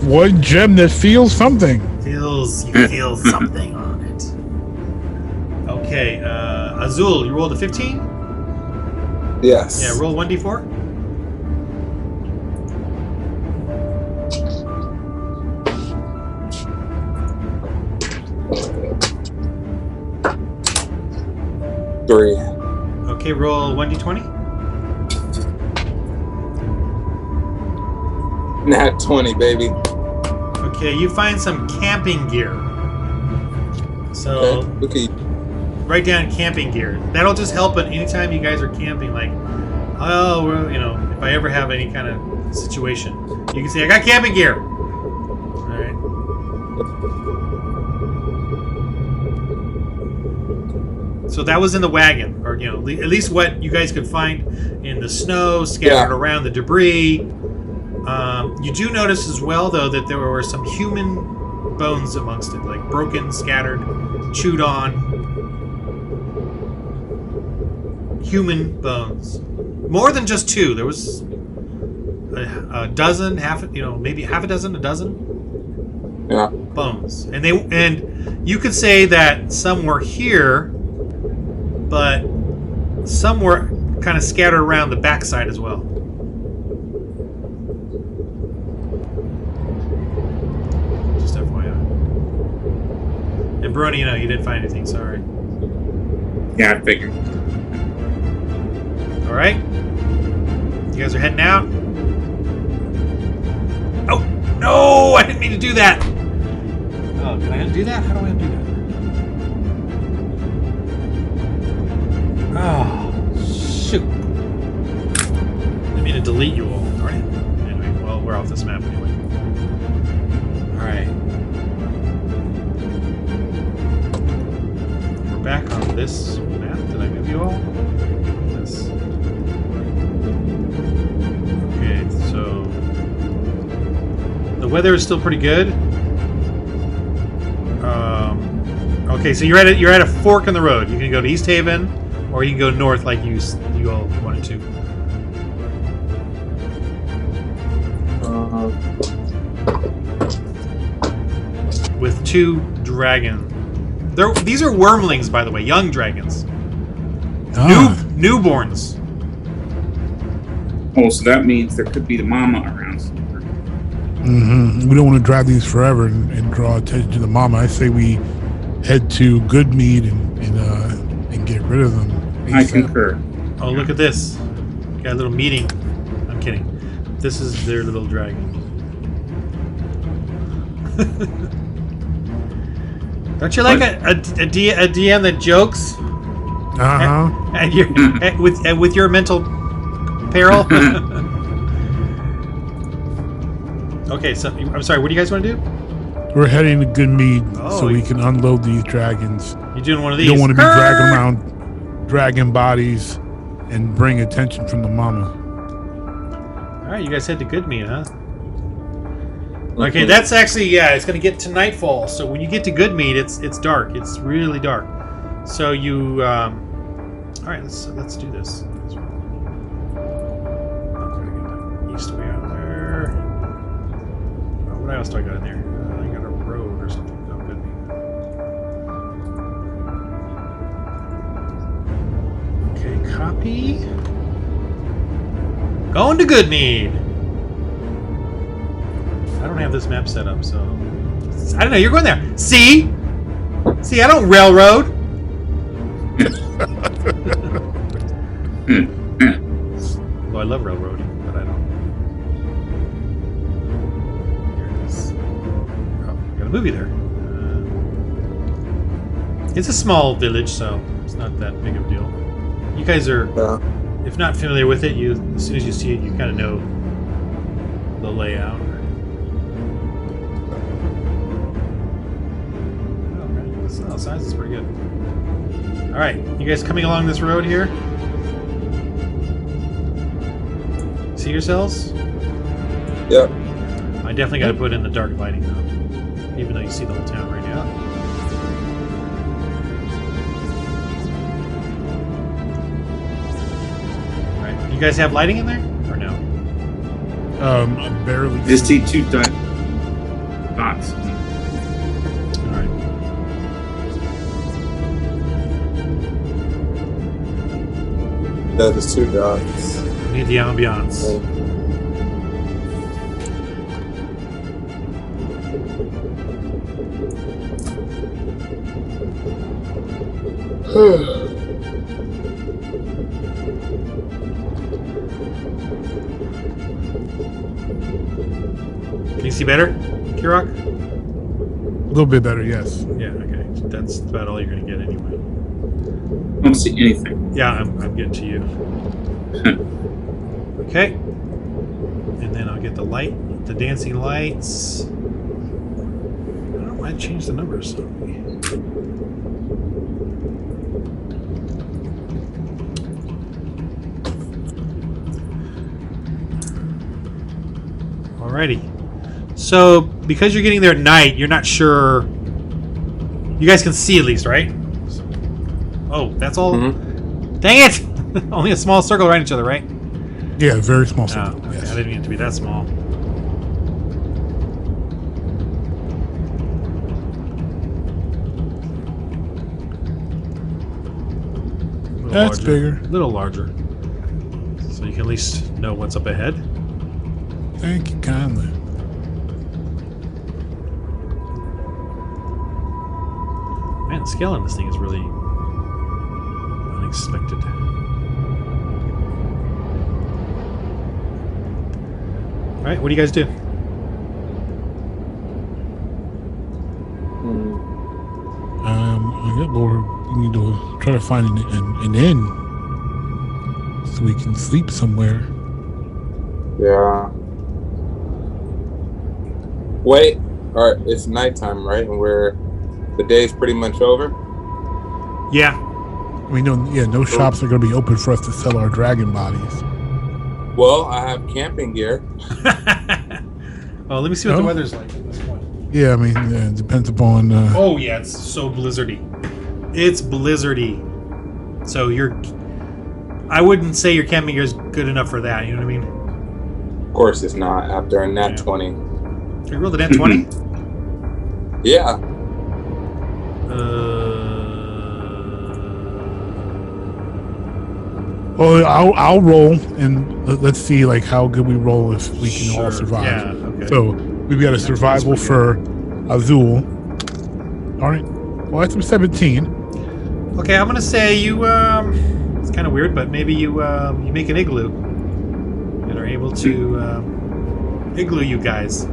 One gem that feels something.
You feel something on it. Okay, Azul, you rolled a 15?
Yes.
Yeah, roll 1d4.
Three.
Okay, roll 1d20.
Nat 20, baby.
Okay, you find some camping gear. So,
Okay.
write down camping gear. That'll just help at any time you guys are camping. Like, oh, well, if I ever have any kind of situation, you can say, I got camping gear. All right. So that was in the wagon, or at least what you guys could find in the snow, scattered around the debris. You do notice as well, though, that there were some human bones amongst it, like broken, scattered, chewed on. Human bones. More than just 2. There was a dozen, maybe half a dozen, a dozen bones. And you could say that some were here but some were kind of scattered around the backside as well. Just FYI. And Brony, you didn't find anything. Sorry.
Yeah, I figured.
All right. You guys are heading out. Oh no! I didn't mean to do that. Oh, can I undo that? How do I undo that? Oh, shoot. I mean to delete you all, darn it. Anyway, well, we're off this map anyway. Alright. We're back on this map. Did I move you all? Yes. Okay, so... the weather is still pretty good. Okay, so you're at a fork in the road. You can go to East Haven, or you can go north like you all wanted to. With 2 dragons. These are wormlings, by the way, young dragons. Newborns.
Oh, so that means there could be the mama around somewhere.
We don't want to drive these forever and draw attention to the mama. I say we head to Goodmead and get rid of them.
I concur.
Oh, look at this. Got a little meeting. I'm kidding. This is their little dragon. Don't you like a DM that jokes? And with your mental peril? Okay, so I'm sorry. What do you guys want to do?
We're heading to Goodmead
Oh,
so we can unload these dragons.
You're doing one of these.
You don't want to be dragging around dragon bodies and bring attention from the mama.
All right, you guys head to Goodmead, huh? Okay, that's actually it's going to get to nightfall. So when you get to Goodmead, it's dark. It's really dark. So you all right, let's do this. East way out there. What else do I got in there? I got a road or something. Oh, Goodmead. Okay, copy. Going to Goodmead. I don't have this map set up, so I don't know. You're going there. See, I don't railroad. Well, I love railroading, but I don't. Here it is. Oh, got a movie there. It's a small village, so it's not that big of a deal. You guys are, if not familiar with it, as soon as you see it, you kind of know the layout. Oh, size is pretty good. All right, you guys coming along this road here? See yourselves?
Yep.
I definitely got to put in the dark lighting though, even though you see the whole town right now. All right, you guys have lighting in there or no?
I barely.
Just see 2 dots.
All right.
That is 2 dots.
We need the ambiance. Can you see better, Kirok?
A little bit better, yes.
Yeah, okay. That's about all you're going to get anyway.
I don't see anything.
Yeah, I'm getting to you. Okay. And then I'll get the dancing lights. I don't know why I changed the numbers. Alrighty. So, because you're getting there at night, you're not sure. You guys can see at least, right? Oh, that's all?
Mm-hmm.
Dang it! Only a small circle around each other, right?
Yeah, very small circle.
Oh, okay.
Yes.
I didn't mean it to be that small.
That's
larger.
bigger.
A little larger. So you can at least know what's up ahead.
Thank you kindly.
Man, the scale on this thing is really unexpected. Alright, what do you guys do?
We need to try to find an inn so we can sleep somewhere.
Yeah. Wait. All right. It's nighttime, right? And the day's pretty much over.
Yeah.
No shops are going to be open for us to sell our dragon bodies.
Well, I have camping gear.
Oh, let me see what the weather's like at this point.
Yeah, it depends upon...
Oh, yeah, it's so blizzardy. It's blizzardy. So I wouldn't say your camping gear is good enough for that, you know what I mean?
Of course it's not, after a nat 20.
You rolled a nat 20?
Yeah.
Well, I'll roll, and let's see how good we roll if we can all survive.
Yeah, okay.
So we've got a survival for Azul. All right. Well, that's 17.
Okay, I'm gonna say you. It's kind of weird, but maybe you make an igloo and are able to igloo you guys.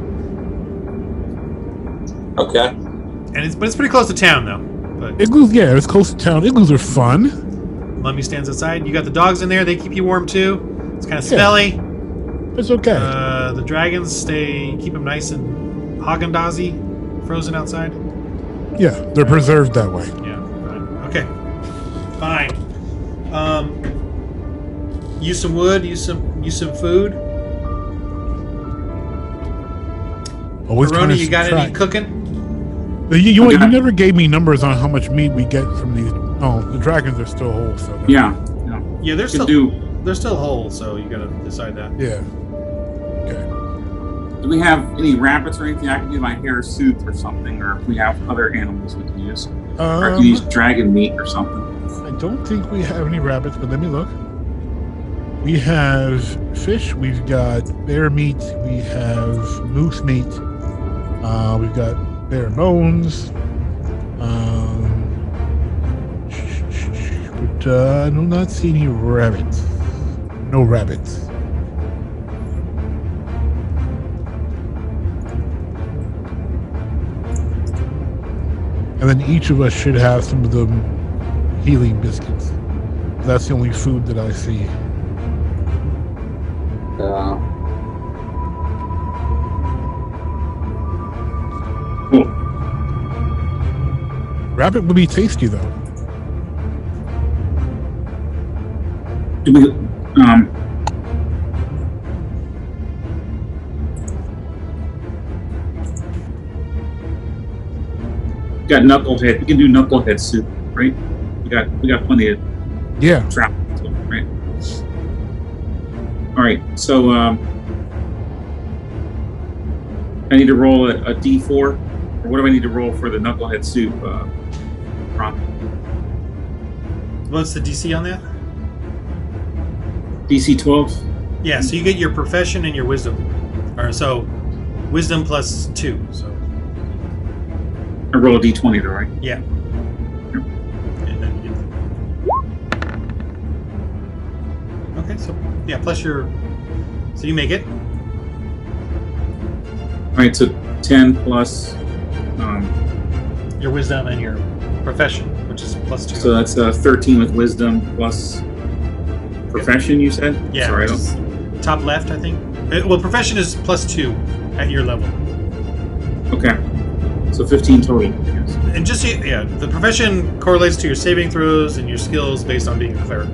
Okay.
But it's pretty close to town though. But
Igloos, yeah, it's close to town. Igloos are fun.
Lummy stands outside. You got the dogs in there. They keep you warm too. It's kind of smelly.
It's okay.
The dragons keep them nice and Haagen-Dazsy, frozen outside.
Yeah, they're preserved that way.
Yeah. Fine. Okay. Fine. Use some wood. Use some food.
Always
Verona, you got any cooking?
You never gave me numbers on how much meat we get from these. Oh, the dragons are still whole, so
Yeah,
they're still whole, so you gotta decide that.
Yeah. Okay.
do we have any rabbits or anything? I can do my hair soup or something, or if we have other animals we can use. Or I can use dragon meat or something.
I don't think we have any rabbits, but let me look. We have fish, we've got bear meat, we have moose meat, we've got bear bones, but I do not see any rabbits. No rabbits. And then each of us should have some of the healing biscuits. That's the only food that I see.
Cool.
Rabbit would be tasty though.
Do we got knucklehead. We can do knucklehead soup, right? We got plenty of trout, right? All right. So I need to roll a D4, or what do I need to roll for the knucklehead soup? Ron?
What's the DC on that?
DC 12.
Yeah, so you get your profession and your wisdom. Or so wisdom plus 2. So
I roll a D20 though, right?
yeah. And then you get okay, so yeah, plus your so you make it.
All right, so 10 plus
Your wisdom and your profession, which is plus 2.
so that's 13 with wisdom plus profession, you said?
Yeah,
Sorry, I
which
don't...
is top left, I think. Well, profession is plus 2 at your level.
Okay. So 15 total. Yes.
And just the profession correlates to your saving throws and your skills based on being a cleric.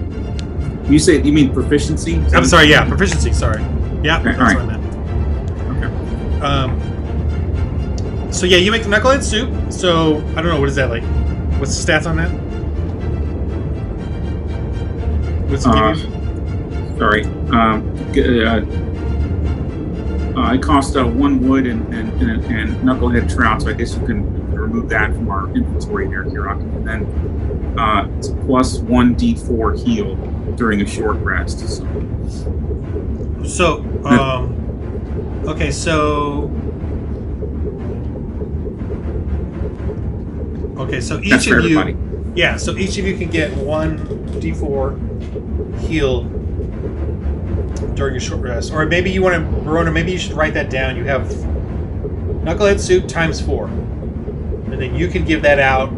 You mean proficiency?
I'm sorry, yeah, proficiency, sorry. Yeah,
Okay,
that's
all
what I meant.
Okay.
So yeah, you make the knucklehead soup. So I don't know, what is that like? What's the stats on that? What's the give you?
Sorry. It costs 1 wood and knucklehead trout, so I guess you can remove that from our inventory there, Rocky. And then it's plus 1d4 heal during a short rest.
So, okay, so each of you, yeah, so each of you can get 1d4 heal during your short rest. Or maybe you want to, Verona, maybe you should write that down. You have Knucklehead Soup times 4. And then you can give that out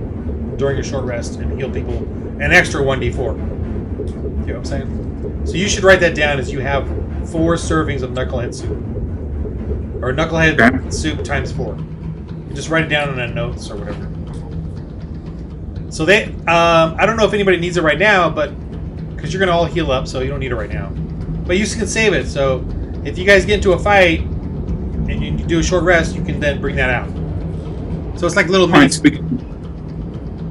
during your short rest and heal people an extra 1d4. You know what I'm saying? So you should write that down as you have 4 servings of Knucklehead Soup. Or Knucklehead Soup times 4. You just write it down in the notes or whatever. So they, I don't know if anybody needs it right now, but because you're going to all heal up, so you don't need it right now. But you can save it, so if you guys get into a fight and you do a short rest, you can then bring that out. So it's like little mini.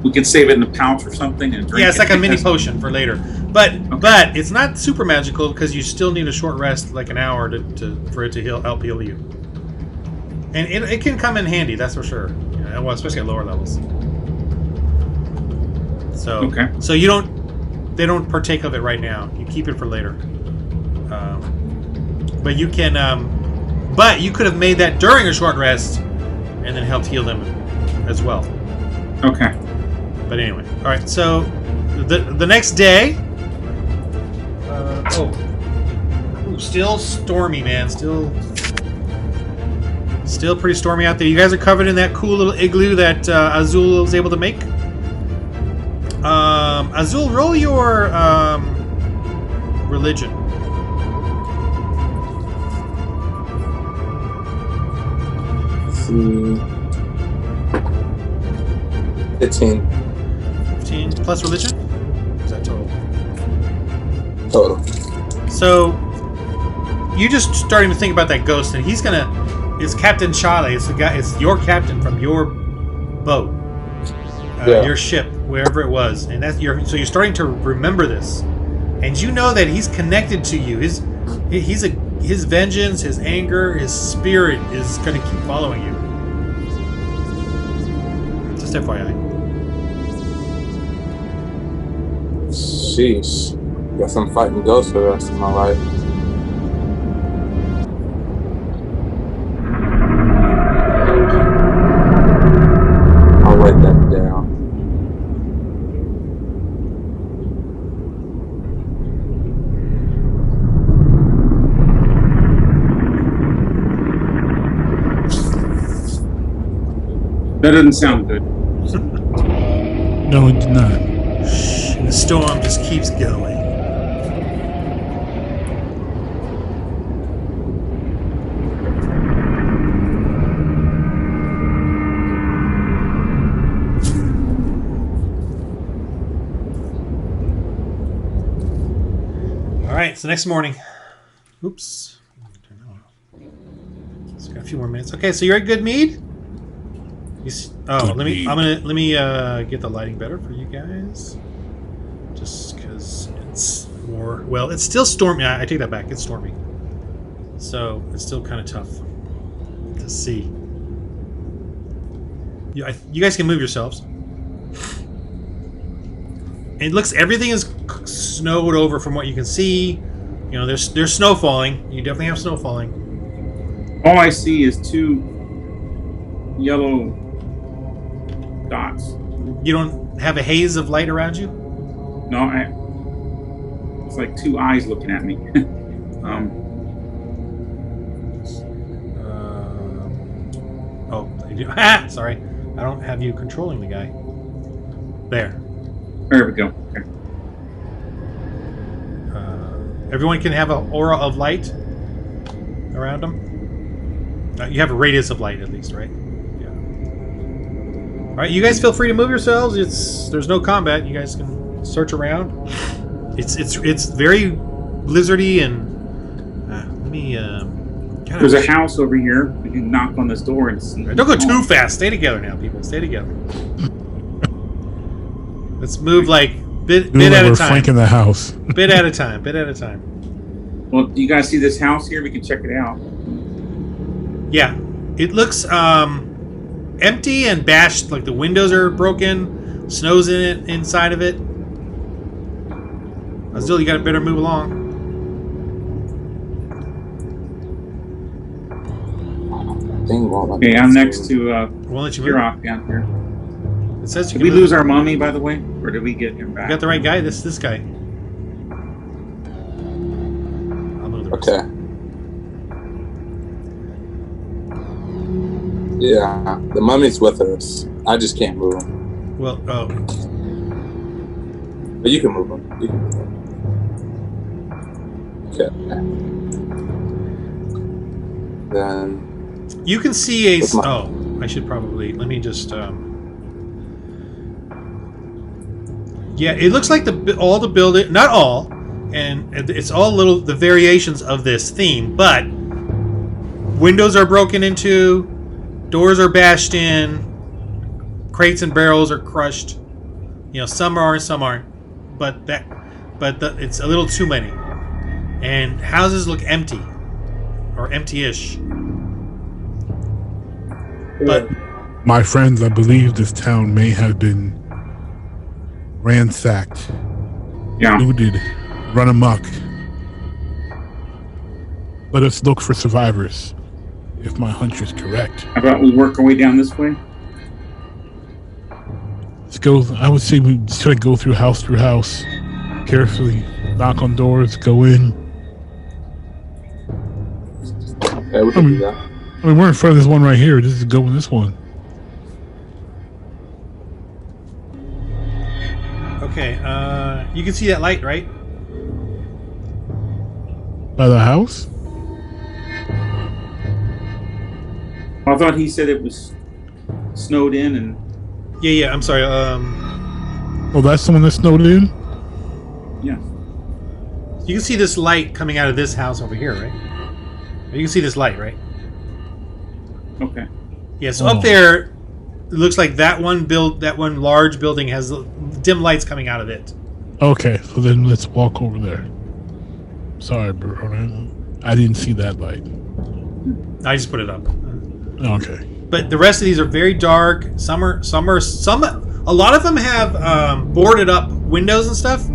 We can save it in a pouch or something and drink.
Yeah, it's like a mini potion for later. But it's not super magical because you still need a short rest, like an hour, for it to help heal you. And it can come in handy, that's for sure. Yeah, well, especially at lower levels. So so they don't partake of it right now. You keep it for later. But you can. But you could have made that during a short rest, and then helped heal them as well.
Okay.
But anyway, all right. So the next day. Still stormy, man. Still pretty stormy out there. You guys are covered in that cool little igloo that Azul was able to make. Azul, roll your religion.
Let's see. 15.
15 plus religion? Is that total?
Total.
So you just starting to think about that ghost, and it's Captain Charlie. It's the guy. It's your captain from your boat, your ship, wherever it was, and so you're starting to remember this, and you know that he's connected to you. His vengeance, his anger, his spirit is going to keep following you. Just FYI.
Sheesh. Guess I'm fighting ghosts for the rest of my life. I'll write that down.
That doesn't sound good.
No, it did not.
And the storm just keeps going. All right, so next morning. Oops. It's got a few more minutes. Okay, so you're at Good Mead. Let me get the lighting better for you guys. Just because it's more. Well, it's still stormy. I take that back. It's stormy, so it's still kind of tough to see. You guys can move yourselves. It looks everything is snowed over from what you can see. You know, there's snow falling. You definitely have snow falling.
All I see is 2 yellow dots.
You don't have a haze of light around you?
No, it's like 2 eyes looking at me.
Sorry. I don't have you controlling the guy. There.
There we go. Okay.
Everyone can have an aura of light around them. You have a radius of light, at least, right? Yeah. All right, you guys feel free to move yourselves. There's no combat. You guys can search around. It's very blizzardy and let me.
There's a house over here. We can knock on this door and see.
Don't go too fast. Stay together now, people. Stay together. Let's move like bit at a time.
Flanking the house.
Bit at a time.
Well, do you guys see this house here? We can check it out.
Yeah, it looks empty and bashed. Like the windows are broken. Snow's in it, inside of it. Azul, you better move along.
Okay, I'm next to
Won't let you move.
Rock down here.
It says you
Did
can
we lose our mommy, by the way? Or did we get him back?
You got the right guy? This guy. I'll move the rest.
Okay. Yeah, the mummy's with us. I just can't move him.
Well, oh.
But you can move him. You can move him. Okay. Then...
You can see a... Oh, I should probably... Let me just... Yeah, it looks like all the building... Not all. And it's all the variations of this theme. But windows are broken into. Doors are bashed in. Crates and barrels are crushed. You know, some are and some aren't. But it's a little too many. And houses look empty. Or empty-ish. But
my friends, I believe this town may have been ransacked, looted, run amok. Let us look for survivors, if my hunch is correct.
How about we work our way down this way?
Let's go. I would say we try to go through house, carefully, knock on doors, go in.
Okay, we can do that.
I mean, we're in front of this one right here. Just go in this one.
okay, you can see that light, right?
By the house?
I thought he said it was snowed in and...
Yeah, I'm sorry.
Oh, that's the one that snowed in?
Yeah.
You can see this light coming out of this house over here, right? You can see this light, right?
Okay.
Yeah, so up there, it looks like that one large building has dim lights coming out of it.
Okay, so then let's walk over there. Sorry, bro. I didn't see that light.
I just put it up.
Okay.
But the rest of these are very dark. Some. A lot of them have boarded up windows and stuff,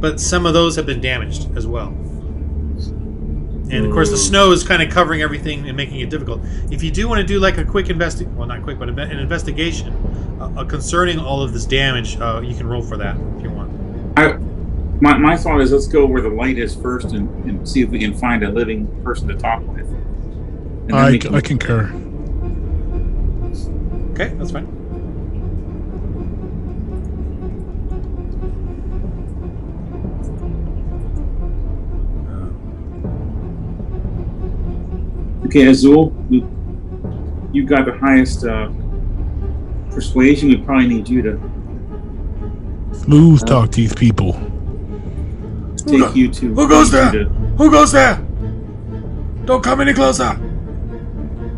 but some of those have been damaged as well. And of course, the snow is kind of covering everything and making it difficult. If you do want to do like a quick not quick, but an investigation concerning all of this damage, you can roll for that if you want.
My thought is let's go where the light is first and see if we can find a living person to talk with.
I concur.
Okay, that's fine.
Okay, Azul, you got the highest persuasion. We probably need you to
smooth talk to these people.
Take you to.
Who goes there? Who goes there? Don't come any closer.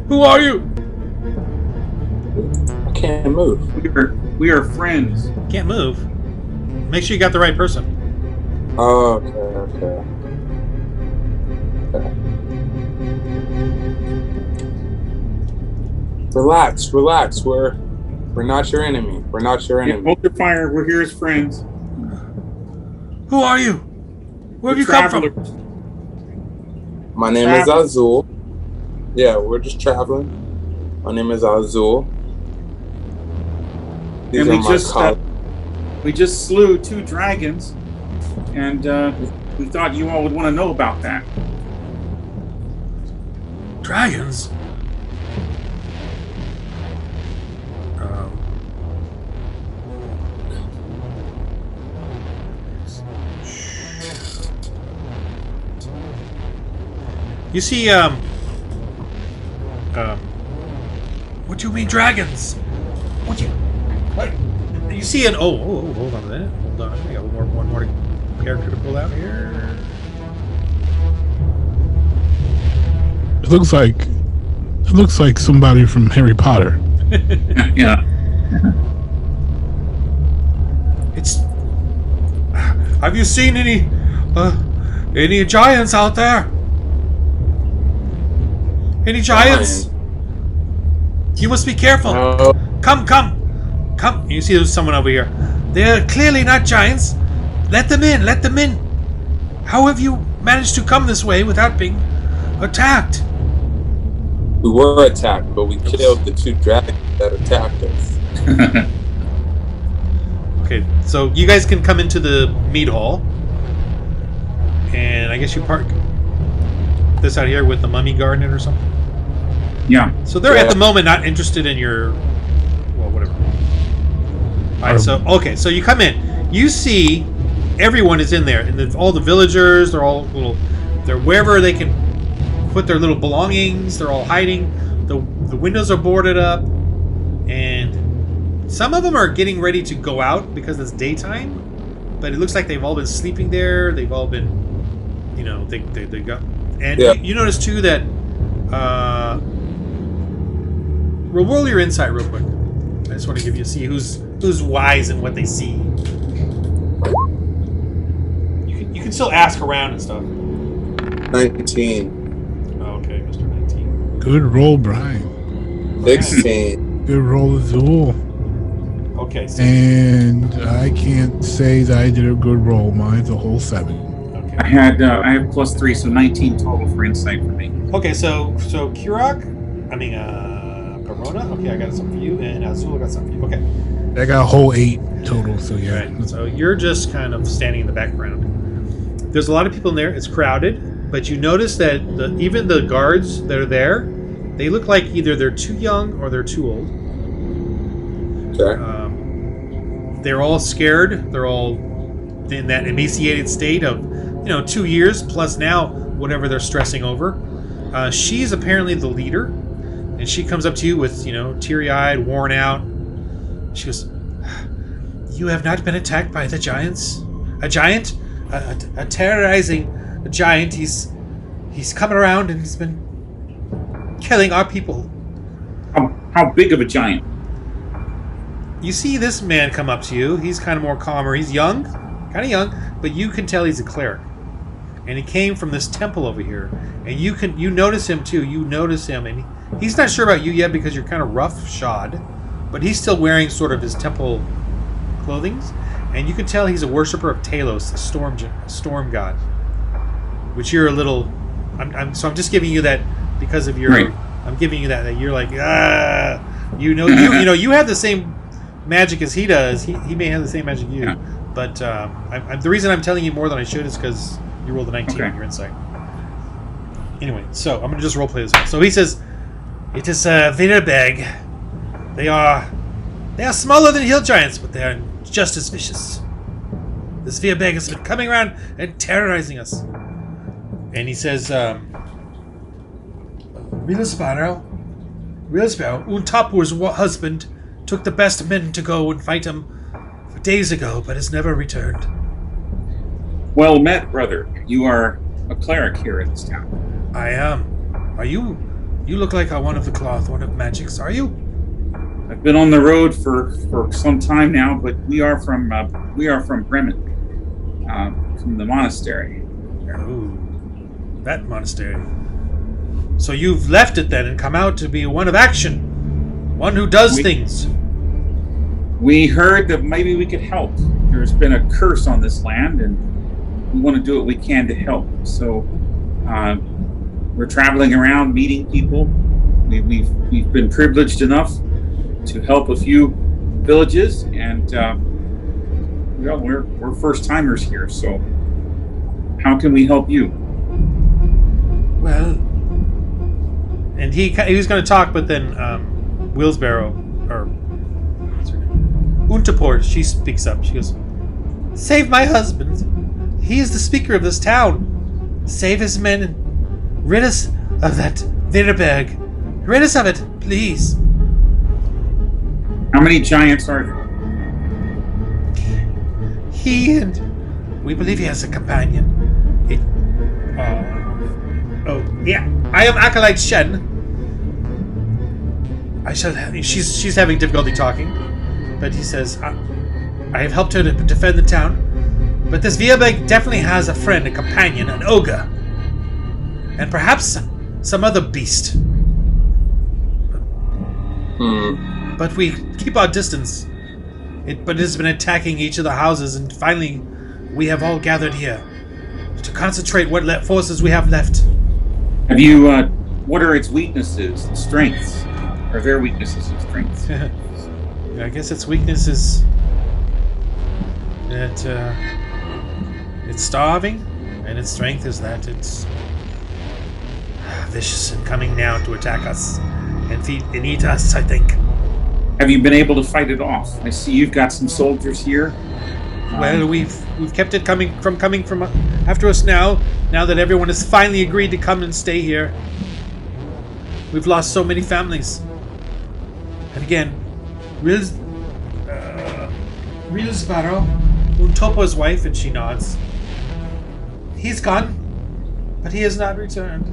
Who are you?
I can't move.
We are friends.
Can't move. Make sure you got the right person.
Oh, okay. Relax. We're not your enemy. We're not your enemy.
Hold your fire. We're here as friends.
Who are you? Where have you come from?
My name is Azul. Yeah, we're just traveling. My name is Azul. These
and we just slew 2 dragons, and we thought you all would want to know about that.
Dragons? You see, what do you mean dragons? What? You see an, hold on a minute. Hold on. I got one more character to pull out here.
It looks like somebody from Harry Potter.
Yeah.
Have you seen any giants out there? Any giants? You must be careful.
No.
Come Come, you see there's someone over here. They're clearly not giants. Let them in, let them in. How have you managed to come this way without being attacked?
We were attacked, but we killed the 2 dragons that attacked us.
Okay, so you guys can come into the mead hall. And I guess you park this out here with the mummy garden or something?
Yeah.
So they're at the moment not interested in your... Well, whatever. Alright, so, okay, so you come in. You see everyone is in there. And all the villagers, they're all little... They're wherever they can put their little belongings. They're all hiding. The windows are boarded up. And some of them are getting ready to go out because it's daytime. But it looks like they've all been sleeping there. They've all been... You know, they got... And you notice, too, that... roll your insight real quick. I just want to give you see who's wise and what they see. You can still ask around and stuff.
19.
Oh, okay, Mr. 19.
Good roll, Brian.
16.
Good roll, Azul.
Okay. So
And I can't say that I did a good roll. Mine's a whole 7.
okay.
I have +3, so 19 total for insight for me.
Okay, so Kirok, Corona. Okay, I got something for you, and Azul, I got something for you. Okay.
I got a whole 8 total, so yeah.
Right. So you're just kind of standing in the background. There's a lot of people in there. It's crowded, but you notice that even the guards that are there, they look like either they're too young or they're too old.
Okay.
They're all scared. They're all in that emaciated state of, 2 years plus now whatever they're stressing over. She's apparently the leader, and she comes up to you with, teary-eyed, worn out. She goes, "You have not been attacked by the giants? A giant? A terrorizing giant. He's coming around and he's been killing our people."
How big of a giant?
You see this man come up to you. He's kind of more calmer. He's young, kind of young, but you can tell he's a cleric. And he came from this temple over here. And you notice him too. You notice him, and he's not sure about you yet because you're kind of roughshod, but he's still wearing sort of his temple clothings. And you can tell he's a worshiper of Talos, the storm god. Which you're a little. I'm just giving you that because of your.
Right.
I'm giving you that you're like you have the same magic as he does. He may have the same magic you, but the reason I'm telling you more than I should is because you rolled a 19 on your insight. Anyway, so I'm gonna just roleplay this one. So he says, "It is Vinnerbeg. They are smaller than hill giants, but they are just as vicious. This Vinnerbeg has been coming around and terrorizing us." And he says, "Real Sparrow, Untapur's husband took the best men to go and fight him days ago, but has never returned."
Well met, brother. You are a cleric here in this town.
"I am. Are you? You look like one of the cloth, one of magic's. Are you?"
I've been on the road for some time now, but we are from Bremen, from the monastery.
Oh, that monastery. So you've left it then and come out to be one of action, one who does things.
We heard that maybe we could help. There's been a curse on this land, and we want to do what we can to help. So we're traveling around, meeting people. We've been privileged enough to help a few villages, and we're first timers here. So how can we help you?
Well, and he was going to talk, but then Willsbarrow, or what's her name? Untapur, she speaks up. She goes, "Save my husband. He is the speaker of this town. Save his men and rid us of that Vinnerbeg. Rid us of it, please."
How many giants are there?
He and we believe he has a companion. I am Acolyte Shen. She's having difficulty talking, but he says, "I have helped her to defend the town, but this Viabeg definitely has a friend, a companion, an ogre, and perhaps some other beast. But we keep our distance But it has been attacking each of the houses, and finally, we have all gathered here to concentrate what forces we have left.
Have you? What are its weaknesses and strengths? Or their weaknesses and strengths?
I guess its weakness is that it's starving, and its strength is that it's vicious and coming now to attack us and eat us, I think.
Have you been able to fight it off? I see you've got some soldiers here.
Well, we've kept it coming from after us now that everyone has finally agreed to come and stay here. We've lost so many families. And again, Rilsvaro, Untopo's wife, and she nods. He's gone, but he has not returned.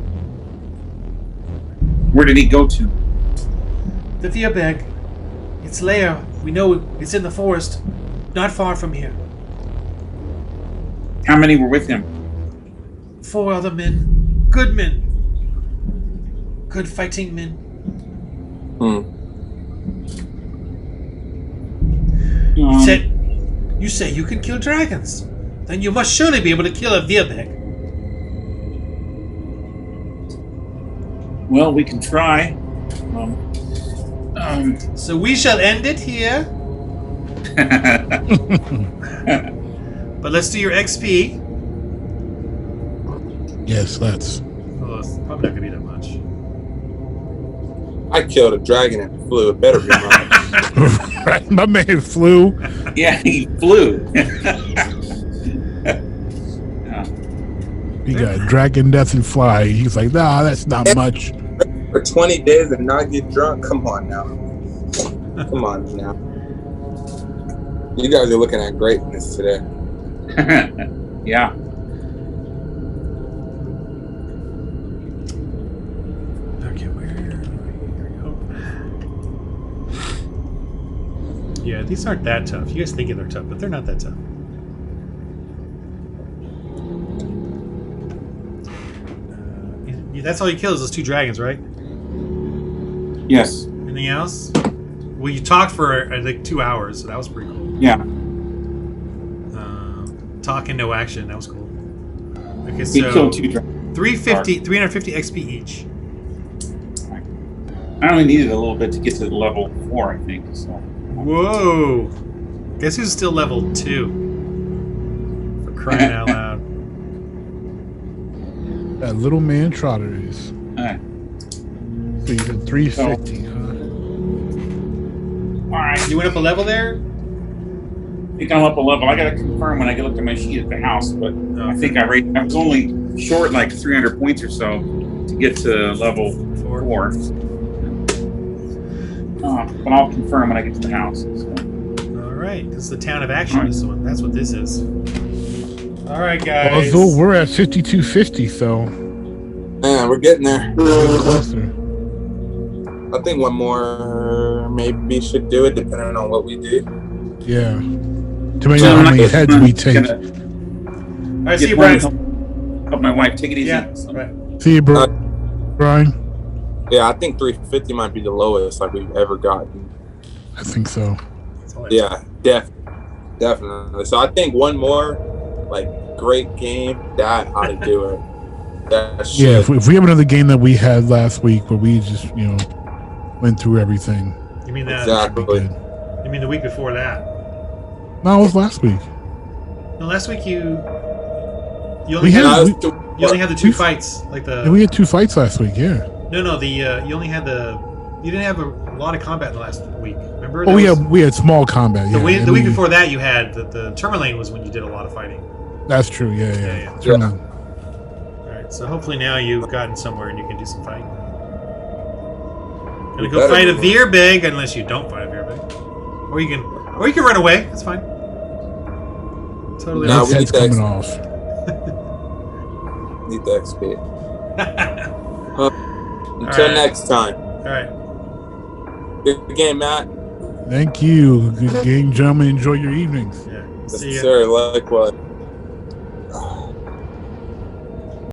Where did he go to?
The Vierberg. Its lair, we know it's in the forest, not far from here.
How many were with him?
4 other men. Good men. Good fighting men. You say you can kill dragons. Then you must surely be able to kill a Vierberg.
Well, we can try.
So we shall end it here. But let's do your XP.
Yes, let's.
Oh, it's probably not gonna be that much.
I killed a dragon and flew. It better be mine.
Right, my man flew.
Yeah, he flew.
He got dragon, death, and fly. He's like, nah, that's not much.
For 20 days and not get drunk? Come on now. Come on now. You guys are looking at greatness today.
Yeah.
Okay, where are we? Yeah, these aren't that tough. You guys think they're tough, but they're not that tough. That's all you killed is those 2 dragons, right?
Yes.
Anything else? Well, you talked for like 2 hours, so that was pretty cool.
Yeah.
Talk and no action, that was cool. Okay,
He
so
killed 2 dragons.
350 XP each.
I only needed a little bit to get to level 4, I think. So.
Whoa! Guess who's still level 2? For crying out loud.
That little man Trotter is. So you did 350, huh?
Alright.
You went up a level there?
I think I'm up a level. I gotta confirm when I look at my sheet at the house, but I think I was only short like 300 points or so to get to level 4. But I'll confirm when I get to the house. So.
Alright, this is the town of action. This one. That's what this is. Alright, guys.
Although we're at 5250, so.
Man, we're getting there.
Closer.
I think one more maybe should do it, depending on what we do.
Yeah. Depending on how many heads we take.
Alright, see you, Brian.
Help my wife. Take it easy.
Yeah, right.
See you, bro. Brian.
Yeah, I think 350 might be the lowest like we've ever gotten.
I think so.
Yeah, definitely. So I think one more, like, great game, that ought to do it.
Yeah, if we have another game that we had last week where we just, went through everything.
You mean that?
Exactly.
You mean the week before that?
No, it was last week.
No, last week you only had the 2 fights, like the.
Yeah, we had 2 fights last week. Yeah.
No, you only had you didn't have a lot of combat in the last week. Remember?
Oh, we had small combat. Yeah.
The week before that, you had the Tourmaline was when you did a lot of fighting.
That's true. Yeah.
All right, so hopefully now you've gotten somewhere and you can do some fighting. Gonna go fight a Vierbig, unless you don't fight a Vierbig, or you can run away. That's fine. Totally.
No,
his head's coming off.
Need the XP. Until next time.
All right.
Good game, Matt.
Thank you. Good game, gentlemen. Enjoy your evenings.
Yeah.
Yes, sir. Likewise.